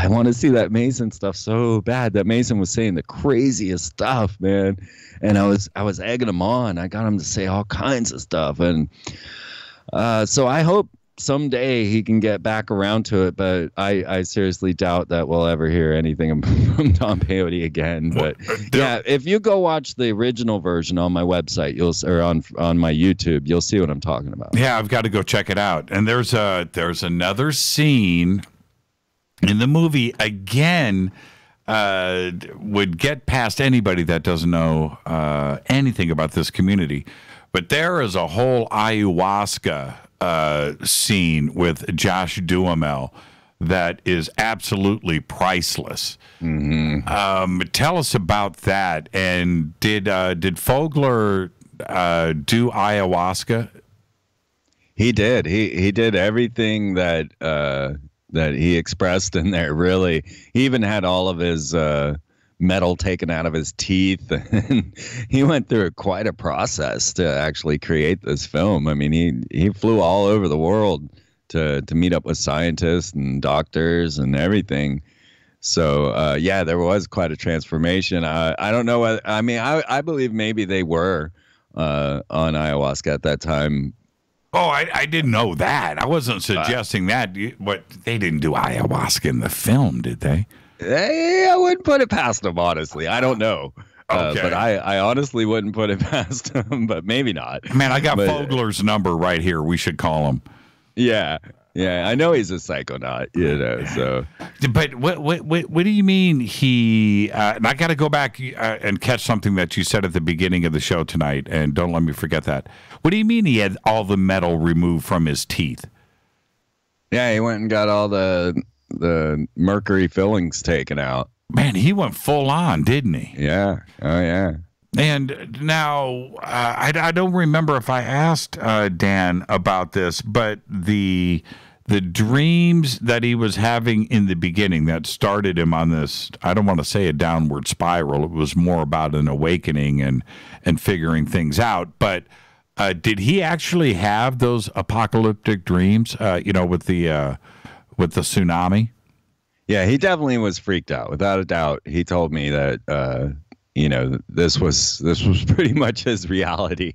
want to see that Mason stuff so bad. That Mason was saying the craziest stuff, man, and I was egging him on. I got him to say all kinds of stuff, and so I hope someday he can get back around to it, but I seriously doubt that we'll ever hear anything from Don Peyote again. But yeah, if you go watch the original version on my website, or on my YouTube, you'll see what I'm talking about.
Yeah, I've got to go check it out. And there's another scene in the movie again would get past anybody that doesn't know anything about this community. But there is a whole ayahuasca scene with Josh Duhamel that is absolutely priceless.
Mm-hmm.
Tell us about that. And did Fogler do ayahuasca?
He did. He did everything that he expressed in there. Really, he even had all of his metal taken out of his teeth, and he went through quite a process to actually create this film. I mean, he flew all over the world to meet up with scientists and doctors and everything. So yeah, there was quite a transformation. I don't know whether, I believe maybe they were on ayahuasca at that time.
Oh, I didn't know that. I wasn't suggesting that. But they didn't do ayahuasca in the film, did they?
I wouldn't put it past them, honestly. I don't know.
Okay.
But I honestly wouldn't put it past them, but maybe not.
Man, I got Fogler's number right here. We should call him.
Yeah. Yeah, I know he's a psychonaut, so.
But what do you mean he, and I got to go back and catch something that you said at the beginning of the show tonight, and don't let me forget that. What do you mean he had all the metal removed from his teeth?
Yeah, he went and got all the mercury fillings taken out.
Man, he went full on, didn't he?
Yeah. Oh, yeah.
And now, I don't remember if I asked Dan about this, but the dreams that he was having in the beginning that started him on this, I don't want to say a downward spiral. It was more about an awakening and figuring things out. But did he actually have those apocalyptic dreams, with the tsunami?
Yeah, he definitely was freaked out, without a doubt. He told me that this was pretty much his reality.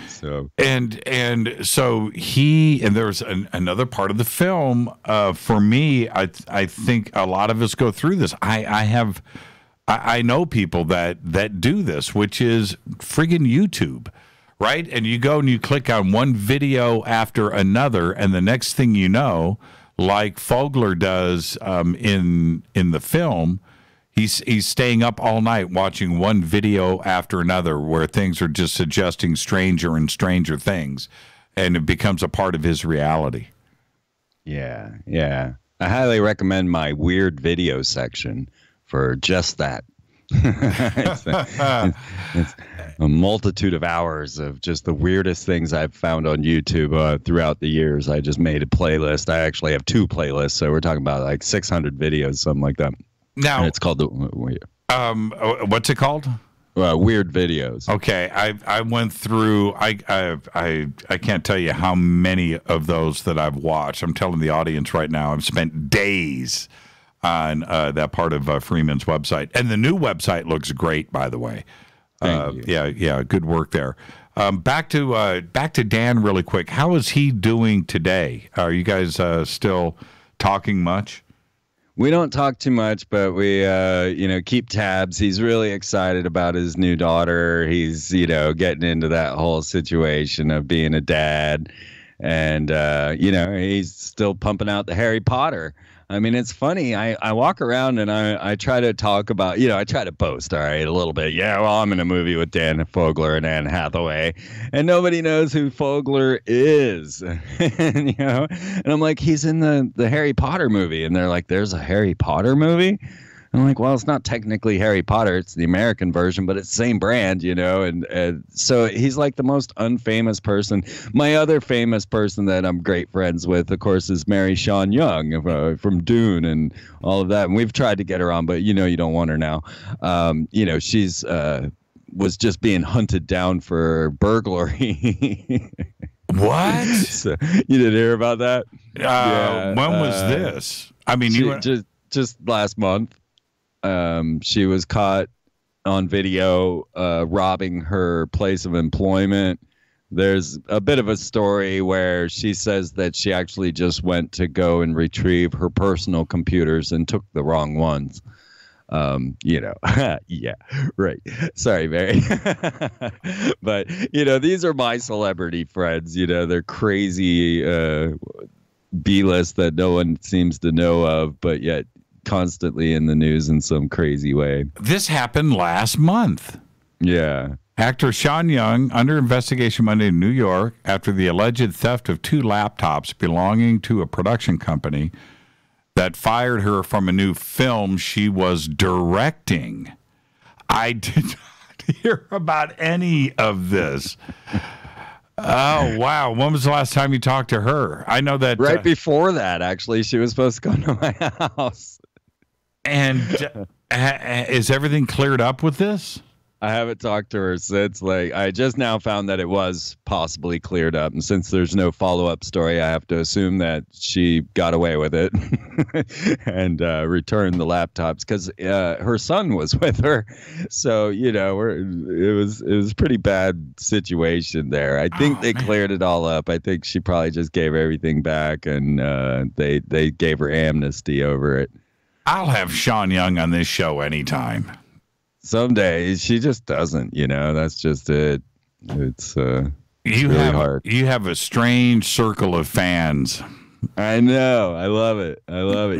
So
and so there's another part of the film for me. I think a lot of us go through this. I know people that do this, which is friggin' YouTube, right? And you go and you click on one video after another, and the next thing you know, like Fogler does in the film, he's staying up all night watching one video after another where things are just suggesting stranger and stranger things, and it becomes a part of his reality.
Yeah. I highly recommend my weird video section for just that. It's a multitude of hours of just the weirdest things I've found on YouTube throughout the years. I just made a playlist. I actually have 2 playlists, so we're talking about like 600 videos, something like that.
Now,
and it's called
what's it called?
Weird videos.
Okay, I went through. I can't tell you how many of those that I've watched. I'm telling the audience right now, I've spent days on that part of Freeman's website, and the new website looks great, by the way.
Thank you.
Yeah, good work there. Back to Dan really quick. How is he doing today? Are you guys still talking much?
We don't talk too much, but we, keep tabs. He's really excited about his new daughter. He's, getting into that whole situation of being a dad. And, he's still pumping out the Harry Potter. I mean, it's funny. I walk around and I try to talk about, I try to boast, all right, a little bit. Yeah, well, I'm in a movie with Dan Fogler and Anne Hathaway, and nobody knows who Fogler is. and I'm like, he's in the Harry Potter movie. And they're like, there's a Harry Potter movie? I'm like, well, it's not technically Harry Potter. It's the American version, but it's the same brand, and so he's like the most unfamous person. My other famous person that I'm great friends with, of course, is Mary Sean Young from Dune and all of that. And we've tried to get her on, but you don't want her now. She's was just being hunted down for burglary.
What?
So, you didn't hear about that?
When was this? I mean,
just last month. She was caught on video robbing her place of employment. There's a bit of a story where she says that she actually just went to go and retrieve her personal computers and took the wrong ones. Yeah, right. Sorry, Mary. But, these are my celebrity friends. They're crazy B-list that no one seems to know of, but yet constantly in the news in some crazy way.
This happened last month.
Yeah.
Actor Sean Young under investigation Monday in New York after the alleged theft of 2 laptops belonging to a production company that fired her from a new film she was directing. I did not hear about any of this. Oh, wow. When was the last time you talked to her? I know that...
Right before that, actually. She was supposed to come to my house.
And is everything cleared up with this?
I haven't talked to her since. Like, I just now found that it was possibly cleared up, and since there's no follow-up story, I have to assume that she got away with it and returned the laptops because her son was with her. So it was a pretty bad situation there. I think they cleared it all up. I think she probably just gave everything back, and they gave her amnesty over it.
I'll have Sean Young on this show anytime.
Some days she just doesn't, that's just it. It's really hard.
You have a strange circle of fans.
I know. I love it.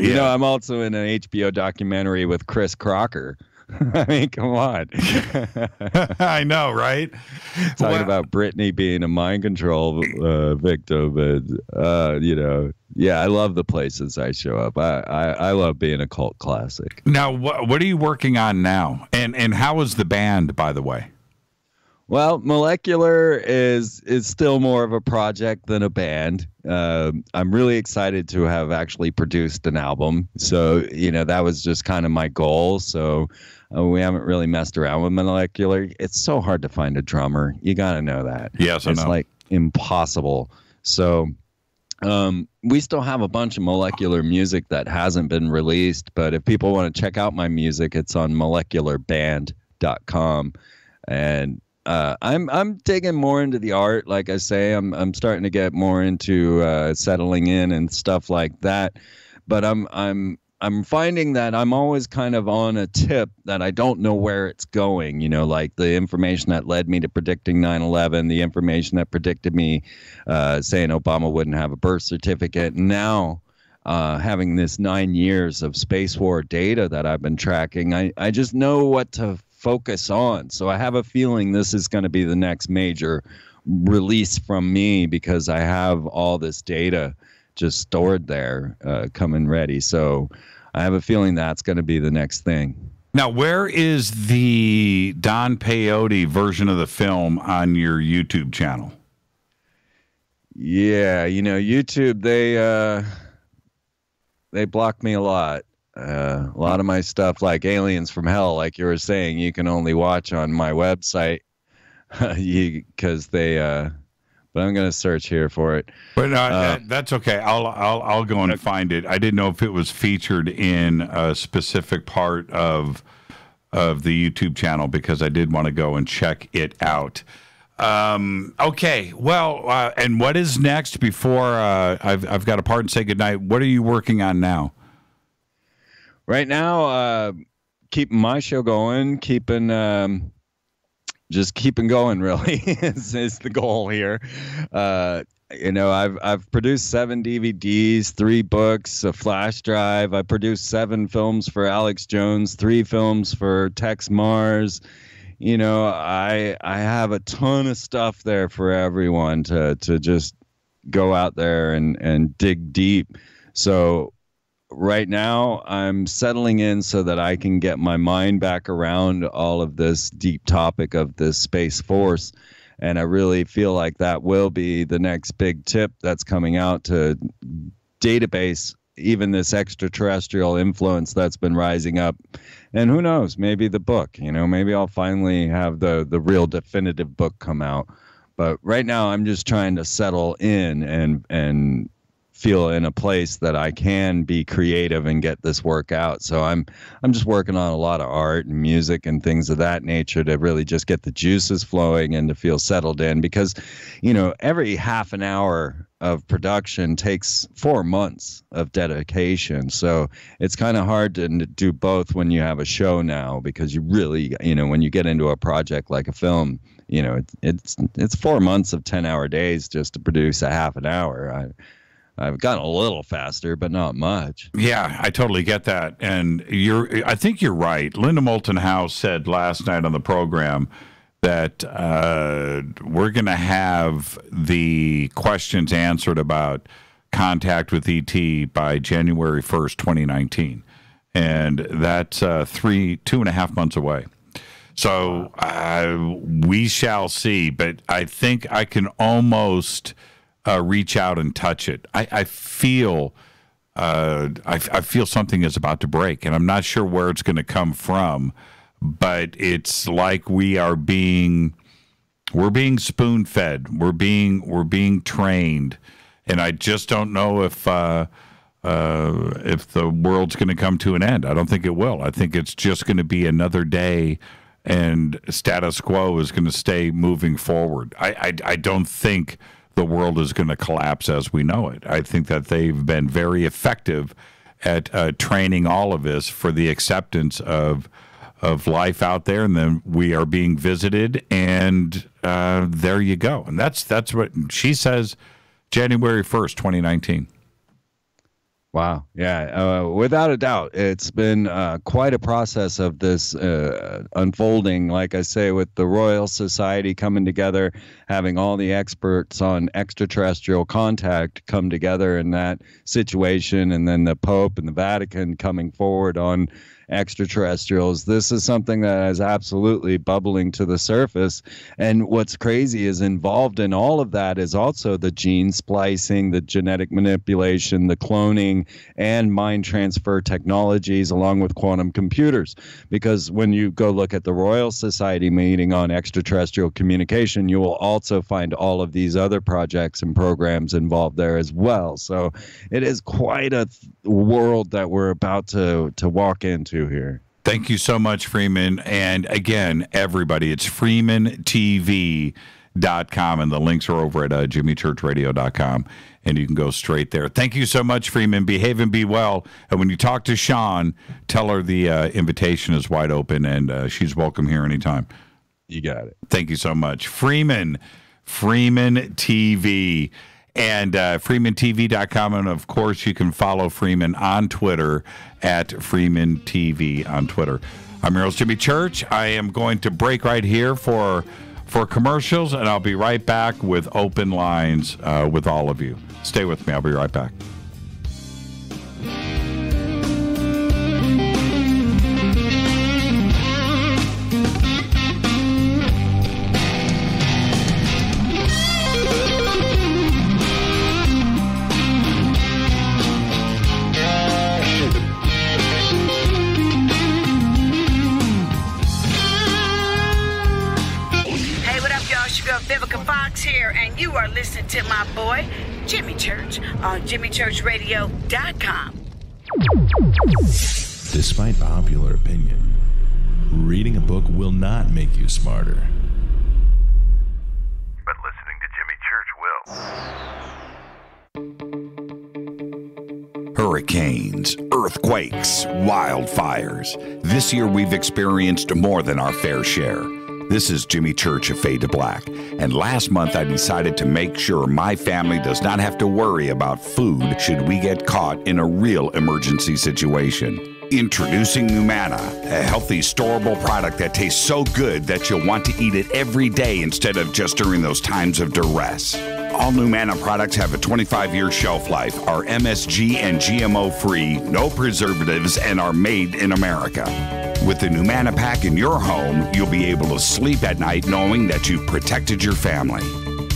Yeah.
I'm also in an HBO documentary with Chris Crocker. I mean, come on.
I know, right?
Talking about Britney being a mind control victim, and yeah, I love the places I show up. I love being a cult classic.
Now, what are you working on now? And how is the band, by the way?
Well, Molecular is still more of a project than a band. I'm really excited to have actually produced an album. So, that was just kind of my goal. So we haven't really messed around with Molecular. It's so hard to find a drummer. You got to know that.
Yes, I know.
It's like impossible. So we still have a bunch of Molecular music that hasn't been released. But if people want to check out my music, it's on molecularband.com. And I'm digging more into the art. Like I say, I'm starting to get more into settling in and stuff like that. But I'm finding that I'm always kind of on a tip that I don't know where it's going. Like the information that led me to predicting 9/11, the information that predicted me saying Obama wouldn't have a birth certificate. Now, having this 9 years of space war data that I've been tracking, I just know what to focus on. So I have a feeling this is going to be the next major release from me because I have all this data just stored there, coming ready. So I have a feeling that's going to be the next thing.
Now, where is the Don Peyote version of the film on your YouTube channel?
Yeah, YouTube, they block me a lot. A lot of my stuff, like Aliens from Hell, like you were saying, you can only watch on my website because they. But I'm going to search here for it.
But that's okay. I'll go and find it. I didn't know if it was featured in a specific part of the YouTube channel because I did want to go and check it out. Okay. Well, and what is next before I've got to part and say goodnight? What are you working on now?
Right now, keeping my show going, just keeping going, really, is the goal here. I've produced 7 DVDs, 3 books, a flash drive. I produced 7 films for Alex Jones, 3 films for Tex Mars. I have a ton of stuff there for everyone to just go out there and dig deep. So right now, I'm settling in so that I can get my mind back around all of this deep topic of this Space Force. And I really feel like that will be the next big tip that's coming out to database even this extraterrestrial influence that's been rising up. And who knows, maybe the book, maybe I'll finally have the real definitive book come out. But right now, I'm just trying to settle in and feel in a place that I can be creative and get this work out. So I'm just working on a lot of art and music and things of that nature to really just get the juices flowing and to feel settled in, because every half an hour of production takes 4 months of dedication. So it's kind of hard to do both when you have a show now, because you really, when you get into a project like a film, it's 4 months of 10-hour days just to produce a half an hour. I've gotten a little faster, but not much.
Yeah, I totally get that. And I think you're right. Linda Moulton Howe said last night on the program that we're going to have the questions answered about contact with ET by January 1st, 2019. And that's 2.5 months away. So we shall see. But I think I can almost reach out and touch it. I feel something is about to break, and I'm not sure where it's going to come from, but it's like we're being spoon-fed. We're being trained, and I just don't know if the world's going to come to an end. I don't think it will. I think it's just going to be another day, and status quo is going to stay moving forward. I don't think the world is going to collapse as we know it. I think that they've been very effective at training all of us for the acceptance of life out there, and then we are being visited, and there you go. And that's what she says, January 1st, 2019.
Wow. Yeah. Without a doubt, it's been quite a process of this unfolding, like I say, with the Royal Society coming together, having all the experts on extraterrestrial contact come together in that situation, and then the Pope and the Vatican coming forward on extraterrestrials. This is something that is absolutely bubbling to the surface. And what's crazy is involved in all of that is also the gene splicing, the genetic manipulation, the cloning, and mind transfer technologies, along with quantum computers. Because when you go look at the Royal Society meeting on extraterrestrial communication, you will also find all of these other projects and programs involved there as well. So it is quite a world that we're about to walk into here.
Thank you so much, Freeman. And again, everybody, it's freemantv.com, and the links are over at jimmychurchradio.com, and you can go straight there. Thank you so much, Freeman. Behave and be well. And when you talk to Sean, tell her the invitation is wide open, and she's welcome here anytime.
You got it.
Thank you so much. Freeman TV. And freemantv.com, and of course you can follow Freeman on Twitter at Freeman TV on Twitter. I'm your host, Jimmy Church. I am going to break right here for commercials, and I'll be right back with open lines with all of you. Stay with me. I'll be right back.
And you are listening to my boy, Jimmy Church, on jimmychurchradio.com.
Despite popular opinion, reading a book will not make you smarter.
But listening to Jimmy Church will.
Hurricanes, earthquakes, wildfires. This year we've experienced more than our fair share. This is Jimmy Church of Fade to Black, and last month I decided to make sure my family does not have to worry about food should we get caught in a real emergency situation. Introducing Numana, a healthy, storable product that tastes so good that you'll want to eat it every day instead of just during those times of duress. All Numana products have a 25-year shelf life, are MSG and GMO-free, no preservatives, and are made in America. With the Numana pack in your home, you'll be able to sleep at night knowing that you've protected your family.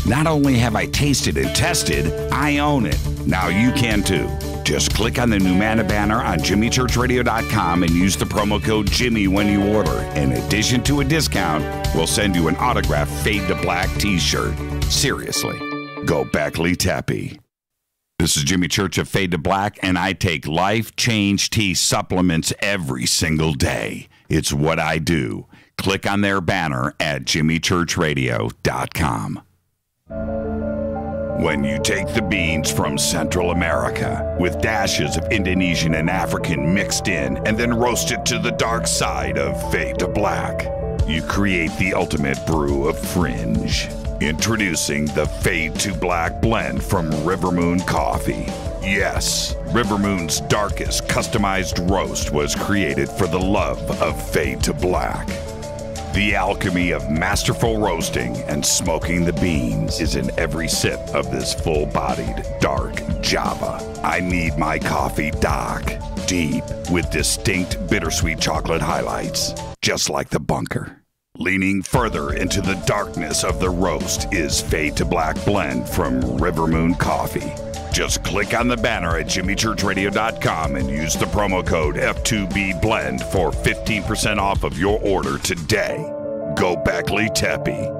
Not only have I tasted and tested, I own it. Now you can too. Just click on the Numana banner on jimmychurchradio.com and use the promo code Jimmy when you order. In addition to a discount, we'll send you an autographed Fade to Black t-shirt. Seriously, go Beckley Tappy. This is Jimmy Church of Fade to Black, and I take Life Change Tea supplements every single day. It's what I do. Click on their banner at jimmychurchradio.com. When you take the beans from Central America with dashes of Indonesian and African mixed in and then roast it to the dark side of Fade to Black, you create the ultimate brew of fringe. Introducing the Fade to Black blend from River Moon Coffee. Yes, River Moon's darkest customized roast was created for the love of Fade to Black. The alchemy of masterful roasting and smoking the beans is in every sip of this full-bodied, dark Java. I need my coffee dark, deep, with distinct bittersweet chocolate highlights, just like the bunker. Leaning further into the darkness of the roast is Fade to Black blend from River Moon Coffee. Just click on the banner at jimmychurchradio.com and use the promo code F2BBLEND for 15% off of your order today. Go Beckley Teppy.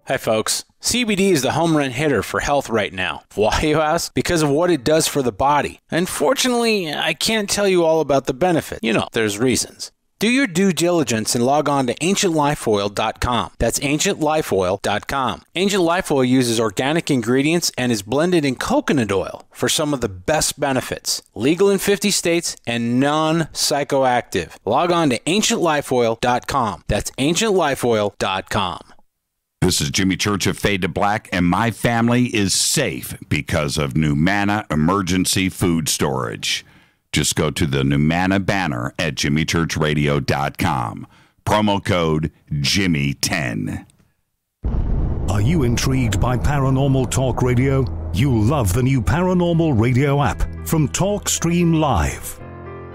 Hi, folks. CBD is the home run hitter for health right now. Why, you ask? Because of what it does for the body. Unfortunately, I can't tell you all about the benefit. You know, there's reasons. Do your due diligence and log on to ancientlifeoil.com. That's ancientlifeoil.com. Ancient Life Oil uses organic ingredients and is blended in coconut oil for some of the best benefits. Legal in 50 states and non-psychoactive. Log on to ancientlifeoil.com. That's ancientlifeoil.com.
This is Jimmy Church of Fade to Black, and my family is safe because of Numana Emergency Food Storage. Just go to the Numana banner at jimmychurchradio.com. Promo code Jimmy10.
Are you intrigued by Paranormal Talk Radio? You'll love the new Paranormal Radio app from TalkStream Live.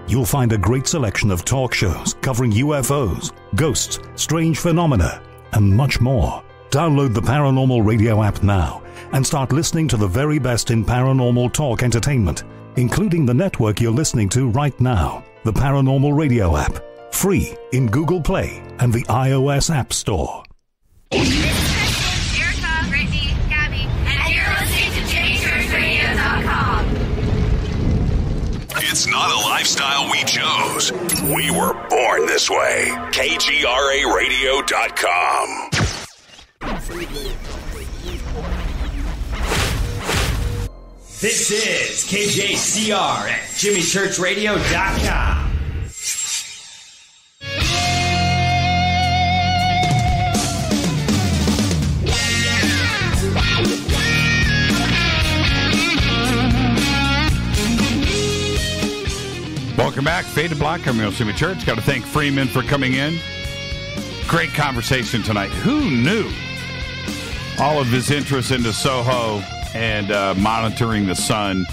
You'll find a great selection of talk shows covering UFOs, ghosts, strange phenomena, and much more. Download the Paranormal Radio app now and start listening to the very best in paranormal talk entertainment, including the network you're listening to right now, the Paranormal Radio app, free in Google Play and the iOS App Store.
Erica, Brittany, Gabby, and you're listening to JamieChurchRadio.com.
It's not a lifestyle we chose. We were born this way. KGRARadio.com.
This is KJCR at JimmyChurchRadio.com.
Welcome back. Fade to Black. I'm Jimmy Church. Got to thank Freeman for coming in. Great conversation tonight. Who knew all of his interest into Soho and monitoring the sun,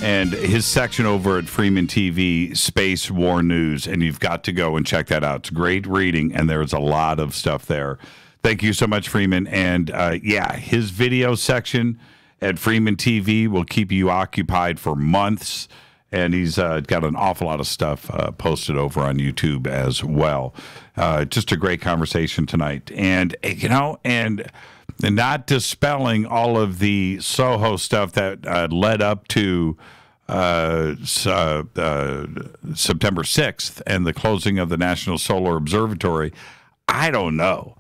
and his section over at Freeman TV, Space War News, and you've got to go and check that out. It's great reading, and there's a lot of stuff there. Thank you so much, Freeman. And his video section at Freeman TV will keep you occupied for months, and he's got an awful lot of stuff posted over on YouTube as well. Just a great conversation tonight. And, and not dispelling all of the Soho stuff that led up to September 6th and the closing of the National Solar Observatory. I don't know.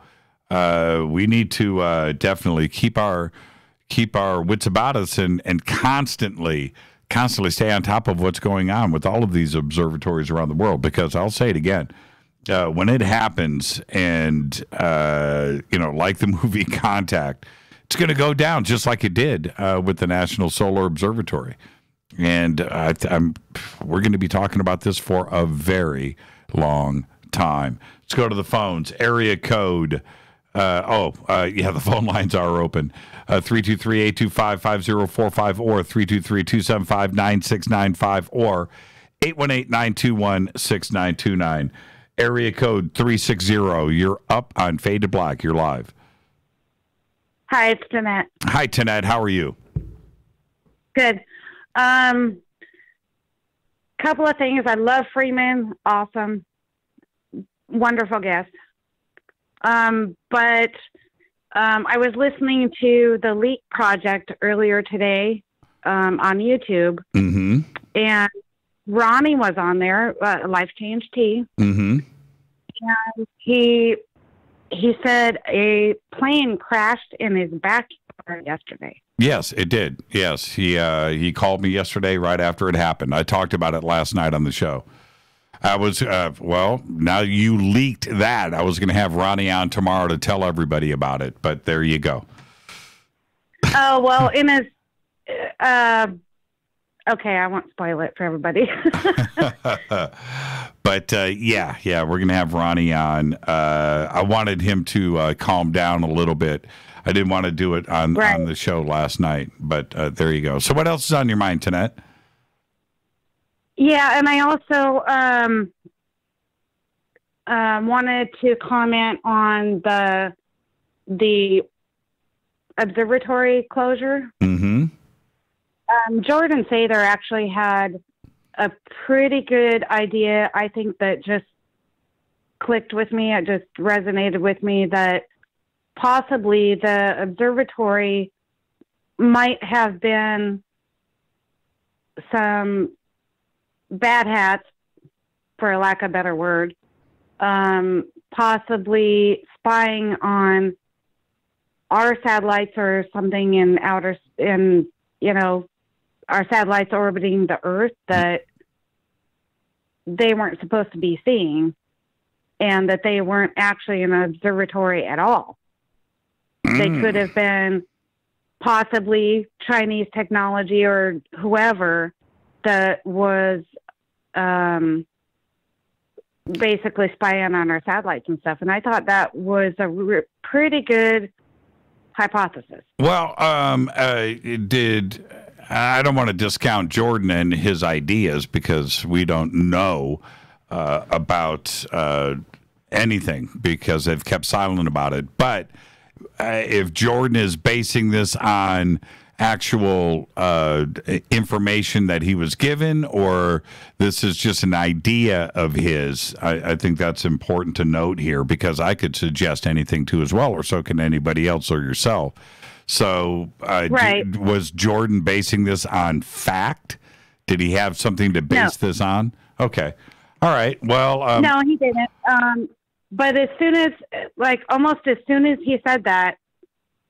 We need to definitely keep our wits about us and constantly stay on top of what's going on with all of these observatories around the world, because I'll say it again, when it happens and, like the movie Contact, it's going to go down just like it did with the National Solar Observatory. And we're going to be talking about this for a very long time. Let's go to the phones. Area code. The phone lines are open. 323-825-5045 or 323-275-9695 or 818-921-6929. Area code 360. You're up on Fade to Black. You're live.
Hi, it's Jeanette.
Hi, Jeanette. How are you?
Good. Couple of things. I love Freeman. Awesome. Wonderful guest. But I was listening to the Leak Project earlier today on YouTube, and Ronnie was on there, Life Change Tea, and he said a plane crashed in his backyard yesterday.
Yes, it did. Yes, he called me yesterday right after it happened. I talked about it last night on the show. I was, now you leaked that. I was going to have Ronnie on tomorrow to tell everybody about it, but there you go.
Oh, well, in his, okay, I won't spoil it for everybody.
But, we're going to have Ronnie on. I wanted him to calm down a little bit. I didn't want to do it on the show last night, but there you go. So what else is on your mind, Jeanette?
Yeah, and I also wanted to comment on the observatory closure. Jordan Sather actually had a pretty good idea. I think that just clicked with me. It just resonated with me that possibly the observatory might have been some bad hats, for lack of a better word, possibly spying on our satellites or something in our satellites orbiting the Earth that they weren't supposed to be seeing, and that they weren't actually in an observatory at all. They could have been possibly Chinese technology or whoever that was basically spying on our satellites and stuff. And I thought that was a pretty good hypothesis.
Well, I don't want to discount Jordan and his ideas because we don't know about anything because they've kept silent about it. But if Jordan is basing this on actual information that he was given, or this is just an idea of his, I think that's important to note here, because I could suggest anything too as well, or so can anybody else or yourself. So
right.
Was Jordan basing this on fact? Did he have something to base this on? Okay. All right. Well,
no, he didn't. But as soon as, almost as soon as he said that,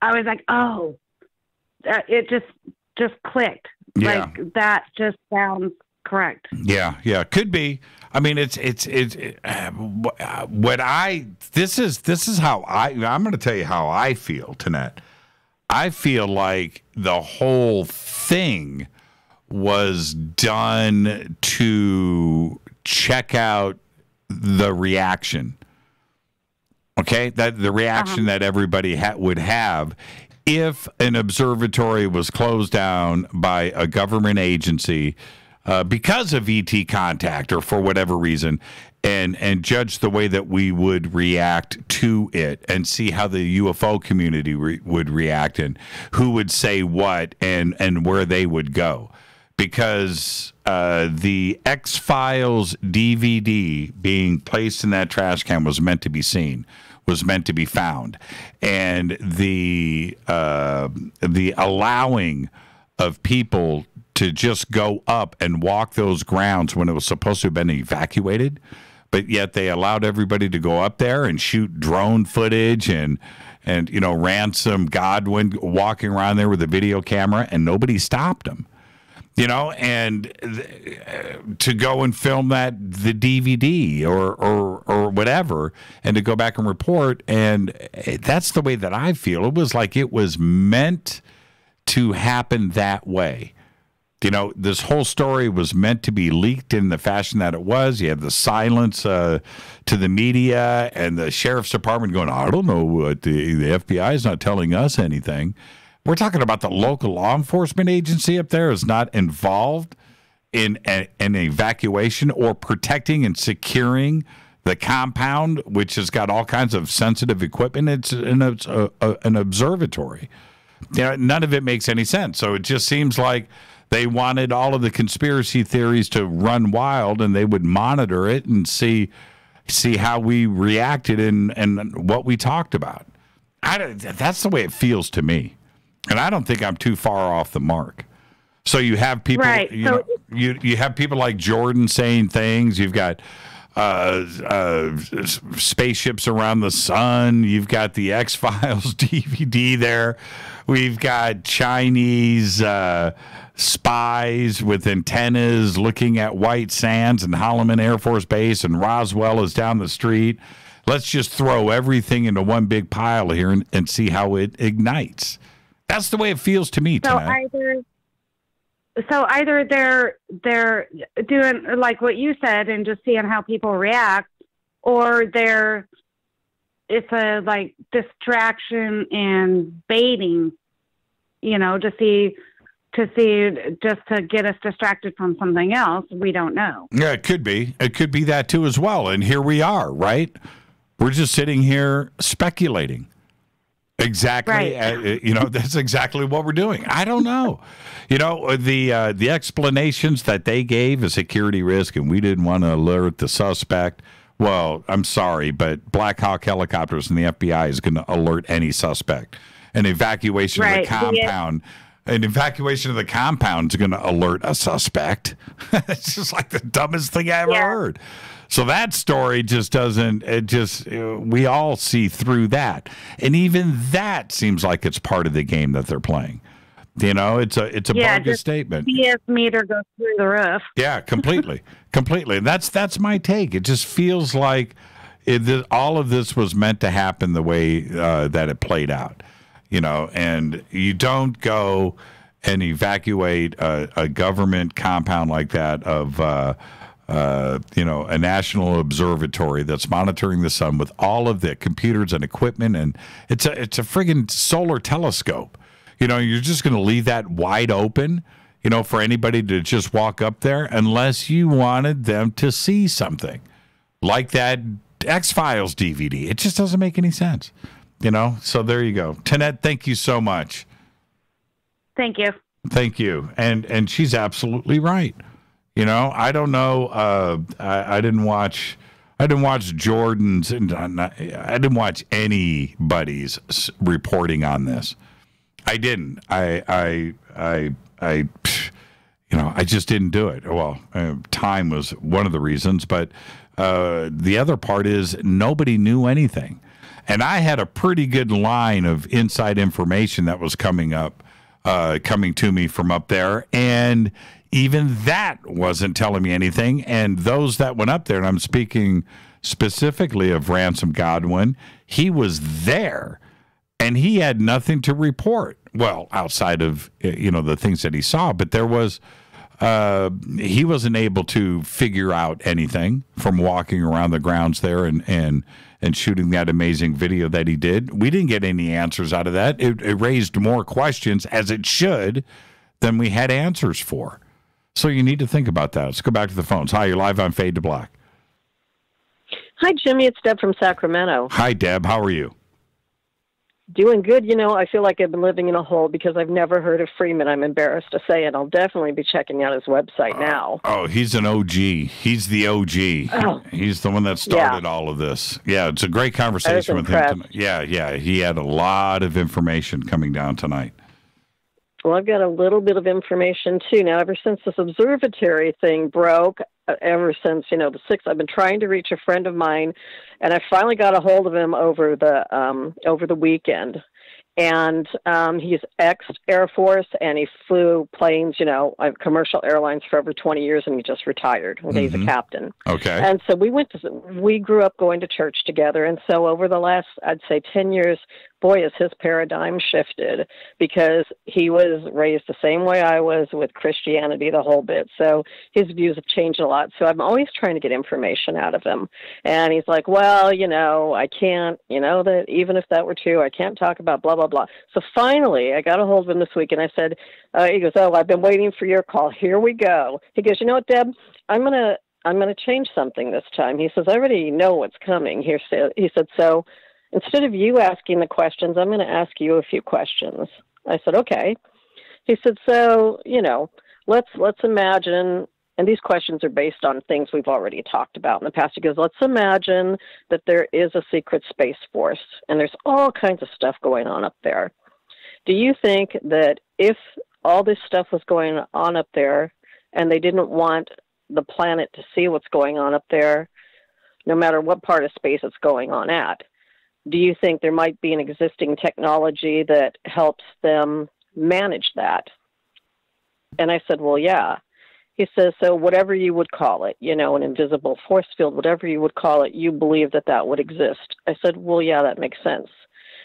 I was like, oh, it just clicked.
Yeah.
Like, that just sounds correct.
Yeah, could be. I mean, this is how I'm going to tell you how I feel, Tanette. I feel like the whole thing was done to check out the reaction. Okay, that the reaction that everybody would have if an observatory was closed down by a government agency because of ET contact or for whatever reason, and judge the way that we would react to it and see how the UFO community would react and who would say what and where they would go. Because the X-Files DVD being placed in that trash can was meant to be seen, was meant to be found. And the allowing of people to just go up and walk those grounds when it was supposed to have been evacuated, but yet they allowed everybody to go up there and shoot drone footage and Ransom Godwin walking around there with a video camera, and nobody stopped them. And to go and film the DVD or whatever, and to go back and report, and that's the way that I feel. It was like it was meant to happen that way. This whole story was meant to be leaked in the fashion that it was. You have the silence to the media and the sheriff's department going, I don't know what the FBI is not telling us anything. We're talking about the local law enforcement agency up there is not involved in an evacuation or protecting and securing the compound, which has got all kinds of sensitive equipment. It's an observatory. None of it makes any sense. So it just seems like they wanted all of the conspiracy theories to run wild, and they would monitor it and see how we reacted and what we talked about. That's the way it feels to me. And I don't think I'm too far off the mark. So you have people,
right.
You have people like Jordan saying things. You've got spaceships around the sun. You've got the X-Files DVD there. We've got Chinese spies with antennas looking at White Sands and Holloman Air Force Base, and Roswell is down the street. Let's just throw everything into one big pile here and see how it ignites. That's the way it feels to me tonight.
So either they're doing like what you said and just seeing how people react, or it's a like distraction and baiting, just to get us distracted from something else. We don't know.
Yeah, it could be. It could be that too as well. And here we are, right? We're just sitting here speculating. Exactly.
Right.
That's exactly what we're doing. I don't know. The explanations that they gave, a security risk, and we didn't want to alert the suspect. Well, I'm sorry, but Black Hawk helicopters and the FBI is going to alert any suspect. An evacuation of the compound. An evacuation of the compound is going to alert a suspect. It's just like the dumbest thing I ever heard. So that story just doesn't, we all see through that. And even that seems like it's part of the game that they're playing. It's a bogus statement.
CS meter goes through the roof.
Yeah, completely. Completely. And that's my take. It just feels like all of this was meant to happen the way that it played out. And you don't go and evacuate a government compound like that of, a national observatory that's monitoring the sun with all of the computers and equipment, and it's a friggin' solar telescope. You're just going to leave that wide open, for anybody to just walk up there, unless you wanted them to see something like that X-Files DVD. It just doesn't make any sense, So there you go. Tanette, thank you so much.
Thank you.
Thank you. And she's absolutely right. I don't know. I didn't watch Jordan's. I didn't watch anybody's reporting on this. I didn't. I just didn't do it. Well, time was one of the reasons, but the other part is nobody knew anything. And I had a pretty good line of inside information that was coming to me from up there, and even that wasn't telling me anything. And those that went up there, and I'm speaking specifically of Ransom Godwin, he was there, and he had nothing to report. Well, outside of the things that he saw, but there was he wasn't able to figure out anything from walking around the grounds there and shooting that amazing video that he did. We didn't get any answers out of that. It raised more questions, as it should, than we had answers for. So you need to think about that. Let's go back to the phones. Hi, you're live on Fade to Black.
Hi, Jimmy. It's Deb from Sacramento.
Hi, Deb. How are you?
Doing good. I feel like I've been living in a hole because I've never heard of Freeman. I'm embarrassed to say it. I'll definitely be checking out his website now.
Oh, he's an OG. He's the OG.
Oh.
He's the one that started all of this. Yeah, it's a great conversation with him tonight. Yeah. He had a lot of information coming down tonight.
Well, I've got a little bit of information, too. Now, ever since this observatory thing broke, ever since, the 6th, I've been trying to reach a friend of mine, and I finally got a hold of him over the weekend. And he's ex-Air Force, and he flew planes, commercial airlines for over 20 years, and he just retired. Okay, he's a captain.
Okay.
And so we grew up going to church together, and so over the last, I'd say, 10 years, boy, has his paradigm shifted, because he was raised the same way I was, with Christianity, the whole bit. So his views have changed a lot. So I'm always trying to get information out of him. And he's like, well, I can't, that even if that were true, I can't talk about blah, blah, blah. So finally, I got a hold of him this week, and I said, he goes, oh, I've been waiting for your call. Here we go. He goes, you know what, Deb, I'm going to change something this time. He says, I already know what's coming. He said, so instead of you asking the questions, I'm going to ask you a few questions. I said, okay. He said, so, let's imagine, and these questions are based on things we've already talked about in the past. He goes, let's imagine that there is a secret space force, and there's all kinds of stuff going on up there. Do you think that if all this stuff was going on up there, and they didn't want the planet to see what's going on up there, no matter what part of space it's going on at, do you think there might be an existing technology that helps them manage that? And I said, well, yeah. He says, so whatever you would call it, an invisible force field, whatever you would call it, you believe that would exist. I said, well, yeah, that makes sense.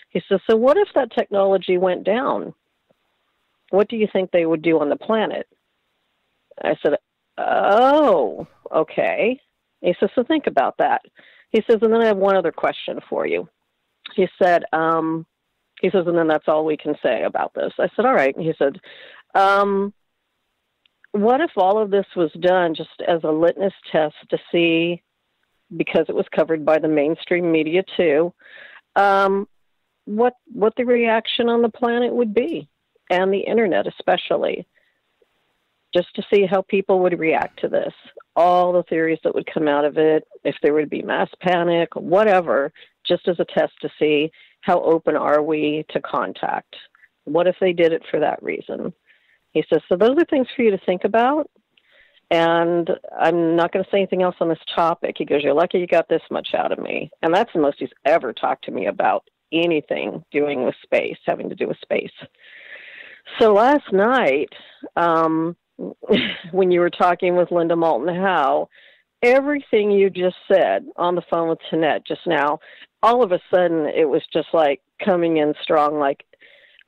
He says, so what if that technology went down? What do you think they would do on the planet? I said, oh, okay. He says, so think about that. He says, and then I have one other question for you. He said, and then that's all we can say about this. I said, all right. He said, what if all of this was done just as a litmus test to see, because it was covered by the mainstream media too, what the reaction on the planet would be, and the internet especially, just to see how people would react to this. All the theories that would come out of it, if there would be mass panic, whatever, just as a test to see how open are we to contact. What if they did it for that reason? He says, so those are things for you to think about. And I'm not going to say anything else on this topic. He goes, you're lucky you got this much out of me. And that's the most he's ever talked to me about anything doing with space, having to do with space. So last night, when you were talking with Linda Moulton Howe, everything you just said on the phone with Tanette just now, all of a sudden it was just like coming in strong, like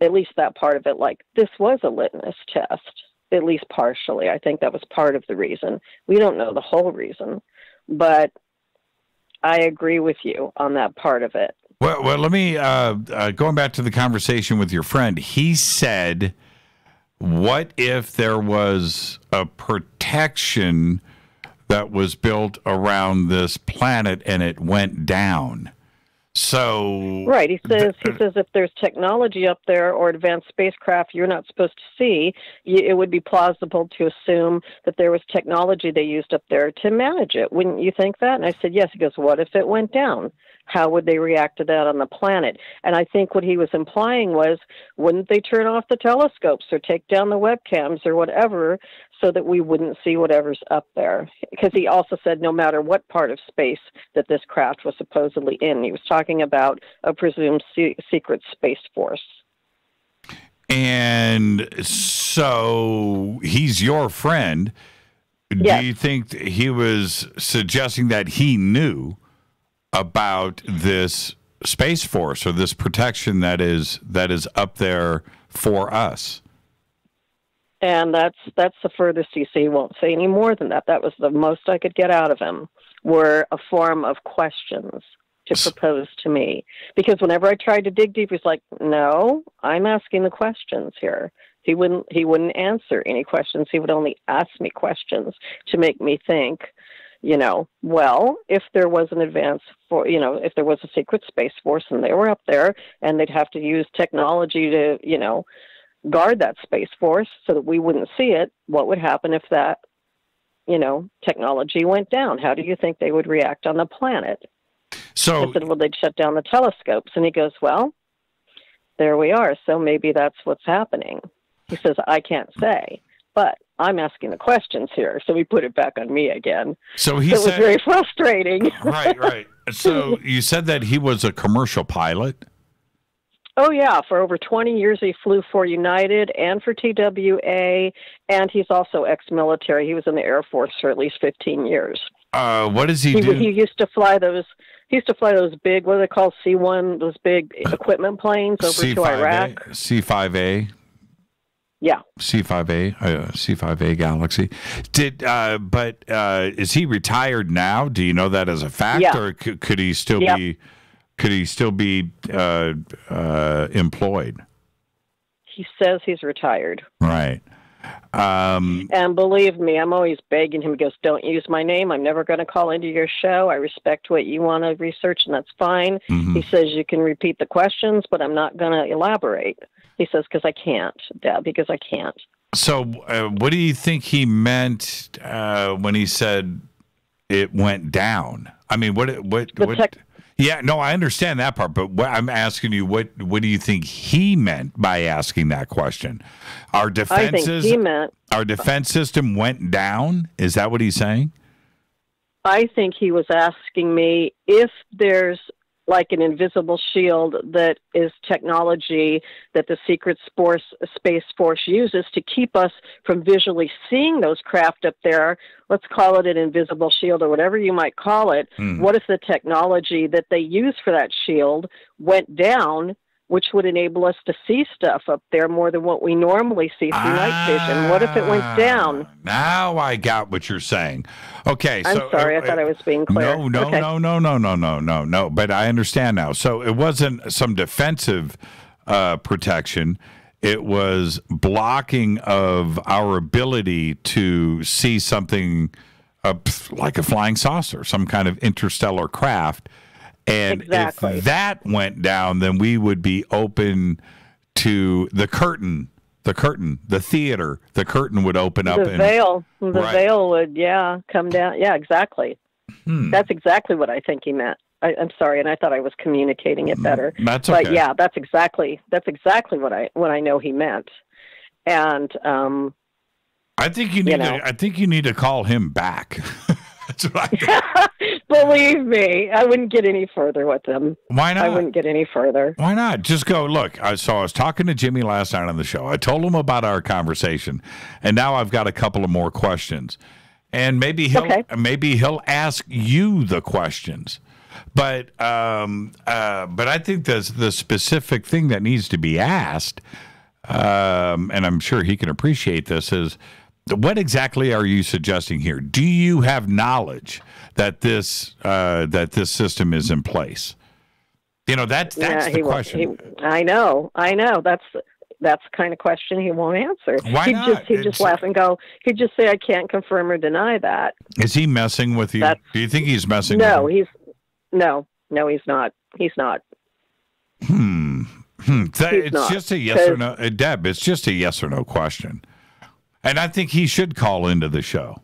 at least that part of it, like this was a litmus test. At least partially. I think that was part of the reason. We don't know the whole reason, but I agree with you on that part of it.
Well, let me, going back to the conversation with your friend, he said, what if there was a protection that was built around this planet and it went down? So
right, he says if there's technology up there or advanced spacecraft you're not supposed to see, it would be plausible to assume that there was technology they used up there to manage it. Wouldn't you think that? And I said yes. He goes, what if it went down? How would they react to that on the planet? And I think what he was implying was, wouldn't they turn off the telescopes or take down the webcams or whatever so that we wouldn't see whatever's up there? Because he also said no matter what part of space that this craft was supposedly in, he was talking about a presumed secret space force.
And so he's your friend.
Yes.
Do you think he was suggesting that he knew about this space force or this protection that is up there for us?
And that's the furthest he see. He won't say any more than that. That was the most I could get out of him, were a form of questions to propose to me. Because whenever I tried to dig deep, he's like, no, I'm asking the questions here. He wouldn't answer any questions. He would only ask me questions to make me think, well, if there was an if there was a secret space force and they were up there and they'd have to use technology to, guard that space force so that we wouldn't see it, what would happen if that, technology went down? How do you think they would react on the planet?
So
I said, well, they'd shut down the telescopes. And he goes, well, there we are. So maybe that's what's happening. He says, I can't say, but I'm asking the questions here. So he put it back on me again.
So
it was very frustrating.
Right. So you said that he was a commercial pilot?
Oh, yeah. For over 20 years, he flew for United and for TWA, and he's also ex-military. He was in the Air Force for at least 15 years.
What does he do?
He used to fly those big, what do they call C-1, those big equipment planes over to Iraq.
C-5A?
Yeah.
C-5A Galaxy. But is he retired now? Do you know that as a fact?
Yeah.
Or could he still be... Could he still be employed?
He says he's retired.
Right.
And believe me, I'm always begging him. He goes, don't use my name. I'm never going to call into your show. I respect what you want to research, and that's fine.
Mm-hmm.
He says you can repeat the questions, but I'm not going to elaborate. He says, because I can't, Deb, because I can't.
So what do you think he meant when he said it went down? I mean, what yeah, no, I understand that part, but I'm asking you, what do you think he meant by asking that question? Our defense system went down? Is that what he's saying?
I think he was asking me if there's like an invisible shield that is technology that the secret space force uses to keep us from visually seeing those craft up there. Let's call it an invisible shield or whatever you might call it. What if the technology that they use for that shield went down, which would enable us to see stuff up there more than what we normally see through night vision? What if it went down?
Now I got what you're saying. Okay.
I'm sorry. I thought I was being clear.
No. But I understand now. So it wasn't some defensive protection. It was blocking of our ability to see something like a flying saucer, some kind of interstellar craft. And if that went down, then we would be open to the curtain, the theater. The curtain would open up.
The veil would, come down. Yeah, exactly. That's exactly what I think he meant. I'm sorry, and I thought I was communicating it better.
That's okay.
But yeah, that's exactly what I know he meant. And
I think you need to call him back. That's what I think.
Believe me, I wouldn't get any further with him.
Why not?
I wouldn't get any further.
Why not? Just go, look, I was talking to Jimmy last night on the show. I told him about our conversation, and now I've got a couple of more questions. And maybe he'll ask you the questions. But I think the specific thing that needs to be asked, and I'm sure he can appreciate this, is what exactly are you suggesting here? Do you have knowledge that this system is in place? That's the question.
I know. That's the kind of question he won't answer.
Why not?
He'd just laugh and go. He'd just say, "I can't confirm or deny that."
Is he messing with you? Do you think he's messing? with you?
No, he's not. He's not.
It's just a yes or no, Deb. It's just a yes or no question. And I think he should call into the show.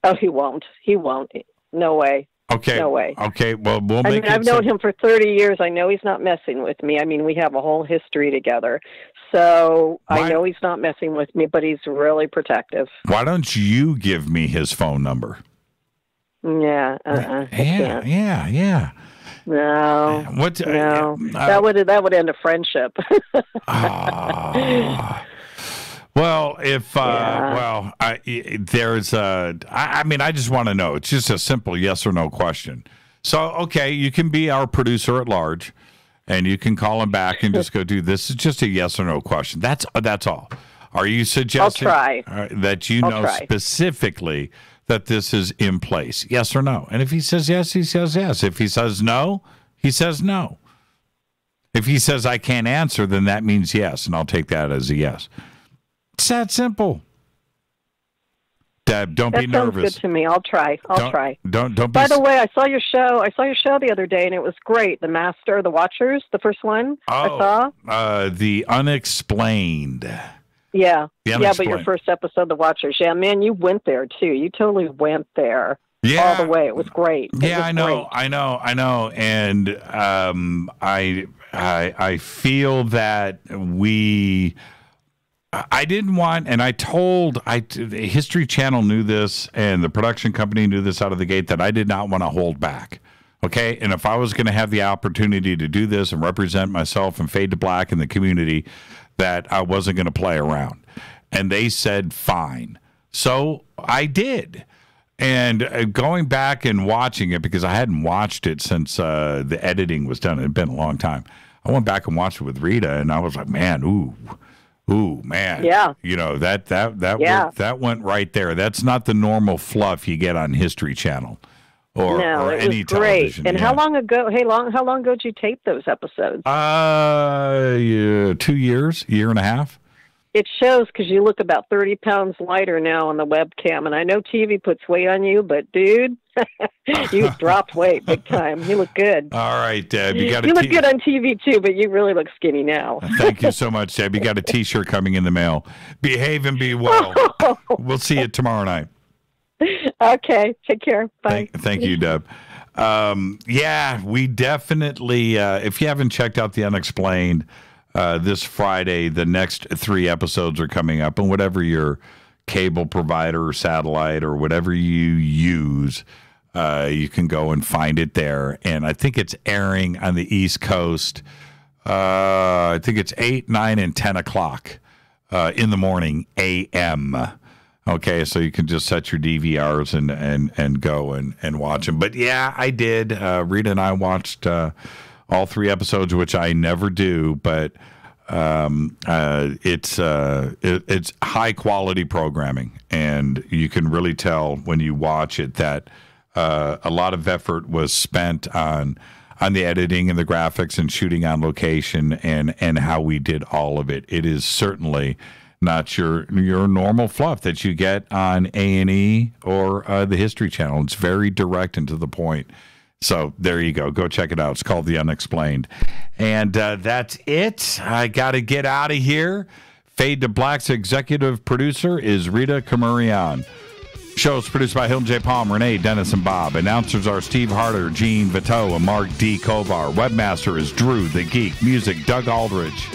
Oh, he won't. He won't. No way.
Okay.
No way.
Okay. Well, we'll make it.
I've known him for 30 years. I know he's not messing with me. I mean, we have a whole history together. So I know he's not messing with me, but he's really protective.
Why don't you give me his phone number?
Yeah.
Yeah.
No.
No.
That would end a friendship.
Well, if I just want to know. It's just a simple yes or no question. So, okay, you can be our producer at large, and you can call him back and just go, dude, this is just a yes or no question. That's all. Are you suggesting that you know specifically that this is in place? Yes or no? And if he says yes, he says yes. If he says no, he says no. If he says I can't answer, then that means yes, and I'll take that as a yes. It's that simple. Deb, don't be nervous.
That sounds good to me. I'll try.
Don't be.
By the way, I saw your show the other day, and it was great. The Watchers, the first one I saw.
The Unexplained.
Yeah, but your first episode, The Watchers. Yeah, man, you went there too. You totally went there.
Yeah,
all the way. It was great.
I know, and I feel that I didn't want, and the History Channel knew this, and the production company knew this out of the gate, that I did not want to hold back. Okay, and if I was going to have the opportunity to do this and represent myself and fade to black in the community, that I wasn't going to play around. And they said, fine. So I did. And going back and watching it, because I hadn't watched it since the editing was done. It had been a long time. I went back and watched it with Rita, and I was like, man, ooh, man.
Yeah.
That went right there. That's not the normal fluff you get on History Channel or any television.
And how long ago? How long ago did you tape those episodes?
2 years, year and a half.
It shows because you look about 30 pounds lighter now on the webcam, and I know TV puts weight on you, but dude, you dropped weight big time. You look good.
All right, Deb, you
look good on TV too, but you really look skinny now.
Thank you so much, Deb. You got a T-shirt coming in the mail. Behave and be well. We'll see you tomorrow night.
Okay, take care. Bye.
Thank you, Deb. We definitely. If you haven't checked out The Unexplained. This Friday, the next 3 episodes are coming up, and whatever your cable provider or satellite or whatever you use, you can go and find it there. And I think it's airing on the East Coast. I think it's 8, 9, and 10 o'clock in the morning, a.m. Okay, so you can just set your DVRs and go and watch them. But yeah, I did. Rita and I watched all 3 episodes, which I never do, but it's high quality programming, and you can really tell when you watch it that a lot of effort was spent on the editing and the graphics and shooting on location and how we did all of it. It is certainly not your normal fluff that you get on A&E or the History Channel. It's very direct and to the point. So there you go. Go check it out. It's called The Unexplained. And that's it. I got to get out of here. Fade to Black's executive producer is Rita Kamurian. Show's produced by Hilton J. Palm, Renee, Dennis, and Bob. Announcers are Steve Harder, Gene Vito, and Mark D. Kovar. Webmaster is Drew the Geek. Music, Doug Aldrich.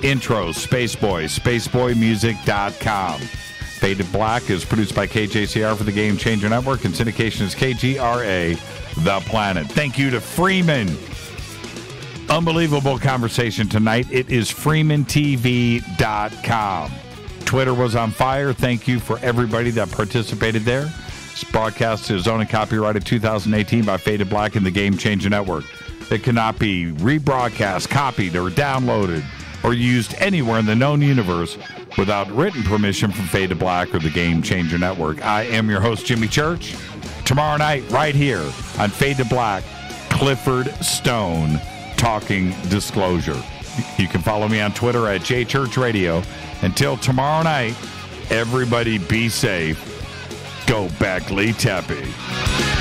Intro, Spaceboy, spaceboymusic.com. Fade to Black is produced by KJCR for the Game Changer Network, and syndication is KGRA, The Planet. Thank you to Freeman. Unbelievable conversation tonight. It is freemantv.com. Twitter was on fire. Thank you for everybody that participated there. This broadcast is owned and copyrighted 2018 by Fade to Black and the Game Changer Network. It cannot be rebroadcast, copied, or downloaded, or used anywhere in the known universe without written permission from Fade to Black or the Game Changer Network. I am your host, Jimmy Church. Tomorrow night, right here on Fade to Black, Clifford Stone talking disclosure. You can follow me on Twitter at JChurchRadio. Until tomorrow night, everybody be safe. Go Beckley Tepe.